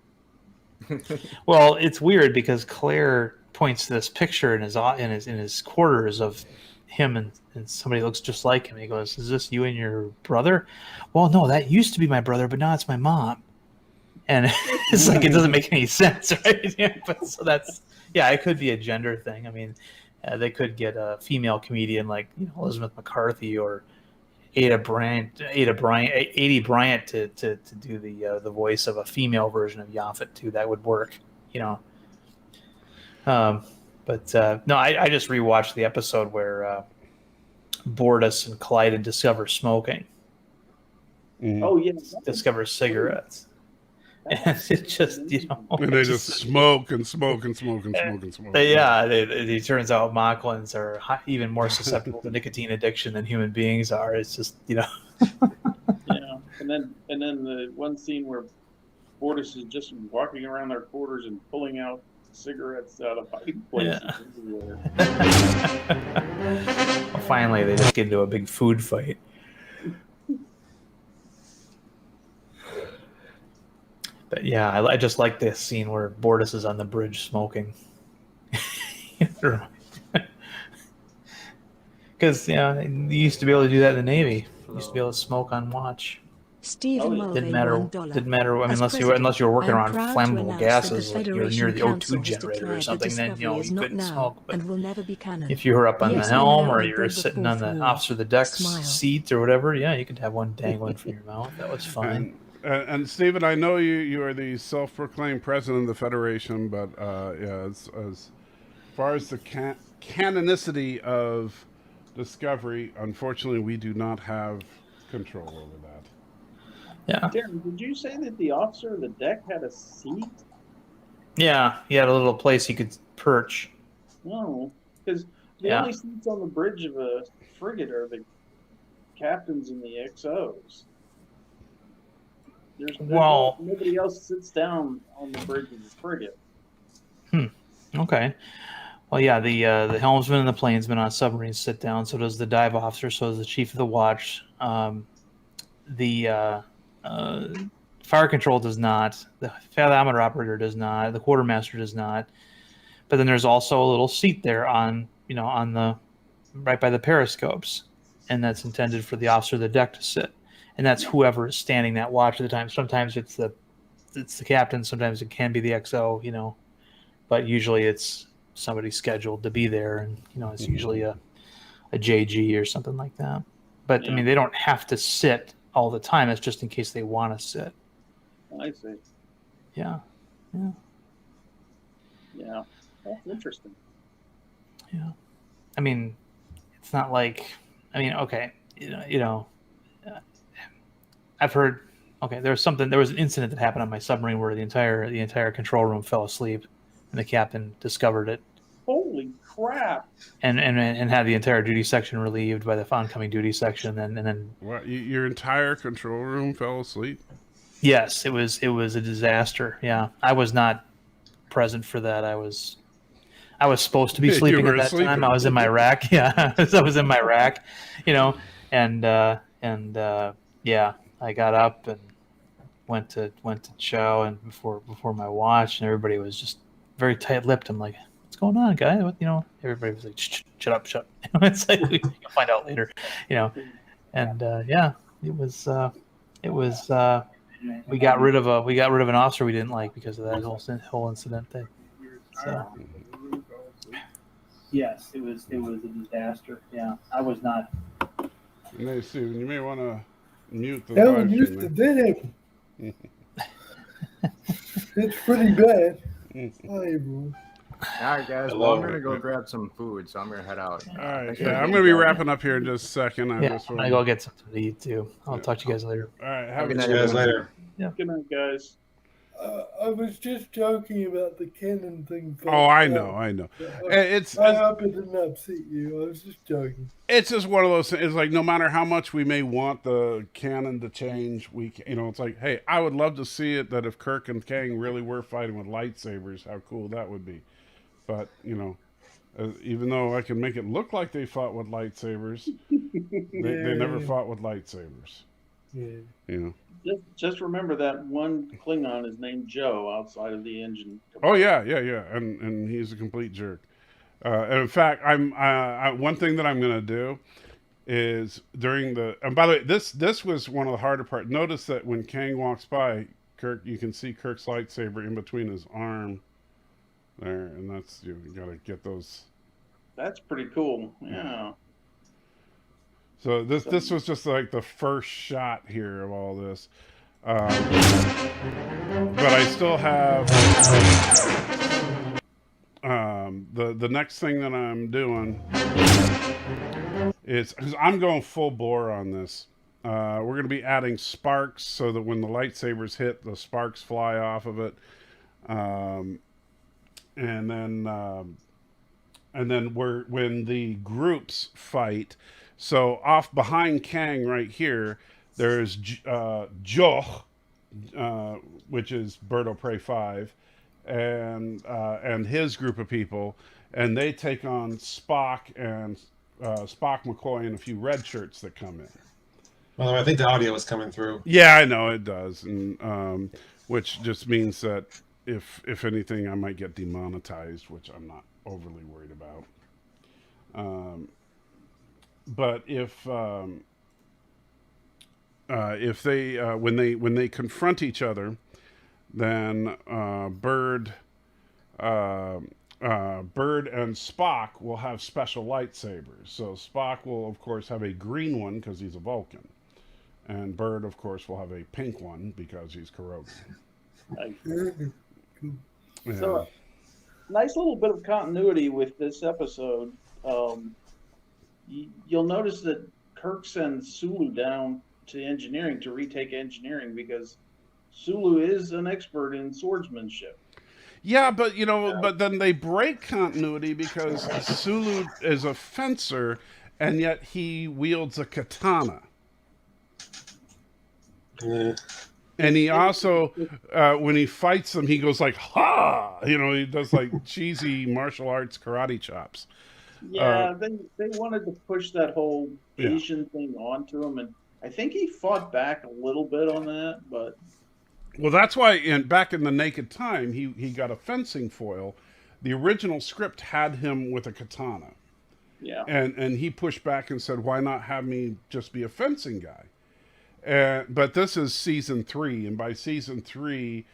Well, it's weird because Claire points to this picture in his quarters of him and somebody looks just like him. He goes, "Is this you and your brother?" Well, no, that used to be my brother, but now it's my mom. And it's like, it doesn't make any sense, right? But so it could be a gender thing. I mean, they could get a female comedian like Elizabeth McCarthy or Ada Bryant to do the voice of a female version of Yaphet too. That would work, you know. But no, I just rewatched the episode where Bortus and Clyde discover smoking. Oh yeah, Discover cigarettes. And it just, you know, And they just smoke and smoke and smoke and smoke and smoke. Yeah, it turns out Mocklins are even more susceptible to nicotine addiction than human beings are. It's just, you know. Yeah, and then the one scene where Bortus is just walking around their quarters and pulling out cigarettes out of hiding places. Yeah. Well, finally, they just get into a big food fight. But yeah, I just like this scene where Bortus is on the bridge smoking. Because you used to be able to do that in the Navy. You used to be able to smoke on watch. Stephen Mulvey, Didn't matter. $1. Didn't matter. I mean, unless you were working around flammable gases, like you were near the O2 generator or something, then you couldn't smoke. But and will never be canon. if you were up on the Yes, helm now or and you were go sitting before on the fool. officer of the deck's Smile. seat or whatever, yeah, you could have one dangling from your mouth. That was fine. And Stephen, I know you are the self-proclaimed president of the Federation, but yeah, as far as the canonicity of Discovery, unfortunately, we do not have control over that. Yeah. Darren, did you say that the officer of the deck had a seat? Yeah, he had a little place he could perch. No, because the only seats on the bridge of a frigate are the captains and the XOs. Nobody else sits down on the bridge of the frigate. Okay. Well, yeah, the helmsman and the plainsman on submarines sit down. So does the dive officer. So does the chief of the watch. The fire control does not. The fathometer operator does not. The quartermaster does not. But then there's also a little seat there on the right by the periscopes, and that's intended for the officer of the deck to sit. And that's whoever is standing that watch at the time. Sometimes it's the captain. Sometimes it can be the XO. But usually it's somebody scheduled to be there, and it's usually a JG or something like that. But I mean, they don't have to sit all the time. It's just in case they want to sit. I see. Yeah. That's interesting. Yeah. I mean, it's not like, okay, I've heard, there was an incident that happened on my submarine where the entire control room fell asleep, and the captain discovered it. Holy crap! And had the entire duty section relieved by the oncoming duty section, and then. What? Your entire control room fell asleep? Yes, it was a disaster. Yeah, I was not present for that. I was supposed to be sleeping at that time. I was in my rack. Yeah, I was in my rack. And yeah, I got up and went to chow and before my watch, and everybody was just very tight-lipped. I'm like, what's going on, guy? Everybody was like, shut up. It's like, you'll find out later, And yeah, it was. We got rid of an officer we didn't like because of that whole incident thing. So. Yes, it was a disaster. Yeah, I was not. Hey, Steven, you may want to mute the. That one used to did it. It's pretty bad. All right, guys. Well, I'm going to go grab some food, so I'm going to head out. All right. Yeah, I'm going to be wrapping up here in just a second. I'm going to go get something to eat, too. I'll talk to you guys later. All right. Have a good night, guys. Later. Yeah. Good night, guys. I was just joking about the canon thing. Oh, I know. I hope it didn't upset you. I was just joking. It's just one of those things. It's like, no matter how much we may want the canon to change, it's like, hey, I would love to see it that if Kirk and Kang really were fighting with lightsabers, how cool that would be. But, even though I can make it look like they fought with lightsabers, they never fought with lightsabers. Yeah. Just remember that one Klingon is named Joe outside of the engine. Oh yeah, and he's a complete jerk. And in fact, one thing that I'm going to do is and by the way, this was one of the harder parts. Notice that when Kang walks by, you can see Kirk's lightsaber in between his arm there, and that's you got to get those. That's pretty cool. Yeah. So this was just like the first shot here of all this. But I still have the next thing that I'm doing is, because I'm going full bore on this. We're going to be adding sparks so that when the lightsabers hit, the sparks fly off of it. And then when the groups fight, so off behind Kang right here, there's Joch, which is Bird of Prey 5, and his group of people, and they take on Spock and Spock, McCoy, and a few red shirts that come in. Well, I think the audio is coming through. Yeah, I know it does, and which just means that if anything, I might get demonetized, which I'm not overly worried about. But if they when they confront each other, then Bird and Spock will have special lightsabers. So Spock will, of course, have a green one because he's a Vulcan, and Bird, of course, will have a pink one because he's Krogan. Yeah. So, nice little bit of continuity with this episode. You'll notice that Kirk sends Sulu down to engineering to retake engineering because Sulu is an expert in swordsmanship. Yeah, but but then they break continuity because Sulu is a fencer, and yet he wields a katana. Yeah. And he also, when he fights them, he goes like, ha! He does like cheesy martial arts karate chops. Yeah, they wanted to push that whole Asian thing onto him, and I think he fought back a little bit on that, but... Well, that's why back in the Naked Time, he got a fencing foil. The original script had him with a katana. Yeah. And he pushed back and said, why not have me just be a fencing guy? But this is season 3, and by season 3,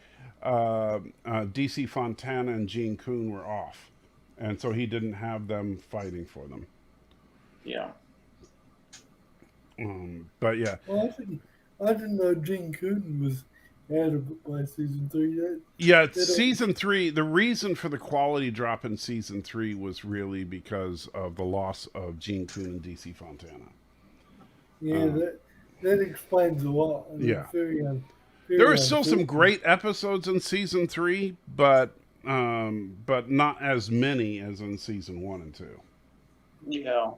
DC Fontana and Gene Kuhn were off. And so he didn't have them fighting for them. Yeah. But yeah. Well, I didn't know Gene Kuhn was out of it by season 3. Season 3, the reason for the quality drop in season 3 was really because of the loss of Gene Kuhn and DC Fontana. Yeah, that explains a lot. Yeah. There were still some great episodes in season 3, but not as many as in season 1 and 2. Yeah.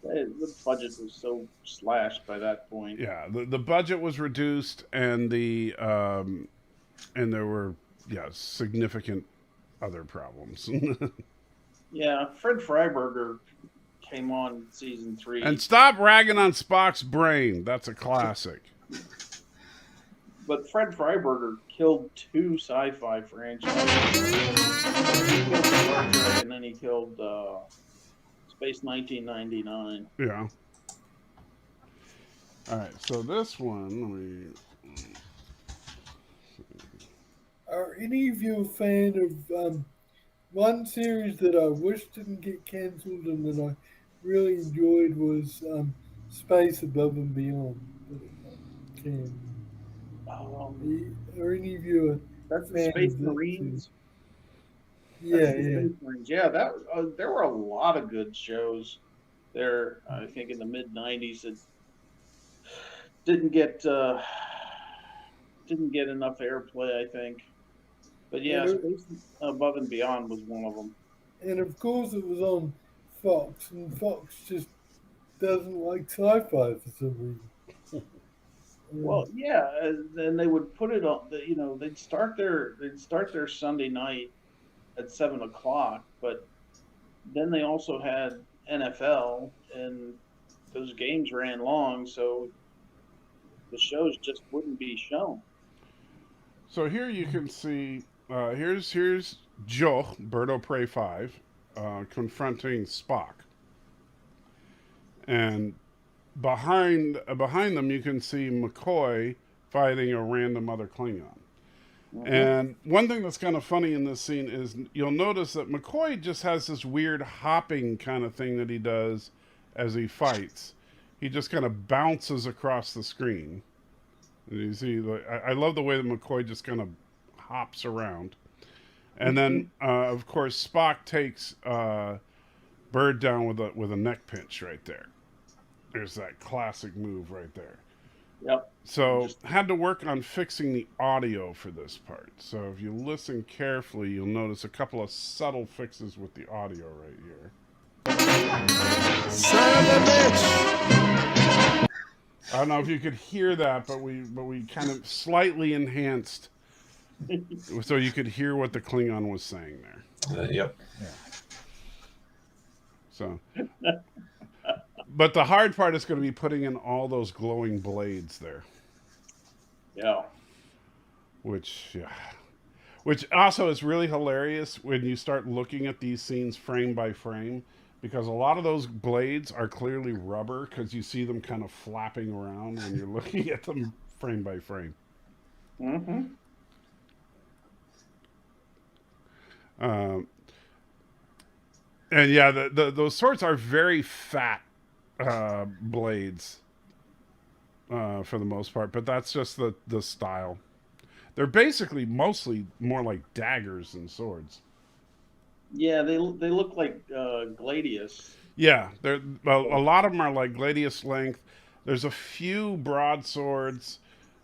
The budget was so slashed by that point. Yeah, the budget was reduced, and there were significant other problems. Yeah, Fred Freiberger came on season 3. And stop ragging on Spock's brain. That's a classic. But Fred Freiberger killed 2 sci-fi franchises. He killed Star Trek, and then he killed Space 1999. Yeah. All right, so this one, Are any of you a fan of one series that I wish didn't get cancelled and that I really enjoyed was Space Above and Beyond? Are any of you That's the Space Marines? Yeah. Yeah, that there were a lot of good shows there. I think in the mid '90s that didn't get enough airplay. I think, but yeah, Space Above and Beyond was one of them. And of course, it was on Fox, and Fox just doesn't like sci-fi for some reason. Well, yeah, and they would put it on. They'd start their Sunday night at 7:00, but then they also had NFL, and those games ran long, so the shows just wouldn't be shown. So here you can see, here's Joe, Bird of Prey 5, confronting Spock, and behind them you can see McCoy fighting a random other Klingon. And one thing that's kind of funny in this scene is you'll notice that McCoy just has this weird hopping kind of thing that he does as he fights. he just kind of bounces across the screen. And you see, I love the way that McCoy just kind of hops around. And then, of course, Spock takes Bird down with a neck pinch right there. There's that classic move right there. Yep. So had to work on fixing the audio for this part. So if you listen carefully, you'll notice a couple of subtle fixes with the audio right here. Son of a bitch! I don't know if you could hear that, but we kind of slightly enhanced so you could hear what the Klingon was saying there. Yep. Yeah. So, but the hard part is going to be putting in all those glowing blades there. Yeah. Which also is really hilarious when you start looking at these scenes frame by frame, because a lot of those blades are clearly rubber because you see them kind of flapping around when you're looking at them frame by frame. Mm-hmm. And yeah, those swords are very fat blades for the most part, but that's just the style. They're basically mostly more like daggers than swords. Yeah, they look like gladius. Yeah, a lot of them are like gladius length. There's a few broadswords,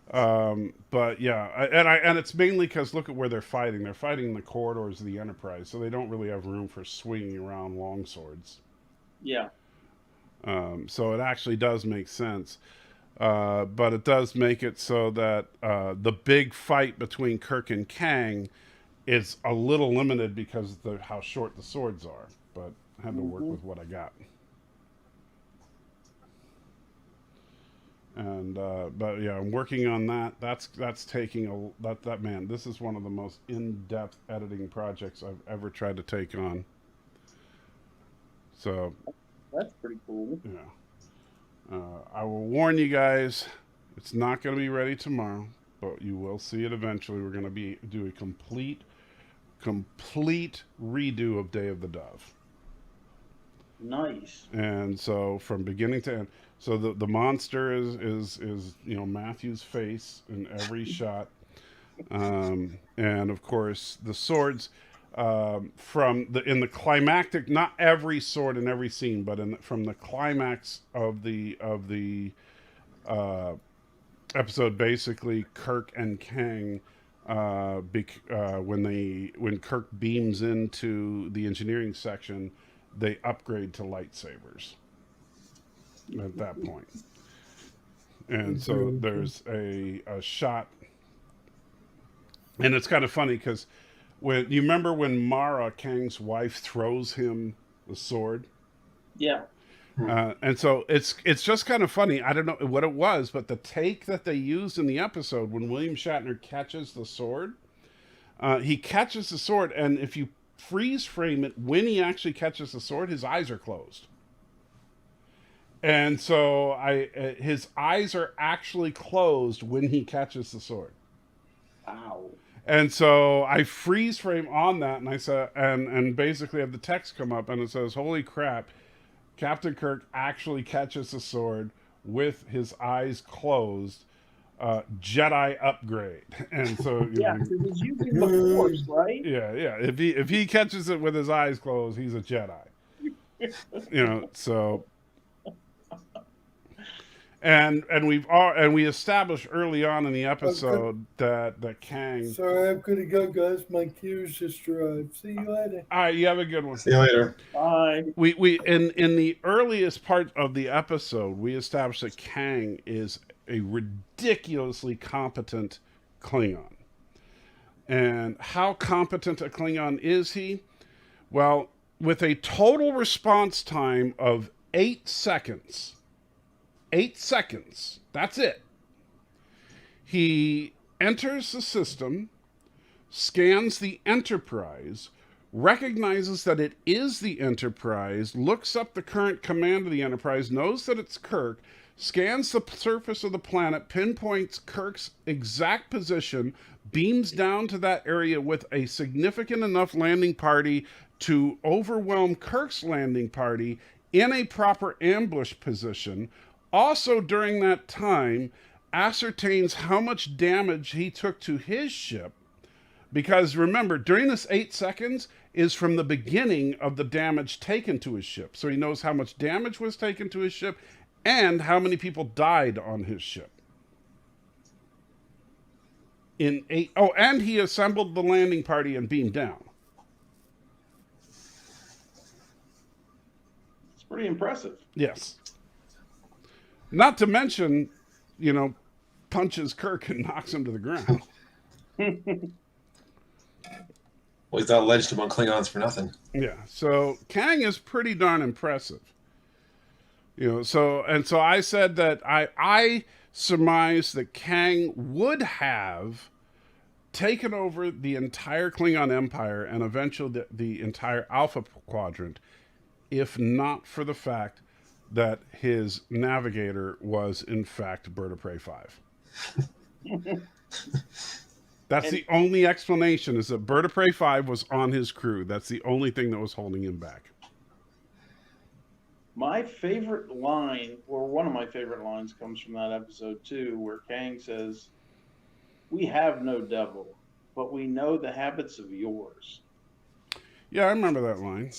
but yeah, and it's mainly because look at where they're fighting. They're fighting in the corridors of the Enterprise, so they don't really have room for swinging around long swords. Yeah. So it actually does make sense. But it does make it so that the big fight between Kirk and Kang is a little limited because of how short the swords are. But I had to work with what I got. And but yeah, I'm working on that. That's taking that man. This is one of the most in-depth editing projects I've ever tried to take on. So that's pretty cool. Yeah. I will warn you guys, it's not going to be ready tomorrow, but you will see it eventually. We're going to do a complete redo of Day of the Dove. Nice. And so from beginning to end, so the monster is Matthew's face in every shot, and of course the swords. In the climactic, not every sword in every scene, but from the climax of the episode, basically Kirk and Kang, when Kirk beams into the engineering section, they upgrade to lightsabers at that point. And so there's a shot, and it's kind of funny because when you remember when Mara, Kang's wife, throws him the sword. Yeah. And so it's just kind of funny. I don't know what it was, but the take that they used in the episode when William Shatner catches the sword, he catches the sword, and if you freeze frame it when he actually catches the sword, his eyes are closed. And so his eyes are actually closed when he catches the sword. Wow. And so I freeze frame on that, and I said, and basically have the text come up, and it says, "Holy crap! Captain Kirk actually catches the sword with his eyes closed. Jedi upgrade." And so yeah, because he's using the Force, right? Yeah. If he catches it with his eyes closed, he's a Jedi. So. And we established early on in the episode that Kang. Sorry, I'm gonna go, guys. My cues just arrived. See you later. All right, you have a good one. See you later. Bye. We in the earliest part of the episode, we established that Kang is a ridiculously competent Klingon. And how competent a Klingon is he? Well, with a total response time of 8 seconds. 8 seconds. That's it. He enters the system, scans the Enterprise, recognizes that it is the Enterprise, looks up the current command of the Enterprise, knows that it's Kirk, scans the surface of the planet, pinpoints Kirk's exact position, beams down to that area with a significant enough landing party to overwhelm Kirk's landing party in a proper ambush position, also during that time ascertains how much damage he took to his ship. Because remember, during this 8 seconds is from the beginning of the damage taken to his ship. So he knows how much damage was taken to his ship and how many people died on his ship. And he assembled the landing party and beamed down. It's pretty impressive. Yes. Not to mention, punches Kirk and knocks him to the ground. Well, he's not alleged among Klingons for nothing. Yeah. So Kang is pretty darn impressive. So I said that I surmised that Kang would have taken over the entire Klingon Empire and eventually the entire Alpha Quadrant, if not for the fact that his navigator was, in fact, Bird of Prey 5. That's the only explanation, is that Bird of Prey 5 was on his crew. That's the only thing that was holding him back. My favorite line, or one of my favorite lines, comes from that episode too, where Kang says, "We have no devil, but we know the habits of yours." Yeah, I remember that line.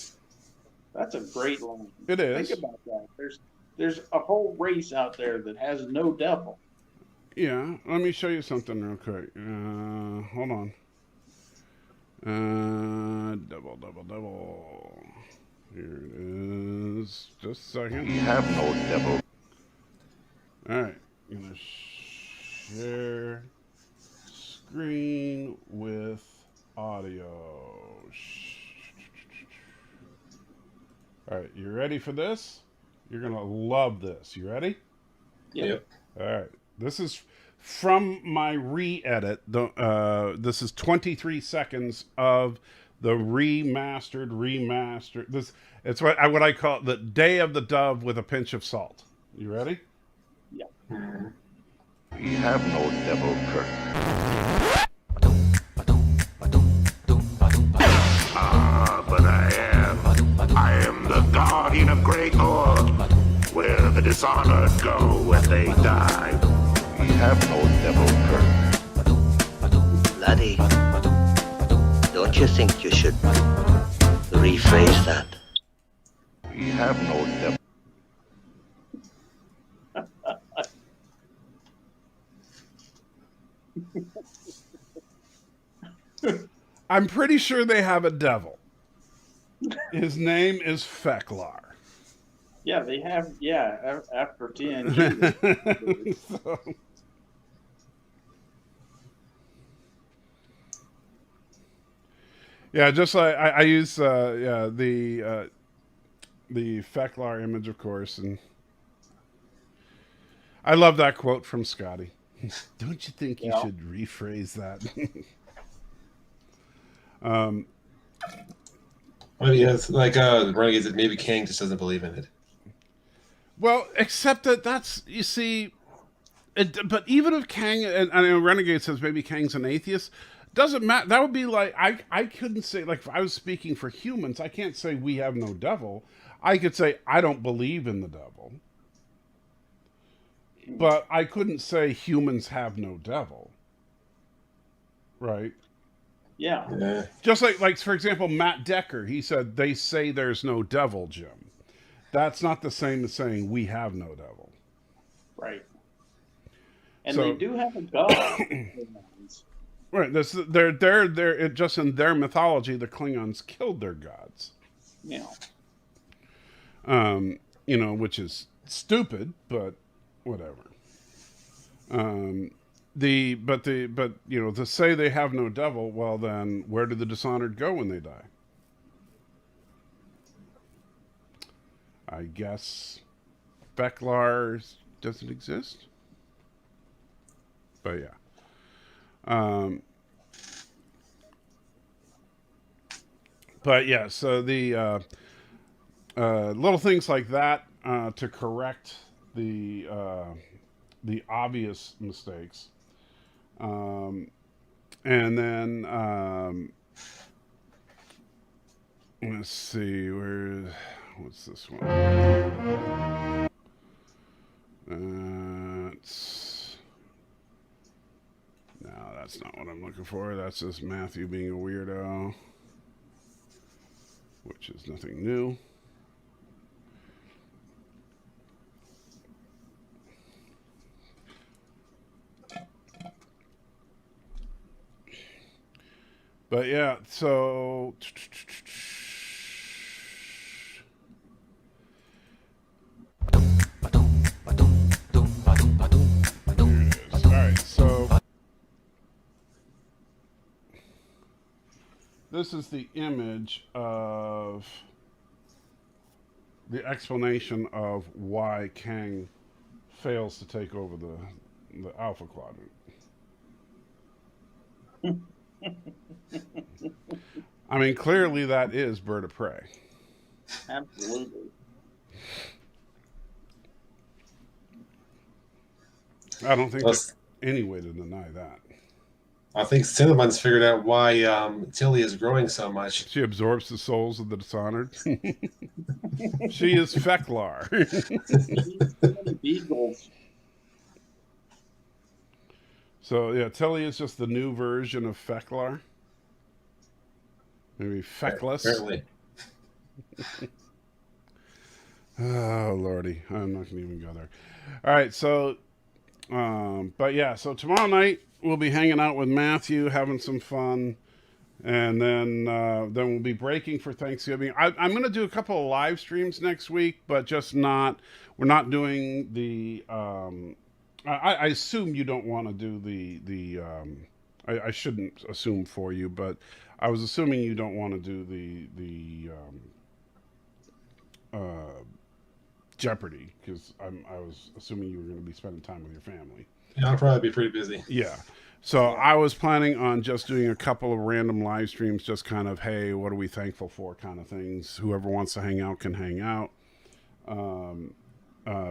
That's a great line. It is. Think about that. There's a whole race out there that has no devil. Yeah, let me show you something real quick. Hold on. Double. Here it is. Just a second. We have no devil. All right. I'm going to share screen with audio. All right, you ready for this? You're going to love this. You ready? Yep. All right. This is from my re-edit. This is 23 seconds of the remastered. It's what I call it, the Day of the Dove with a pinch of salt. You ready? Yeah. We have no devil, Kirk. But I am the guardian of Great Orb, where the dishonored go when they die. We have no devil, Kirk. Laddie, don't you think you should rephrase that? We have no devil. I'm pretty sure they have a devil. His name is Feklar. Yeah, they have. Yeah, after TNG. So, yeah, just like I use the Feklar image, of course, and I love that quote from Scotty. Don't you think you should rephrase that? Well, yeah, it's like the Renegades that maybe Kang just doesn't believe in it. Well, except that's, you see, but even if Kang, and I know Renegade says maybe Kang's an atheist, doesn't matter. That would be like, I couldn't say, like, if I was speaking for humans, I can't say we have no devil. I could say I don't believe in the devil. But I couldn't say humans have no devil. Right? Yeah. Just like for example, Matt Decker, he said, they say there's no devil, Jim. That's not the same as saying we have no devil. Right. And they do have a god. Right. They're just in their mythology, the Klingons killed their gods. Yeah. Which is stupid, but whatever. To say they have no devil, well then where do the dishonored go when they die? I guess Feklar doesn't exist. But yeah. So the little things like that to correct the obvious mistakes. And then let's see, what's this one? No, that's not what I'm looking for. That's just Matthew being a weirdo, which is nothing new. But yeah, so all right, so this is the image of the explanation of why Kang fails to take over the Alpha Quadrant. I mean, clearly that is Bird of Prey. Absolutely. I don't think there's any way to deny that. I think Cinnamon's figured out why Tilly is growing so much. She absorbs the souls of the Dishonored. She is Feklar. Beagles. So yeah, Tilly is just the new version of Feklar. Maybe Feckless. Apparently. Oh lordy, I'm not gonna even go there. All right, so but yeah, so tomorrow night we'll be hanging out with Matthew, having some fun, and then we'll be breaking for Thanksgiving. I'm gonna do a couple of live streams next week, but just not. We're not doing the. I assume you don't want to do the. I shouldn't assume for you, but I was assuming you don't want to do the Jeopardy, because I was assuming you were going to be spending time with your family. Yeah, I'll probably be pretty busy. Yeah. So I was planning on just doing a couple of random live streams, just kind of, hey, what are we thankful for kind of things. Whoever wants to hang out can hang out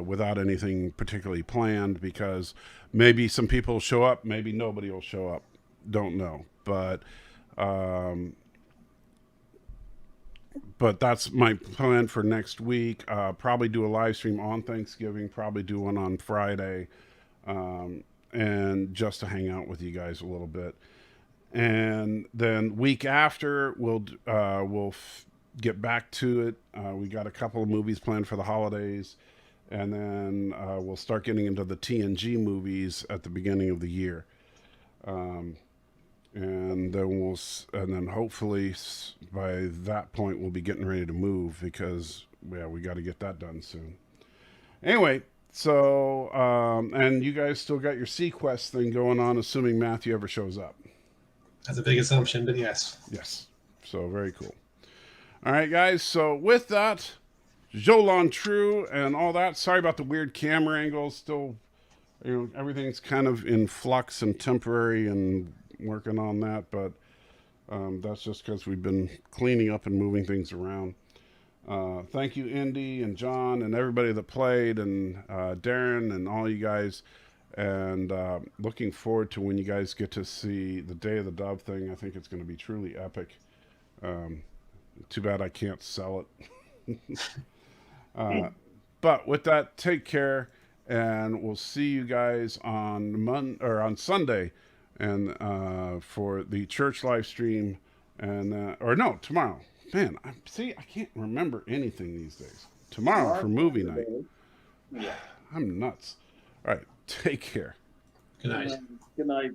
without anything particularly planned, because maybe some people will show up, maybe nobody will show up. Don't know. But that's my plan for next week. Probably do a live stream on Thanksgiving, probably do one on Friday, and just to hang out with you guys a little bit. And then week after, we'll get back to it. We got a couple of movies planned for the holidays, and then we'll start getting into the TNG movies at the beginning of the year. And then hopefully by that point we'll be getting ready to move, because we got to get that done soon. Anyway, so and you guys still got your Sequest thing going on, assuming Matthew ever shows up. That's a big assumption, but yes. Yes. So very cool. All right, guys. So with that, Jolan True and all that. Sorry about the weird camera angles. Still, everything's kind of in flux and temporary, and working on that, but that's just because we've been cleaning up and moving things around. Thank you, Indy and John and everybody that played, and Darren and all you guys, and looking forward to when you guys get to see the Day of the Dove thing. I think it's going to be truly epic. Too bad I can't sell it. But with that, take care, and we'll see you guys on Sunday, and for the church live stream, and tomorrow. Man, I can't remember anything these days. Tomorrow for movie night. Yeah. I'm nuts. All right, take care. Good night. Good night.